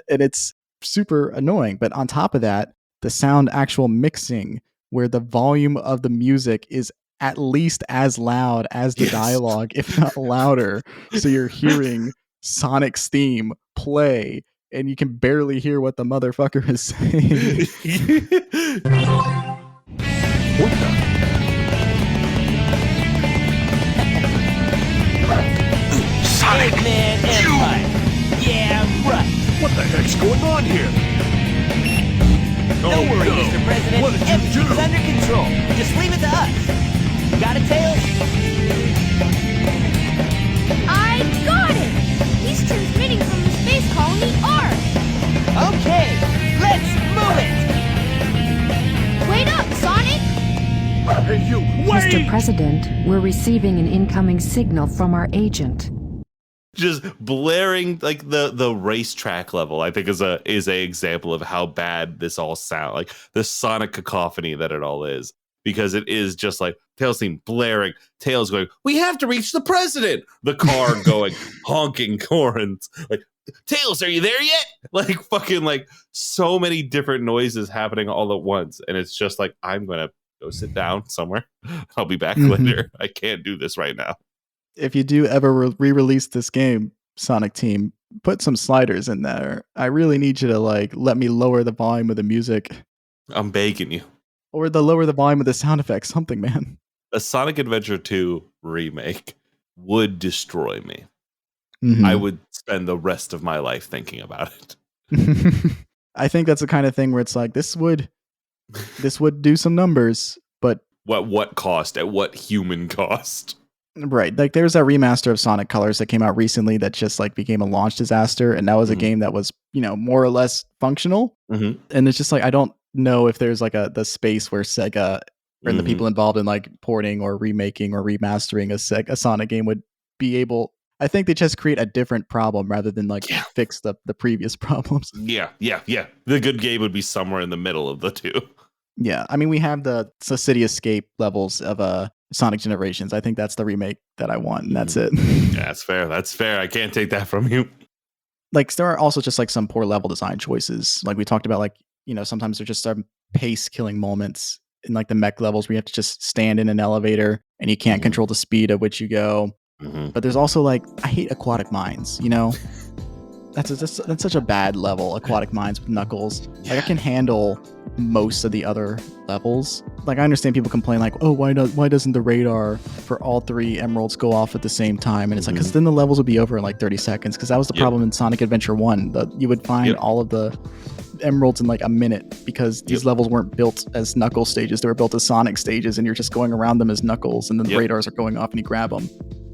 and it's super annoying. But on top of that, the sound actual mixing, where the volume of the music is at least as loud as the dialogue, if not louder. So you're hearing Sonic's theme play, and you can barely hear what the motherfucker is saying. What the? Sonic Man Empire. Yeah, right. What the heck's going on here? Don't worry, Mr. President. Everything's under control. Just leave it to us. Got it, Tails? I got it! He's transmitting from the space colony Ark! Okay, let's move it! Wait up, Sonic! Hey, you, wait! Mr. President, we're receiving an incoming signal from our agent. Just blaring like the racetrack level, I think is a example of how bad this all sounds, like the sonic cacophony that it all is. Because it is just like Tails theme blaring, Tails going, "We have to reach the president." The car going, honking horns. Like, "Tails, are you there yet?" Like fucking like so many different noises happening all at once. And it's just like, I'm going to go sit down somewhere. I'll be back later. I can't do this right now. If you do ever re-release this game, Sonic Team, put some sliders in there. I really need you to like let me lower the volume of the music. I'm begging you. Or lower the volume of the sound effects, something, man. A Sonic Adventure 2 remake would destroy me. Mm-hmm. I would spend the rest of my life thinking about it. I think that's the kind of thing where it's like, this would do some numbers, but what cost? At what human cost? Right. Like there's that remaster of Sonic Colors that came out recently that just like became a launch disaster. And that was a game that was, more or less functional. And it's just like, I don't know if there's like the space where Sega and the people involved in like porting or remaking or remastering a Sonic game would be able. I think they just create a different problem rather than like fix the previous problems. Yeah. The good game would be somewhere in the middle of the two. Yeah. I mean, we have the City Escape levels of Sonic Generations. I think that's the remake that I want, and that's it. Yeah, that's fair. That's fair. I can't take that from you. Like, there are also just like some poor level design choices. Like we talked about, like, you know, sometimes there's just some pace killing moments in like the mech levels where you have to just stand in an elevator and you can't control the speed at which you go. But there's also like, I hate aquatic mines, you know? That's such a bad level, aquatic mines with Knuckles. Like, I can handle most of the other levels. Like, I understand people complain like, oh, why doesn't the radar for all 3 emeralds go off at the same time? And it's like, because then the levels would be over in like 30 seconds. Because that was the problem in Sonic Adventure 1. You would find all of the emeralds in like a minute because these levels weren't built as Knuckles stages. They were built as Sonic stages, and you're just going around them as Knuckles, and then the radars are going off and you grab them.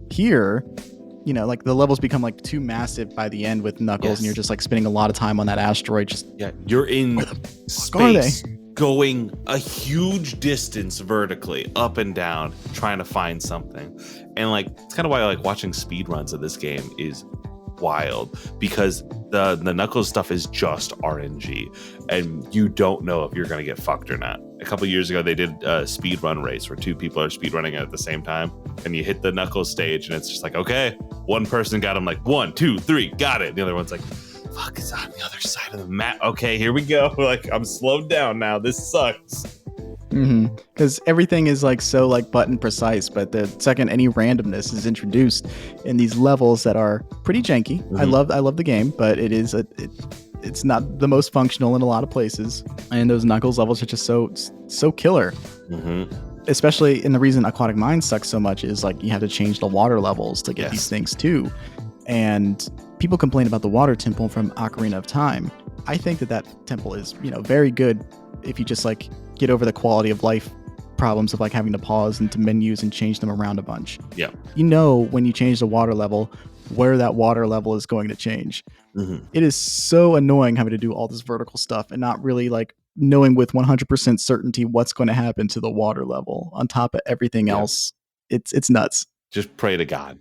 Here, you know, like the levels become like too massive by the end with Knuckles, and you're just like spending a lot of time on that asteroid. Just you're in space, going a huge distance vertically, up and down, trying to find something. And like, it's kind of why like watching speed runs of this game is wild, because the Knuckles stuff is just RNG, and you don't know if you're going to get fucked or not. A couple years ago, they did a speed run race where 2 people are speed running at the same time, and you hit the Knuckles stage, and it's just like, okay, one person got him like 1, 2, 3, got it. The other one's like, fuck, it's on the other side of the map. Okay, here we go. Like, I'm slowed down now. This sucks. Because everything is like so like button precise, but the second any randomness is introduced in these levels that are pretty janky. I love the game, but it's not the most functional in a lot of places, and those Knuckles levels are just so killer. Especially, and the reason Aquatic Mines sucks so much is like you have to change the water levels to get these things too. And people complain about the water temple from Ocarina of Time. I think that temple is, you know, very good if you just like get over the quality of life problems of like having to pause into menus and change them around a bunch. Yeah. You know, when you change the water level, where that water level is going to change. It is so annoying having to do all this vertical stuff and not really like knowing with 100% certainty what's going to happen to the water level on top of everything else. It's nuts. Just pray to God.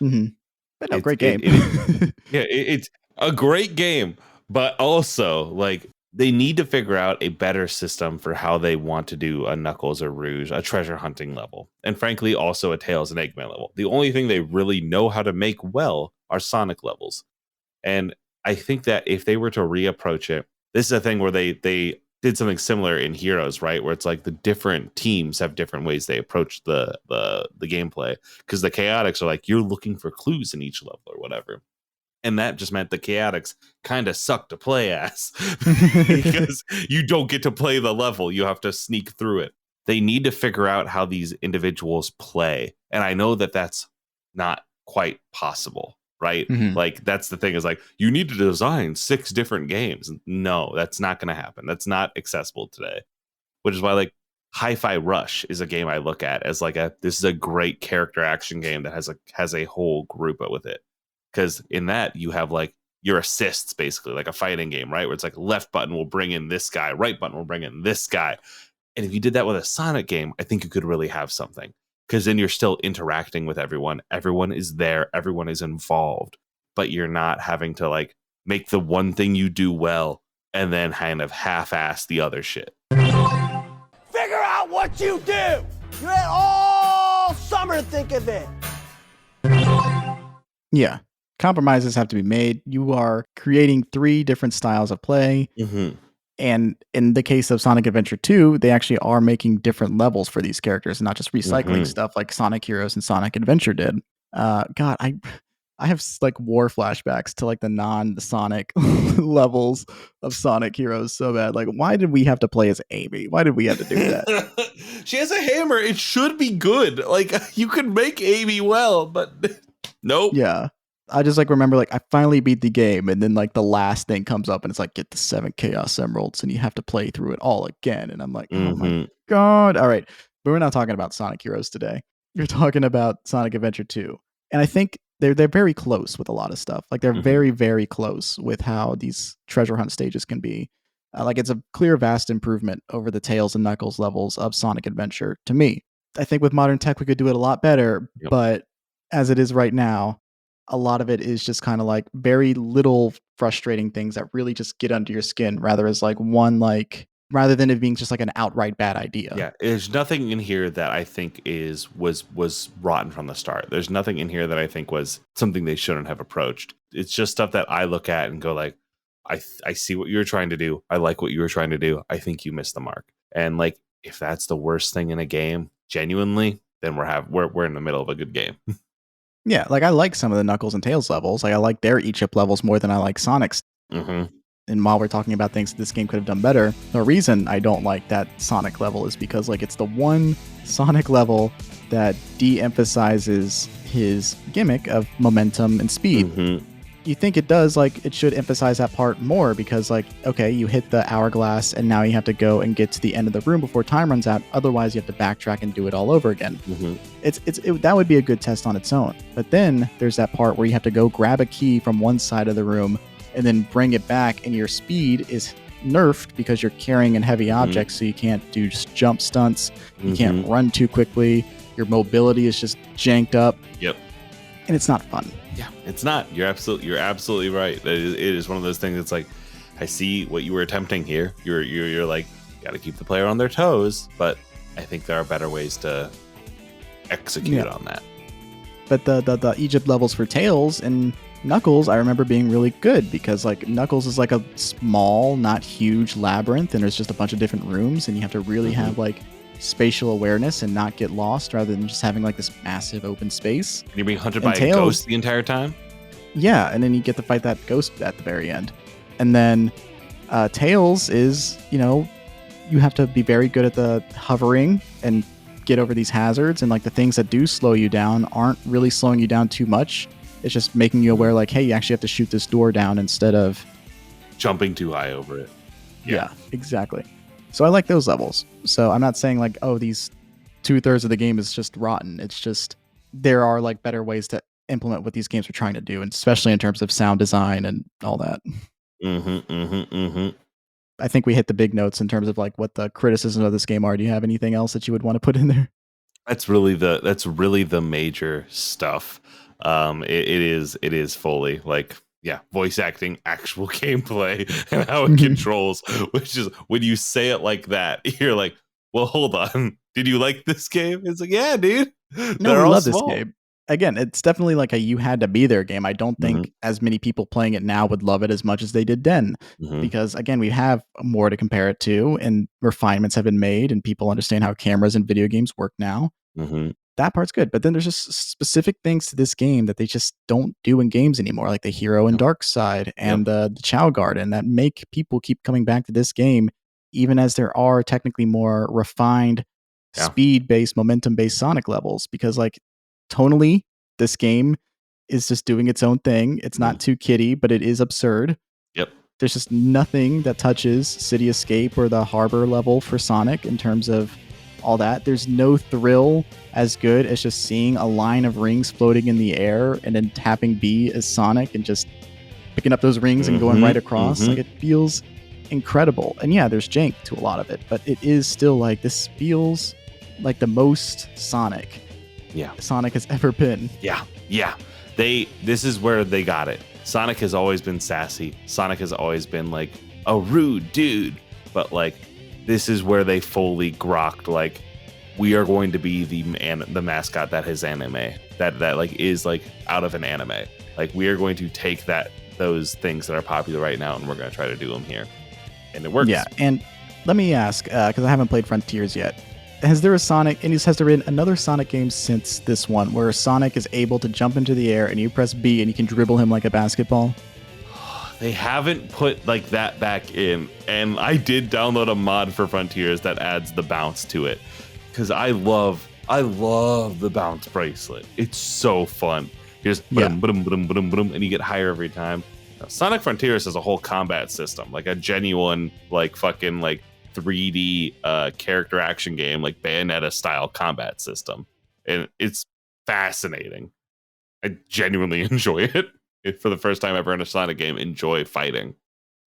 But no, great game. It's a great game, but also like they need to figure out a better system for how they want to do a Knuckles or Rouge, a treasure hunting level, and frankly also a Tails and Eggman level. The only thing they really know how to make well are Sonic levels. And I think that if they were to reapproach it, this is a thing where they did something similar in Heroes, right? Where it's like the different teams have different ways they approach the gameplay. Because the Chaotix are like, you're looking for clues in each level or whatever. And that just meant the Chaotix kind of suck to play as because you don't get to play the level. You have to sneak through it. They need to figure out how these individuals play. And I know that that's not quite possible, right? Like, that's the thing is like, you need to design 6 different games. No, that's not going to happen. That's not accessible today, which is why like Hi-Fi Rush is a game I look at as like this is a great character action game that has a whole group with it. Because in that you have like your assists, basically like a fighting game, right? Where it's like left button will bring in this guy, right button will bring in this guy. And if you did that with a Sonic game, I think you could really have something. Because then you're still interacting with everyone. Everyone is there. Everyone is involved. But you're not having to like make the one thing you do well and then kind of half-ass the other shit. Figure out what you do! You had all summer to think of it! Yeah. Compromises have to be made. You are creating 3 different styles of play. And in the case of Sonic Adventure 2, they actually are making different levels for these characters and not just recycling stuff like Sonic Heroes and Sonic Adventure did. God, I have like war flashbacks to like the non-Sonic levels of Sonic Heroes so bad. Like, why did we have to play as Amy? Why did we have to do that? She has a hammer. It should be good. Like, you could make Amy well, but nope. Yeah. I just like remember like I finally beat the game, and then like the last thing comes up and it's like get the 7 Chaos Emeralds and you have to play through it all again. And I'm like, oh my God. All right. But we're not talking about Sonic Heroes today. You're talking about Sonic Adventure 2. And I think they're very close with a lot of stuff. Like they're very, very close with how these treasure hunt stages can be. Like it's a clear, vast improvement over the Tails and Knuckles levels of Sonic Adventure to me. I think with modern tech, we could do it a lot better, but as it is right now, a lot of it is just kind of like very little frustrating things that really just get under your skin, rather as like one like rather than it being just like an outright bad idea. Yeah, there's nothing in here that I think was rotten from the start. There's nothing in here that I think was something they shouldn't have approached. It's just stuff that I look at and go like, I see what you were trying to do. I like what you were trying to do. I think you missed the mark. And like, if that's the worst thing in a game, genuinely, then we're in the middle of a good game. Yeah, like I like some of the Knuckles and Tails levels. Like I like their Egypt levels more than I like Sonic's. Mm-hmm. And while we're talking about things this game could have done better, the reason I don't like that Sonic level is because like it's the one Sonic level that de-emphasizes his gimmick of momentum and speed. Mm-hmm. You think it does, like it should emphasize that part more because like, okay, you hit the hourglass and now you have to go and get to the end of the room before time runs out. Otherwise you have to backtrack and do it all over again. Mm-hmm. That would be a good test on its own. But then there's that part where you have to go grab a key from one side of the room and then bring it back, and your speed is nerfed because you're carrying a heavy object, so you can't do just jump stunts, you can't run too quickly, your mobility is just janked up. Yep. And it's not fun. Yeah, it's not. You're absolutely right. It is one of those things that's like, I see what you were attempting here. You're like, got to keep the player on their toes, but I think there are better ways to execute on that. But the Egypt levels for Tails and Knuckles, I remember being really good because like Knuckles is like a small, not huge labyrinth, and there's just a bunch of different rooms, and you have to really have like spatial awareness and not get lost rather than just having like this massive open space. And you're being hunted by a ghost the entire time? Yeah, and then you get to fight that ghost at the very end. And then Tails is, you have to be very good at the hovering and get over these hazards, and like the things that do slow you down aren't really slowing you down too much. It's just making you aware like, hey, you actually have to shoot this door down instead of jumping too high over it. Yeah, exactly. So I like those levels. So I'm not saying like, oh, these 2/3 of the game is just rotten. It's just there are like better ways to implement what these games are trying to do, and especially in terms of sound design and all that. I think we hit the big notes in terms of like what the criticisms of this game are. Do you have anything else that you would want to put in there? That's really the major stuff. It is fully like, yeah, voice acting, actual gameplay, and how it controls, which is when you say it like that, you're like, well, hold on. Did you like this game? It's like, yeah, dude. No, I love this game. Again, it's definitely like a you had to be there game. I don't think as many people playing it now would love it as much as they did then. Because again, we have more to compare it to, and refinements have been made, and people understand how cameras and video games work now. That part's good. But then there's just specific things to this game that they just don't do in games anymore, like the hero and dark side and the Chow Garden, that make people keep coming back to this game, even as there are technically more refined speed-based, momentum-based Sonic levels. Because like tonally, this game is just doing its own thing. It's not too kiddie, but it is absurd. Yep. There's just nothing that touches City Escape or the harbor level for Sonic in terms of all that. There's no thrill as good as just seeing a line of rings floating in the air and then tapping B as Sonic and just picking up those rings and going right across. Like, it feels incredible. And yeah, there's jank to a lot of it, but it is still like, this feels like the most Sonic Sonic has ever been. This is where they got it. Sonic has always been sassy. Sonic has always been like a rude dude, but like, this is where they fully grokked, like, we are going to be the mascot that has anime, that like is like out of an anime. Like, we are going to take those things that are popular right now, and we're going to try to do them here, and it works. Yeah, and let me ask, because I haven't played Frontiers yet. Has there been another Sonic game since this one where Sonic is able to jump into the air and you press B and you can dribble him like a basketball? They haven't put like that back in, and I did download a mod for Frontiers that adds the bounce to it, because I love the bounce bracelet. It's so fun. You just boom, boom, boom, boom, boom, and you get higher every time. Now, Sonic Frontiers has a whole combat system, like a genuine like fucking like 3D character action game, like Bayonetta style combat system, and it's fascinating. I genuinely enjoy it. For the first time ever in a Sonic game, enjoy fighting.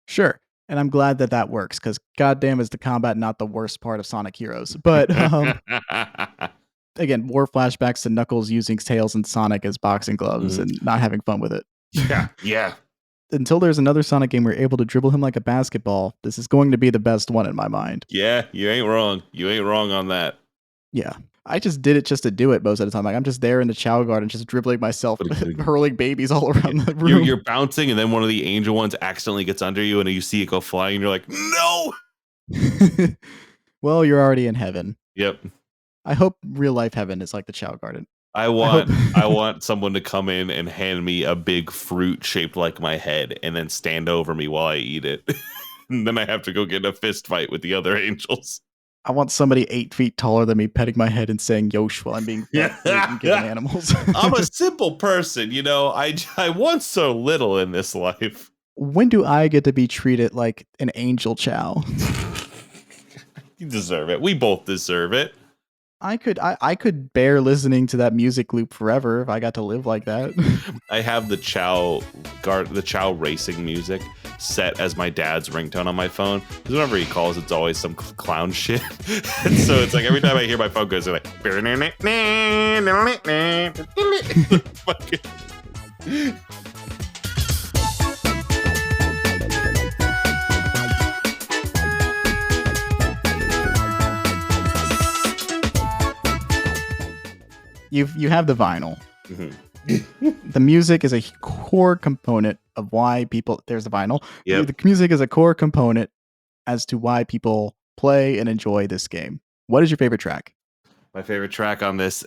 Sure. And I'm glad that works, because goddamn is the combat not the worst part of Sonic Heroes. But again, more flashbacks to Knuckles using Tails and Sonic as boxing gloves and not having fun with it. Yeah. until there's another Sonic game where you're able to dribble him like a basketball, this is going to be the best one in my mind. Yeah, you ain't wrong. You ain't wrong on that. Yeah. I just did it just to do it most of the time. Like I'm just there in the Chow Garden, just dribbling myself, hurling babies all around the room. You're bouncing, and then one of the angel ones accidentally gets under you, and you see it go flying, and you're like, no! Well, you're already in heaven. Yep. I hope real life heaven is like the Chow Garden. I want someone to come in and hand me a big fruit shaped like my head, and then stand over me while I eat it. And then I have to go get in a fist fight with the other angels. I want somebody 8 feet taller than me petting my head and saying Yosh while I'm being given animals. I'm a simple person, you know. I want so little in this life. When do I get to be treated like an angel Chow? You deserve it. We both deserve it. I could bear listening to that music loop forever if I got to live like that. I have the Chow racing music set as my dad's ringtone on my phone. Because whenever he calls, it's always some clown shit. And so it's like every time I hear my phone goes, it's like You have the vinyl. Mm-hmm. The music is a core component of why people... There's the vinyl. Yep. The music is a core component as to why people play and enjoy this game. What is your favorite track? My favorite track on this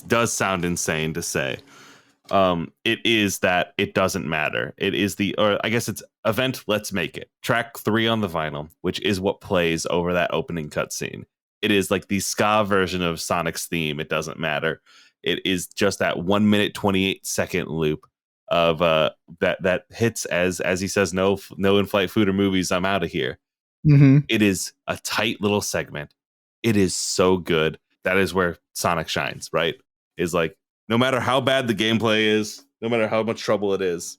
does sound insane to say. It is that It Doesn't Matter. It is it's Event Let's Make It. Track 3 on the vinyl, which is what plays over that opening cutscene. It is like the ska version of Sonic's theme, It Doesn't Matter. It is just that 1 minute 28 second loop of that hits as he says, no in-flight food or movies, I'm out of here. Mm-hmm. It is a tight little segment. It is so good. That is where Sonic shines, right? Is like, no matter how bad the gameplay is, no matter how much trouble it is,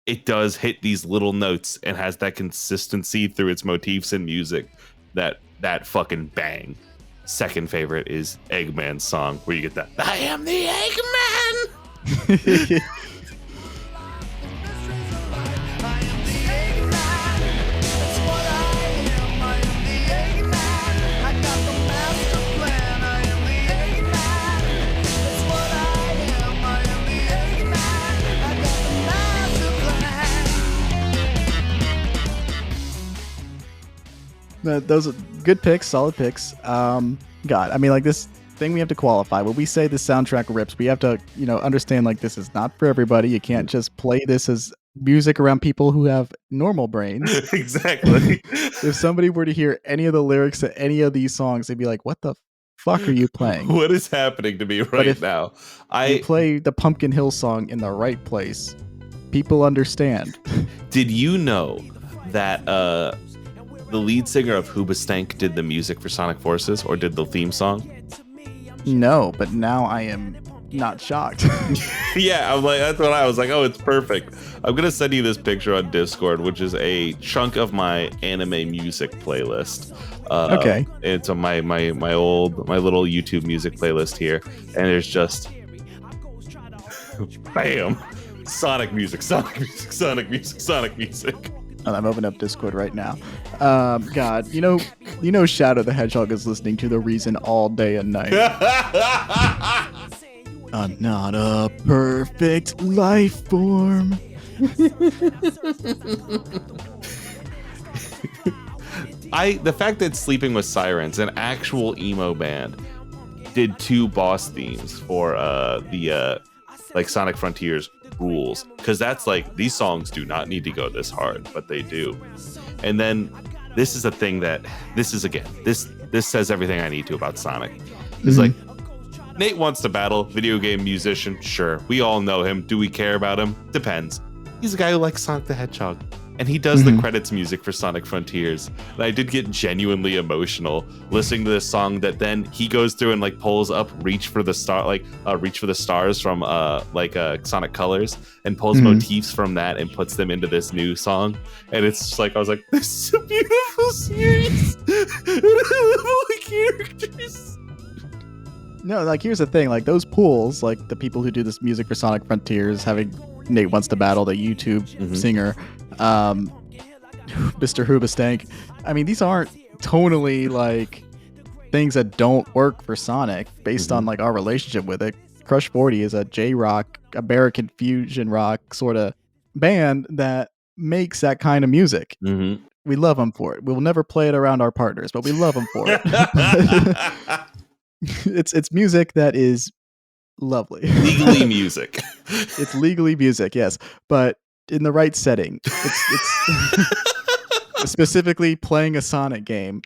it does hit these little notes and has that consistency through its motifs and music that fucking bang. Second favorite is Eggman's song, where you get that I am the Eggman. Those are good picks, solid picks. God, I mean, like this thing we have to qualify. When we say the soundtrack rips, we have to, understand like this is not for everybody. You can't just play this as music around people who have normal brains. Exactly. If somebody were to hear any of the lyrics to any of these songs, they'd be like, "What the fuck are you playing? What is happening to me right now?" You play the Pumpkin Hill song in the right place, people understand. Did you know that the lead singer of Hoobastank did the music for Sonic Forces, or did the theme song? No, but now I am not shocked. Yeah, I'm like, that's what I was like. Oh, it's perfect. I'm gonna send you this picture on Discord, which is a chunk of my anime music playlist. Okay, it's on my little YouTube music playlist here, and there's just bam, Sonic music, Sonic music, Sonic music, Sonic music. And I'm opening up Discord right now. God, you know, Shadow the Hedgehog is listening to The Reason all day and night. I'm not a perfect life form. The fact that Sleeping with Sirens, an actual emo band, did 2 boss themes for the Sonic Frontiers rules, because that's like, these songs do not need to go this hard, but they do. And then this is a thing that this says everything I need to about Sonic. It's like, Nate wants to battle, video game musician, sure, we all know him. Do we care about him? Depends. He's a guy who likes Sonic the Hedgehog, and he does the credits music for Sonic Frontiers. And I did get genuinely emotional listening to this song that then he goes through and like pulls up Reach for the Stars from Sonic Colors, and pulls motifs from that and puts them into this new song. And it's just like, I was like, this is a beautiful series. Characters. No, like here's the thing, like those pools, like the people who do this music for Sonic Frontiers having Nate wants to battle the YouTube singer, Mr. Hoobastank. I mean, these aren't tonally like things that don't work for Sonic based on like our relationship with it. Crush 40 is a J-rock, American fusion rock sort of band that makes that kind of music. We love them for it. We'll never play it around our partners, but we love them for it. It's music that is lovely. Legally music. It's legally music, yes, but in the right setting. It's specifically playing a Sonic game.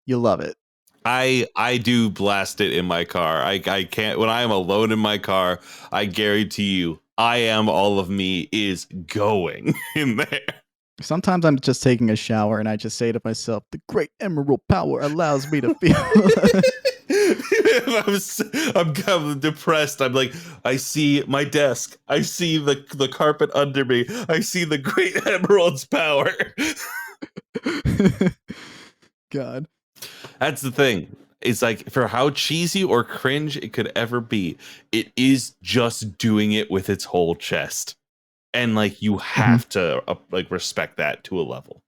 You love it. I do blast it in my car. I can't, when I am alone in my car, I guarantee you, I Am All of Me is going in there. Sometimes I'm just taking a shower and I just say to myself, the great emerald power allows me to feel. I'm kind of depressed. I'm like, I see my desk. I see the carpet under me. I see the great emerald's power. God. That's the thing. It's like, for how cheesy or cringe it could ever be, it is just doing it with its whole chest. And like, you have to like respect that to a level.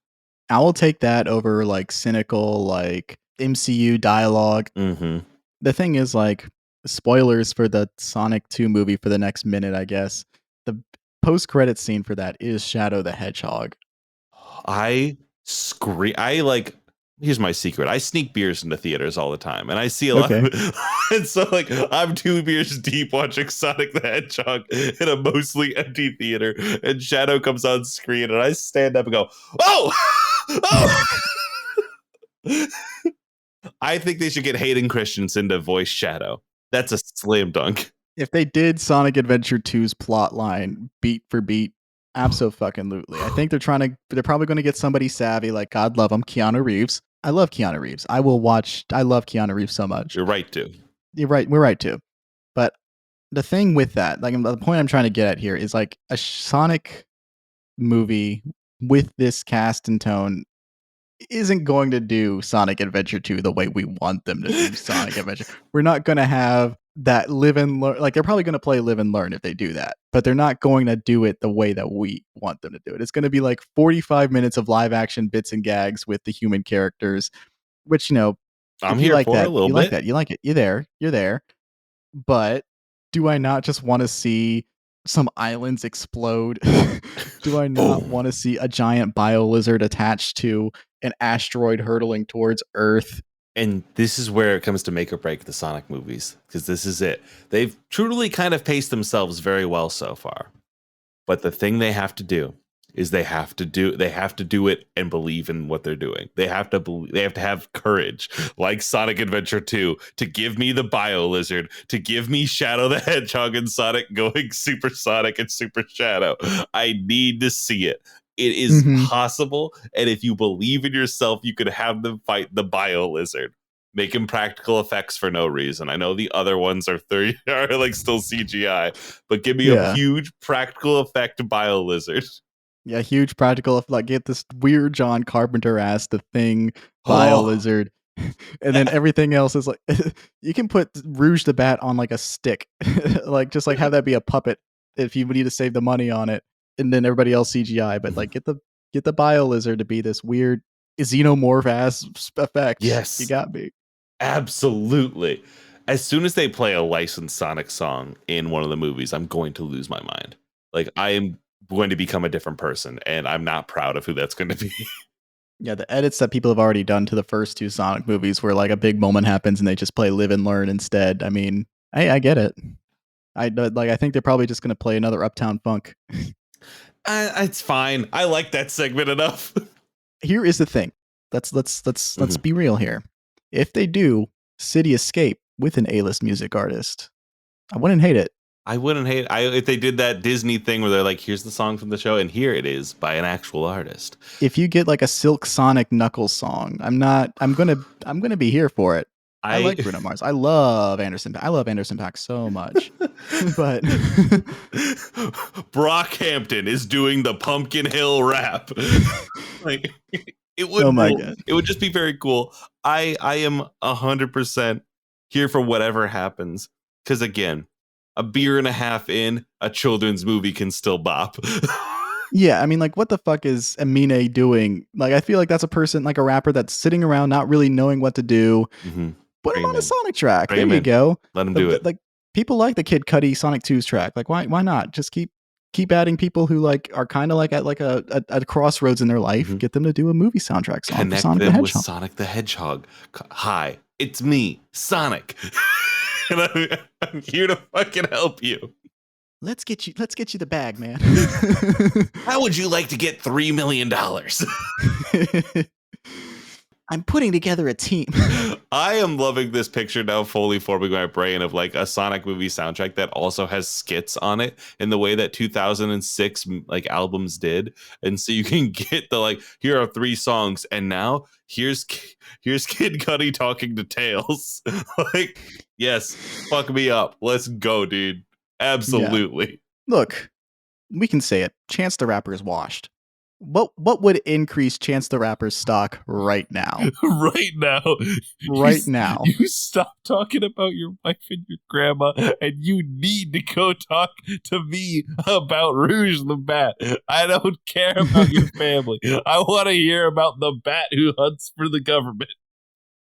I will take that over like cynical, like MCU dialogue. The thing is, like, spoilers for the Sonic 2 movie for the next minute, I guess. The post-credit scene for that is Shadow the Hedgehog. I scream. I like. Here's my secret. I sneak beers into theaters all the time, and I see a lot of it. And so, like, I'm 2 beers deep watching Sonic the Hedgehog in a mostly empty theater, and Shadow comes on screen, and I stand up and go, "Oh, oh!" I think they should get Hayden Christensen to voice Shadow. That's a slam dunk. If they did Sonic Adventure 2's plot line beat for beat, abso-fucking-lutely. I think they're probably going to get somebody savvy, like, God love him, Keanu Reeves. I love Keanu Reeves. I love Keanu Reeves so much. You're right to. You're right. We're right to. But the thing with that, like, the point I'm trying to get at here is, like, a Sonic movie with this cast and tone isn't going to do Sonic Adventure 2 the way we want them to do Sonic Adventure. We're not going to have that live and learn. Like, they're probably going to play live and learn if they do that, but they're not going to do it the way that we want them to do it. It's going to be like 45 minutes of live action bits and gags with the human characters, which, you know, I'm here like for that, a little you bit. like that. You like it. You're there. But do I not just want to see some islands explode? Do I not want to see a giant bio-lizard attached to an asteroid hurtling towards Earth? And this is where it comes to make or break the Sonic movies, because this is it. They've truly kind of paced themselves very well so far. But the thing they have to do is they have to do it and believe in what they're doing. They have to have courage, like Sonic Adventure 2, to give me the Bio Lizard, to give me Shadow the Hedgehog and Sonic going Super Sonic and Super Shadow. I need to see it. It is possible, and if you believe in yourself, you could have them fight the Bio Lizard. Making practical effects for no reason. I know the other ones are like still CGI, but give me a huge practical effect Bio Lizard. Yeah, huge practical, like, get this weird John Carpenter ass the Thing Bio Lizard, and then everything else is like, you can put Rouge the Bat on like a stick, like, just like have that be a puppet if you need to save the money on it, and then everybody else CGI. But like, get the Bio Lizard to be this weird xenomorph ass effect. Yes, you got me. Absolutely. As soon as they play a licensed Sonic song in one of the movies, I'm going to lose my mind. Like, I am going to become a different person, and I'm not proud of who that's going to be. Yeah, the edits that people have already done to the first 2 Sonic movies where like a big moment happens and they just play Live and Learn instead. I mean, I get it. I think they're probably just going to play another Uptown Funk. It's fine. I like that segment enough. Here is the thing. Let's be real here. If they do City Escape with an A-list music artist, I wouldn't hate it. I wouldn't hate it. If they did that Disney thing where they're like, here's the song from the show, and here it is by an actual artist. If you get like a Silk Sonic Knuckles song, I'm gonna be here for it. I like Bruno Mars. I love Anderson .Paak so much. But Brockhampton is doing the Pumpkin Hill rap. Like, it would. Oh my God. It would just be very cool. I am 100% here for whatever happens. Because again, a beer and a half in, a children's movie can still bop. Yeah, I mean, like, what the fuck is Amine doing? Like, I feel like that's a person, like a rapper that's sitting around not really knowing what to do. Mm-hmm. Put him on a Sonic track. Bring there you him in. go. Let him do it. Like, people like the Kid Cudi Sonic 2's track. Like, why not? Just keep adding people who like are kind of like at like a crossroads in their life. Get them to do a movie soundtrack song. Connect for Sonic them the with Hedgehog. Sonic the Hedgehog. Hi, it's me, Sonic. And I'm here to fucking help you. Let's get you the bag, man. How would you like to get $3 million? I'm putting together a team. I am loving this picture now, fully forming my brain of like a Sonic movie soundtrack that also has skits on it in the way that 2006 like albums did. And so you can get the like, here are 3 songs, and now here's Kid Cudi talking to Tails. Like, yes, fuck me up. Let's go, dude. Absolutely. Yeah. Look, we can say it. Chance the Rapper is washed. What would increase Chance the Rapper's stock right now? Right now. Now. You stop talking about your wife and your grandma, and you need to go talk to me about Rouge the Bat. I don't care about your family. I want to hear about the bat who hunts for the government.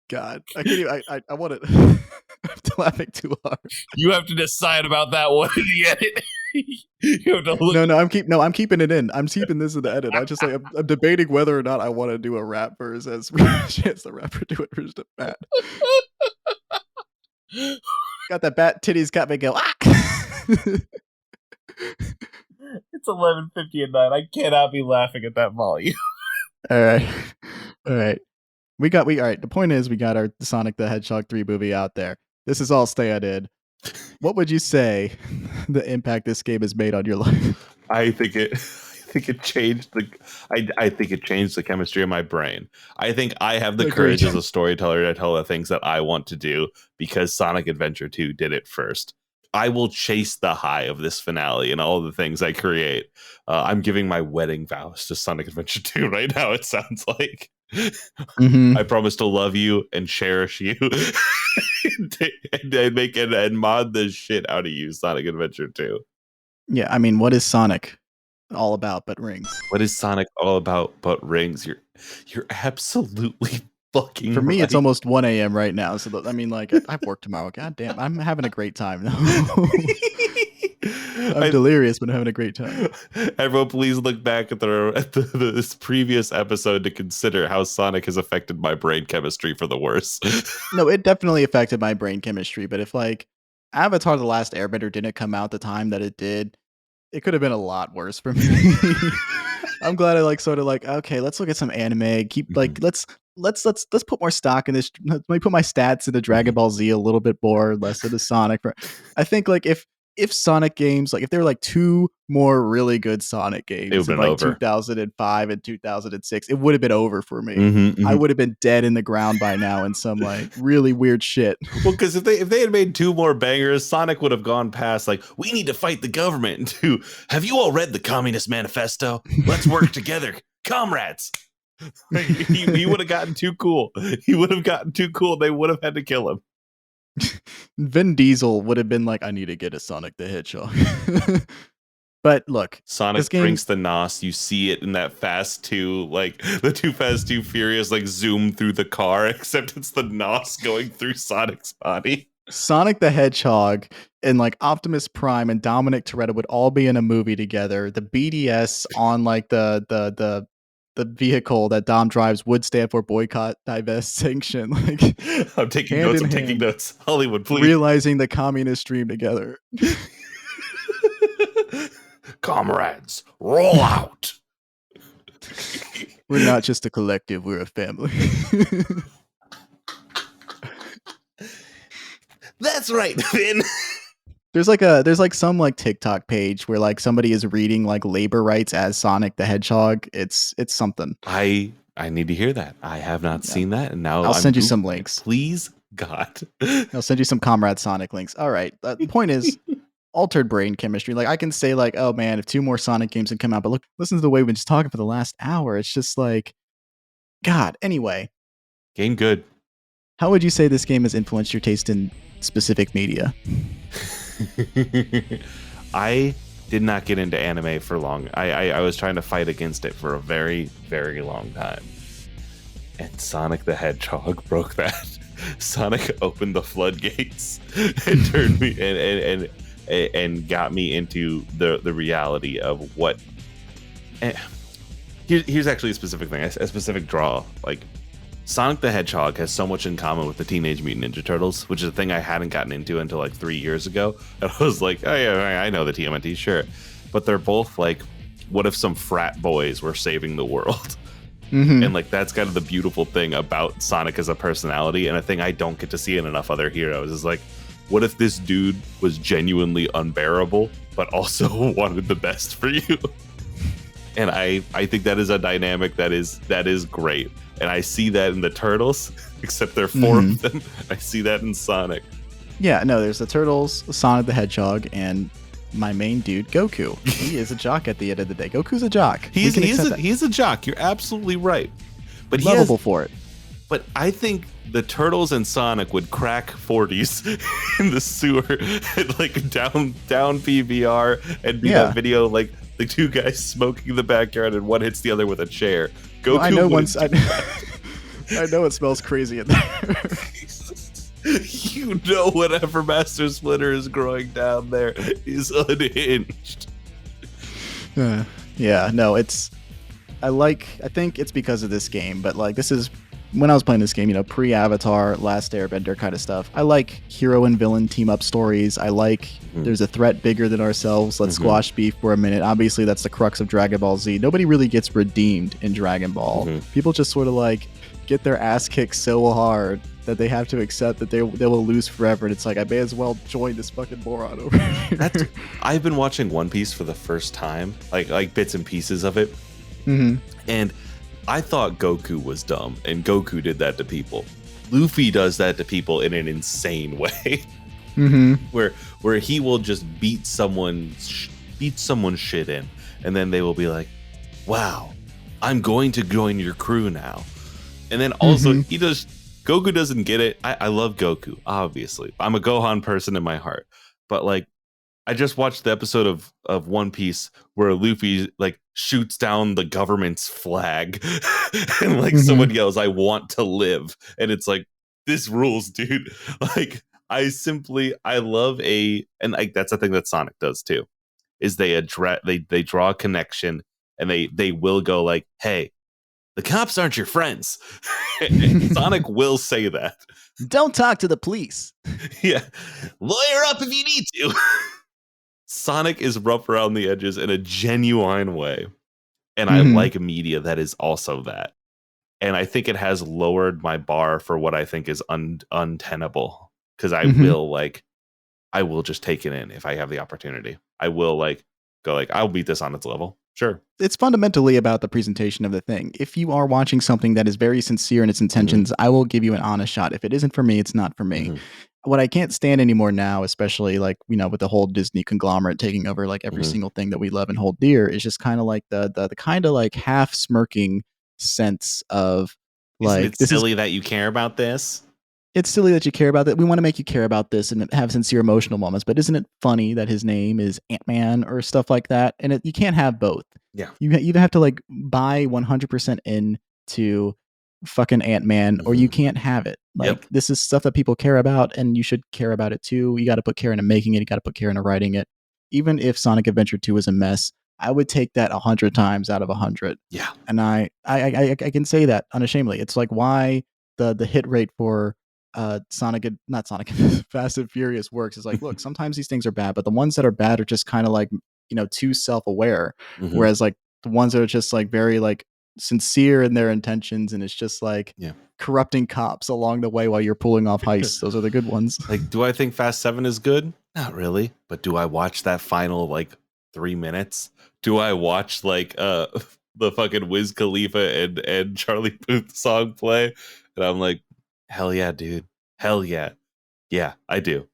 God, I can't even, I want it. I'm laughing too hard. You have to decide about that one in the edit. You have to look. No, I'm keeping it in. I'm keeping this in the edit. I just like I'm debating whether or not I want to do a rap verse as Chance the Rapper do it Rouge the Bat. Got that bat titties got me go. Ah! It's 11:50 at night. I cannot be laughing at that volume. All right. All right. All right. The point is, we got our Sonic the Hedgehog 3 movie out there. This is all stay in. What would you say the impact this game has made on your life? I think it changed the chemistry of my brain. I think I have the courage as a storyteller to tell the things that I want to do because Sonic Adventure 2 did it first. I will chase the high of this finale and all the things I create. I'm giving my wedding vows to Sonic Adventure 2 right now, it sounds like. Mm-hmm. I promise to love you and cherish you and make it and mod the shit out of you, Sonic Adventure 2. Yeah, I mean, what is Sonic all about but rings? What is Sonic all about but rings? You're absolutely fucking For me, right. it's almost 1 a.m. right now. So, I mean, like, I've worked tomorrow. God damn, I'm having a great time now. I'm delirious, but I'm having a great time. Everyone, please look back at this previous episode to consider how Sonic has affected my brain chemistry for the worse. No, it definitely affected my brain chemistry. But if, like, Avatar The Last Airbender didn't come out the time that it did, it could have been a lot worse for me. I'm glad I, like, sort of like, okay, let's look at some anime. Keep, like, let's put more stock in this. Let me put my stats into Dragon Ball Z a little bit more, less into Sonic. I think, like, if Sonic games, like if there were like 2 more really good Sonic games in like over. 2005 and 2006, it would have been over for me. Mm-hmm. I would have been dead in the ground by now in some like really weird shit. Well, because if they had made 2 more bangers, Sonic would have gone past like, we need to fight the government. To have you all read the Communist Manifesto? Let's work together, comrades. He would have gotten too cool. He would have gotten too cool. They would have had to kill him. Vin Diesel would have been like, I need to get a Sonic the Hedgehog. But look, Sonic drinks the NOS. You see it in that Fast 2, like the 2 Fast 2 Furious, like zoom through the car, except it's the NOS going through Sonic's body. Sonic the Hedgehog and like Optimus Prime and Dominic Toretto would all be in a movie together. The BDS on like the vehicle that Dom drives would stand for boycott, divest, sanction. Like, I'm taking notes. I'm taking notes. Hollywood, please. Realizing the communist dream together. Comrades, roll out. We're not just a collective, we're a family. That's right, Finn. There's like some like TikTok page where like somebody is reading like labor rights as Sonic the Hedgehog. It's something. I need to hear that. I have not seen that, and now I'll send you some links. Please, God. I'll send you some Comrade Sonic links. All right. The point is altered brain chemistry. Like I can say like, oh man, if 2 more Sonic games can come out, but look, listen to the way we've been just talking for the last hour. It's just like, God. Anyway, game good. How would you say this game has influenced your taste in specific media? I did not get into anime for long. I was trying to fight against it for a very, very long time. And Sonic the Hedgehog broke that. Sonic opened the floodgates and turned me and got me into the reality of what. Here's actually a specific thing, a specific draw. Like, Sonic the Hedgehog has so much in common with the Teenage Mutant Ninja Turtles, which is a thing I hadn't gotten into until like 3 years ago. And I was like, oh yeah, I know the TMNT, sure. But they're both like, what if some frat boys were saving the world? Mm-hmm. And like, that's kind of the beautiful thing about Sonic as a personality, and a thing I don't get to see in enough other heroes is like, what if this dude was genuinely unbearable, but also wanted the best for you? And I think that is a dynamic that is great. And I see that in the Turtles, except there are 4 of them. I see that in Sonic. Yeah, no, there's the Turtles, Sonic the Hedgehog, and my main dude, Goku. He is a jock at the end of the day. Goku's a jock. He's a jock. You're absolutely right. But lovable for it. But I think the Turtles and Sonic would crack 40s in the sewer, and like down PBR, and be that video like the 2 guys smoking in the backyard and one hits the other with a chair. Goku. Well, I know it smells crazy in there. You know, whatever Master Splinter is growing down there is unhinged. Yeah, no, I think it's because of this game, but like, this is when I was playing this game, pre-Avatar, Last Airbender kind of stuff. I like hero and villain team up stories. I like there's a threat bigger than ourselves. Let's squash beef for a minute. Obviously, that's the crux of Dragon Ball Z. Nobody really gets redeemed in Dragon Ball. People just sort of like get their ass kicked so hard that they have to accept that they will lose forever. And it's like, I may as well join this fucking moron over here. I've been watching One Piece for the first time, like bits and pieces of it. And I thought Goku was dumb, and Goku did that to people. Luffy does that to people in an insane way, where he will just beat someone's shit in, and then they will be like, "Wow, I'm going to join your crew now." And then also Goku doesn't get it. I love Goku, obviously. I'm a Gohan person in my heart, but like, I just watched the episode of One Piece where Luffy like shoots down the government's flag and like someone yells, "I want to live." And it's like, this rules, dude. Like, I love and like, that's the thing that Sonic does too, is they draw a connection, and they will go like, "Hey, the cops aren't your friends." Sonic will say that. Don't talk to the police. Yeah. Lawyer up if you need to. Sonic is rough around the edges in a genuine way. And I like media that is also that. And I think it has lowered my bar for what I think is untenable. Because I will just take it in if I have the opportunity. I will I'll beat this on its level. Sure. It's fundamentally about the presentation of the thing. If you are watching something that is very sincere in its intentions, I will give you an honest shot. If it isn't for me, it's not for me. What I can't stand anymore now, especially like, with the whole Disney conglomerate taking over like every single thing that we love and hold dear, is just kind of like the kind of like half smirking sense of like, isn't it silly that you care about this? It's silly that you care about that. We want to make you care about this and have sincere emotional moments, but isn't it funny that his name is Ant-Man or stuff like that? And you can't have both. Yeah. You either have to like buy 100% into fucking Ant-Man or you can't have it. Like, this is stuff that people care about, and you should care about it too. You got to put care into making it. You got to put care into writing it. Even if Sonic Adventure 2 is a mess, I would take that 100 times out of 100. Yeah. And I can say that unashamedly. It's like why the hit rate for Fast and Furious works is like, look, sometimes these things are bad, but the ones that are bad are just kind of like, too self-aware. Whereas like the ones that are just like very like sincere in their intentions, and it's just like corrupting cops along the way while you're pulling off heists. Those are the good ones. Like, do I think Fast 7 is good? Not really. But do I watch that final like 3 minutes? Do I watch like the fucking Wiz Khalifa and Charlie Puth song play? And I'm like, hell yeah, dude. Hell yeah. Yeah, I do.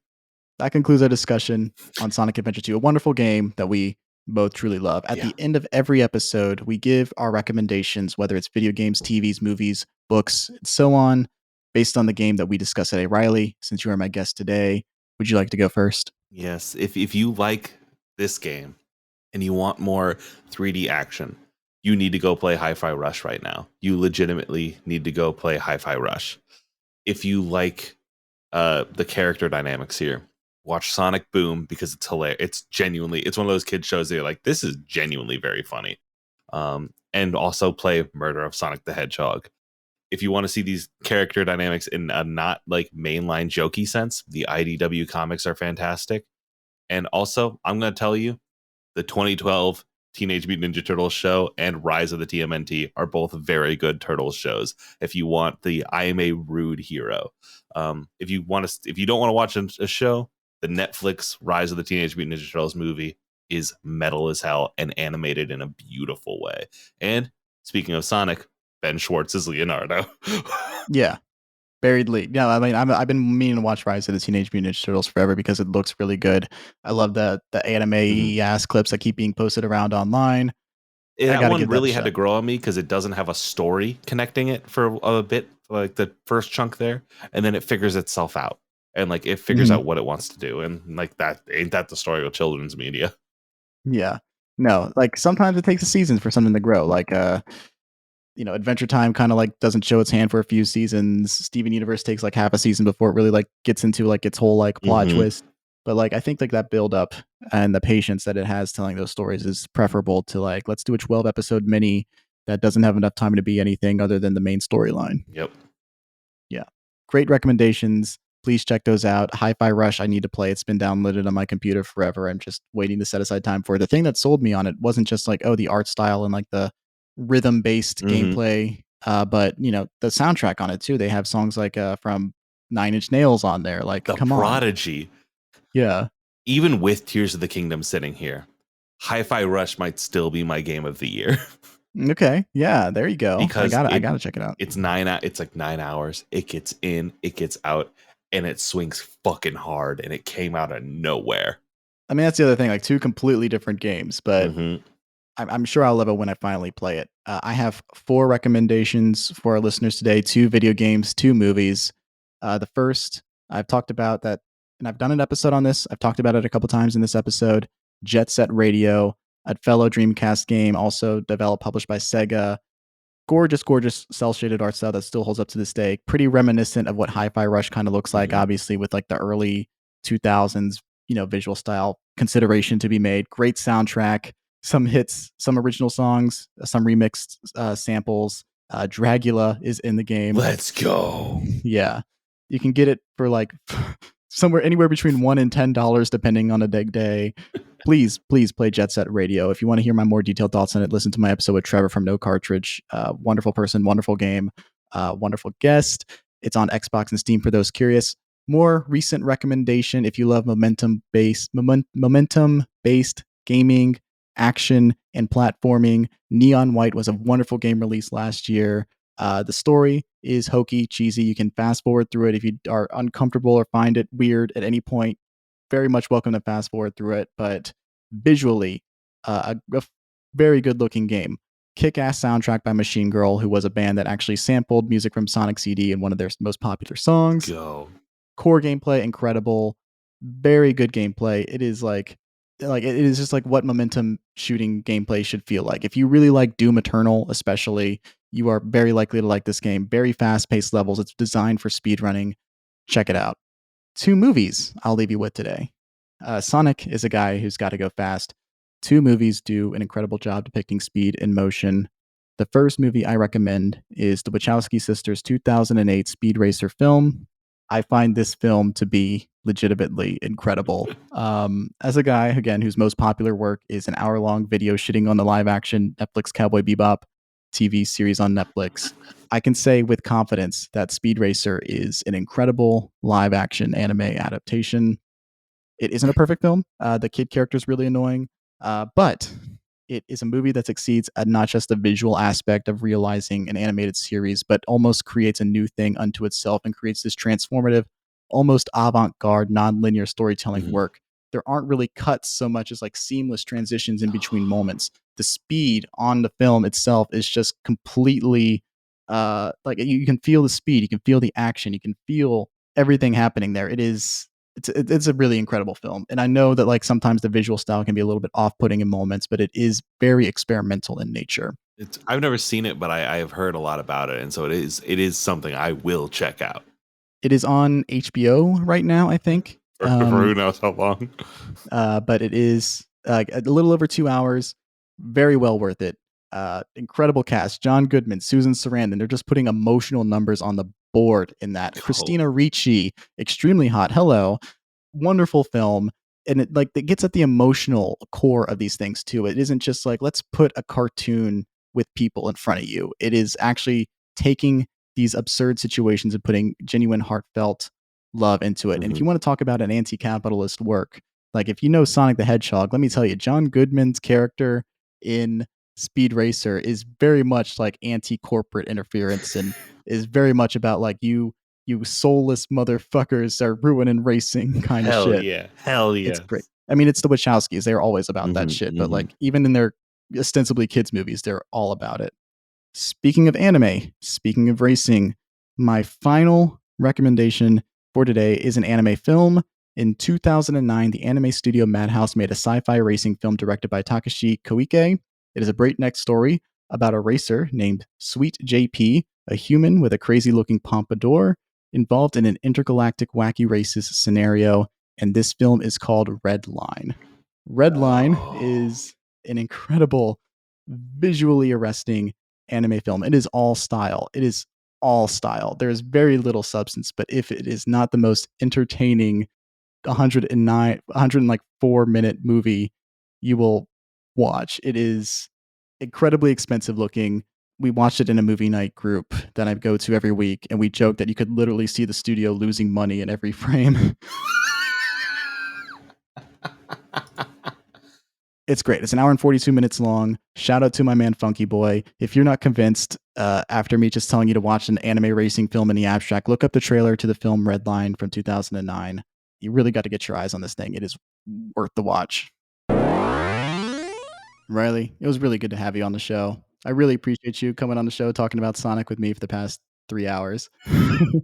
That concludes our discussion on Sonic Adventure 2, a wonderful game that we both truly love. At the end of every episode, we give our recommendations, whether it's video games, TVs, movies, books, and so on, based on the game that we discuss today. Riley, since you are my guest today, would you like to go first? Yes, if you like this game and you want more 3D action, you need to go play Hi-Fi Rush right now. You legitimately need to go play Hi-Fi Rush. If you like the character dynamics here, watch Sonic Boom because it's hilarious. It's one of those kids shows that you're like, this is genuinely very funny. And also play Murder of Sonic the Hedgehog. If you want to see these character dynamics in a not like mainline jokey sense, the IDW comics are fantastic. And also, I'm going to tell you, the 2012 Teenage Mutant Ninja Turtles show and Rise of the TMNT are both very good Turtles shows. If you want the I am a rude hero, if you don't want to watch a show, the Netflix Rise of the Teenage Mutant Ninja Turtles movie is metal as hell and animated in a beautiful way. And speaking of Sonic, Ben Schwartz is Leonardo. Yeah. Buried League. Yeah, I mean, I've been meaning to watch Rise of the Teenage Mutant Ninja Turtles forever because it looks really good. I love the anime ass clips that keep being posted around online. That one really had to grow on me because it doesn't have a story connecting it for a bit, like the first chunk there, and then it figures itself out, and like it figures out what it wants to do, and like that ain't that the story of children's media. Yeah, no, like sometimes it takes a season for something to grow. Like Adventure Time kind of like doesn't show its hand for a few seasons. Steven Universe takes like half a season before it really like gets into like its whole like plot twist. But like I think like that build up and the patience that it has telling those stories is preferable to like let's do a 12 episode mini that doesn't have enough time to be anything other than the main storyline. Yep. Yeah. Great recommendations. Please check those out. Hi-Fi Rush, I need to play. It's been downloaded on my computer forever. I'm just waiting to set aside time for it. The thing that sold me on it wasn't just like, oh, the art style and like the rhythm-based gameplay, but the soundtrack on it too. They have songs like from 9 Inch Nails on there. Like, The come Prodigy. on. Yeah. Even with Tears of the Kingdom sitting here, Hi-Fi Rush might still be my game of the year. Okay. Yeah, there you go. Because I gotta check it out. It's like 9 hours. It gets in, it gets out, and it swings fucking hard, and it came out of nowhere. I mean, that's the other thing, like 2 completely different games, but I'm sure I'll love it when I finally play it. I have 4 recommendations for our listeners today, 2 video games, 2 movies. The first, I've talked about that, and I've done an episode on this. I've talked about it a couple times in this episode. Jet Set Radio, a fellow Dreamcast game, also developed, published by Sega. Gorgeous, gorgeous cel-shaded art style that still holds up to this day. Pretty reminiscent of what Hi-Fi Rush kind of looks like, obviously, with like the early 2000s, visual style consideration to be made. Great soundtrack, some hits, some original songs, some remixed samples. Dragula is in the game. Let's go. Yeah. You can get it for like anywhere between $1 and $10, depending on a day. Please play Jet Set Radio. If you want to hear my more detailed thoughts on it, listen to my episode with Trevor from No Cartridge. Wonderful person, wonderful game, wonderful guest. It's on Xbox and Steam for those curious. More recent recommendation, if you love momentum-based gaming, action, and platforming, Neon White was a wonderful game released last year. The story is hokey, cheesy. You can fast forward through it if you are uncomfortable or find it weird at any point. Very much welcome to fast forward through it, but visually, a very good looking game. Kick-ass soundtrack by Machine Girl, who was a band that actually sampled music from Sonic CD in one of their most popular songs. Go. Core gameplay, incredible. Very good gameplay. It is like it is just like what momentum shooting gameplay should feel like. If you really like Doom Eternal, especially, you are very likely to like this game. Very fast-paced levels. It's designed for speedrunning. Check it out. 2 movies I'll leave you with today. Sonic is a guy who's got to go fast. 2 movies do an incredible job depicting speed in motion. The first movie I recommend is the Wachowski sisters' 2008 Speed Racer film. I find this film to be legitimately incredible. As a guy, again, whose most popular work is an hour-long video shitting on the live-action Netflix Cowboy Bebop TV series on Netflix, I can say with confidence that Speed Racer is an incredible live-action anime adaptation. It isn't a perfect film. The kid character is really annoying, but it is a movie that succeeds at not just the visual aspect of realizing an animated series, but almost creates a new thing unto itself and creates this transformative, almost avant-garde, non-linear storytelling work. There aren't really cuts so much as like seamless transitions in between moments. The speed on the film itself is just completely like you can feel the speed, you can feel the action, you can feel everything happening there. It is it's a really incredible film. And I know that like sometimes the visual style can be a little bit off-putting in moments, but it is very experimental in nature. I've never seen it, but I have heard a lot about it, and so it is something I will check out. It is on HBO right now, I think. For who knows how long. But it is a little over 2 hours. Very well worth it. Incredible cast. John Goodman, Susan Sarandon. They're just putting emotional numbers on the board in that. Christina Ricci, extremely hot. Hello. Wonderful film. And it gets at the emotional core of these things too. It isn't just like, let's put a cartoon with people in front of you. It is actually taking these absurd situations and putting genuine heartfelt love into it. And if you want to talk about an anti-capitalist work, like if you know Sonic the Hedgehog, let me tell you, John Goodman's character in Speed Racer is very much like anti-corporate interference and is very much about like you soulless motherfuckers are ruining racing kind of shit. Hell yeah. It's great. I mean, it's the Wachowskis. They're always about that shit. But like even in their ostensibly kids movies, they're all about it. Speaking of anime, speaking of racing, my final recommendation for today is an anime film. In 2009, the anime studio Madhouse made a sci-fi racing film directed by Takashi Koike. It is a breakneck story about a racer named Sweet JP, a human with a crazy-looking pompadour, involved in an intergalactic wacky races scenario, and this film is called Red Line. Red Line is an incredible, visually arresting anime film. It is all style. It is all style. There is very little substance, but if it is not the most entertaining 104-minute movie you will watch, it is incredibly expensive looking. We watched it in a movie night group that I go to every week, and we joked that you could literally see the studio losing money in every frame. It's great. It's an hour and 42 minutes long. Shout out to my man Funky Boy. If you're not convinced after me just telling you to watch an anime racing film in the abstract, look up the trailer to the film Red Line from 2009. You really got to get your eyes on this thing. It is worth the watch. Riley, it was really good to have you on the show. I really appreciate you coming on the show talking about Sonic with me for the past 3 hours.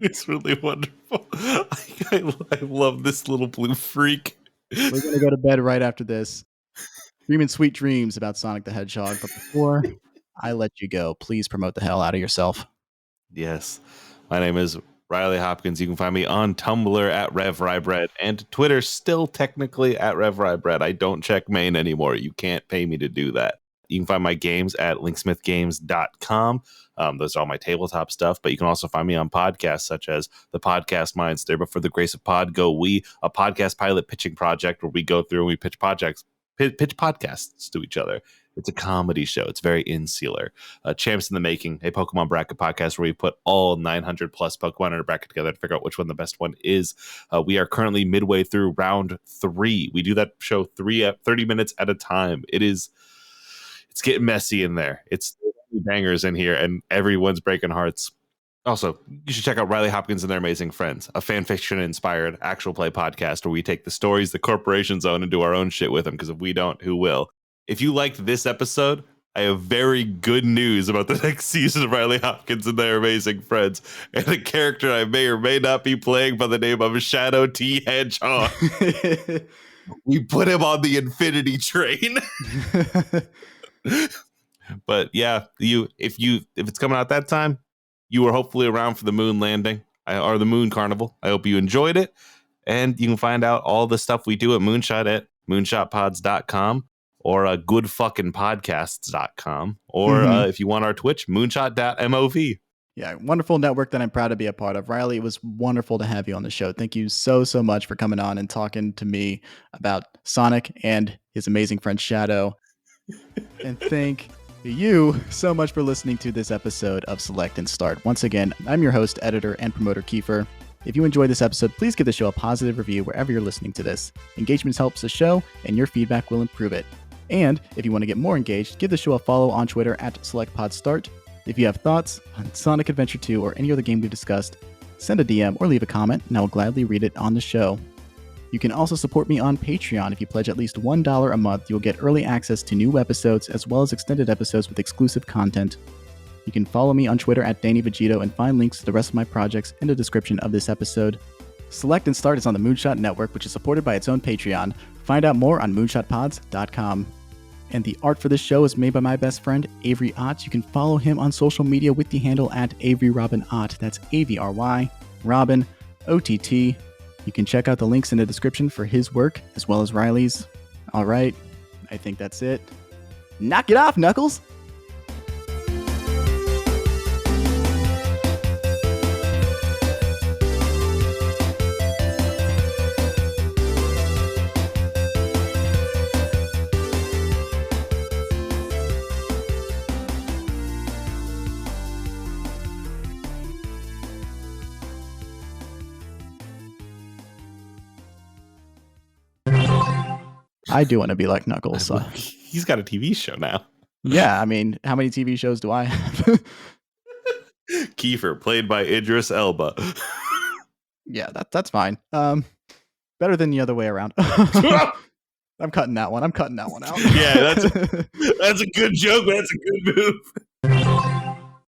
It's really wonderful. I love this little blue freak. We're going to go to bed right after this. Dreaming sweet dreams about Sonic the Hedgehog. But before I let you go, please promote the hell out of yourself. Yes. My name is Riley Hopkins. You can find me on Tumblr at RevRyeBread and Twitter still technically at RevRyeBread. I don't check main anymore. You can't pay me to do that. You can find my games at linksmithgames.com. Those are all my tabletop stuff, but you can also find me on podcasts such as the Podcast Minds, There But For the Grace of Pod Go We, a podcast pilot pitching project where we go through and we pitch podcasts to each other. It's a comedy show. It's very insular. Champs in the Making, a Pokemon bracket podcast where we put all 900 plus Pokemon in a bracket together to figure out which one the best one is. We are currently midway through round 3. We do that show 30 minutes at a time. It's getting messy in there. It's bangers in here and everyone's breaking hearts. Also, you should check out Riley Hopkins and Their Amazing Friends, a fan fiction inspired actual play podcast where we take the stories the corporations own and do our own shit with them, because if we don't, who will? If you liked this episode, I have very good news about the next season of Riley Hopkins and Their Amazing Friends, and a character I may or may not be playing by the name of Shadow T. Hedgehog. We put him on the Infinity Train. But yeah, if it's coming out that time, you were hopefully around for the moon landing or the moon carnival. I hope you enjoyed it. And you can find out all the stuff we do at Moonshot at moonshotpods.com or goodfuckingpodcasts.com. Or if you want our Twitch, moonshot.mov. Yeah, wonderful network that I'm proud to be a part of. Riley, it was wonderful to have you on the show. Thank you so much for coming on and talking to me about Sonic and his amazing friend Shadow. And thank you so much for listening to this episode of Select and Start. Once again, I'm your host, editor, and promoter, Keifer. If you enjoyed this episode, please give the show a positive review wherever you're listening to this. Engagement helps the show, and your feedback will improve it. And if you want to get more engaged, give the show a follow on Twitter at SelectPodStart. If you have thoughts on Sonic Adventure 2 or any other game we've discussed, send a DM or leave a comment, and I will gladly read it on the show. You can also support me on Patreon. If you pledge at least $1 a month, you'll get early access to new episodes as well as extended episodes with exclusive content. You can follow me on Twitter at DannyVegito and find links to the rest of my projects in the description of this episode. Select and Start is on the Moonshot Network, which is supported by its own Patreon. Find out more on moonshotpods.com. And the art for this show is made by my best friend, Avry Ott. You can follow him on social media with the handle at Avry Robin Ott. That's A-V-R-Y, Robin, O-T-T. You can check out the links in the description for his work, as well as Riley's. All right, I think that's it. Knock it off, Knuckles! I do want to be like Knuckles. So. He's got a TV show now. Yeah, I mean, how many TV shows do I have? Keifer, played by Idris Elba. Yeah, that's fine. Better than the other way around. I'm cutting that one. I'm cutting that one out. Yeah, that's a good joke, but that's a good move.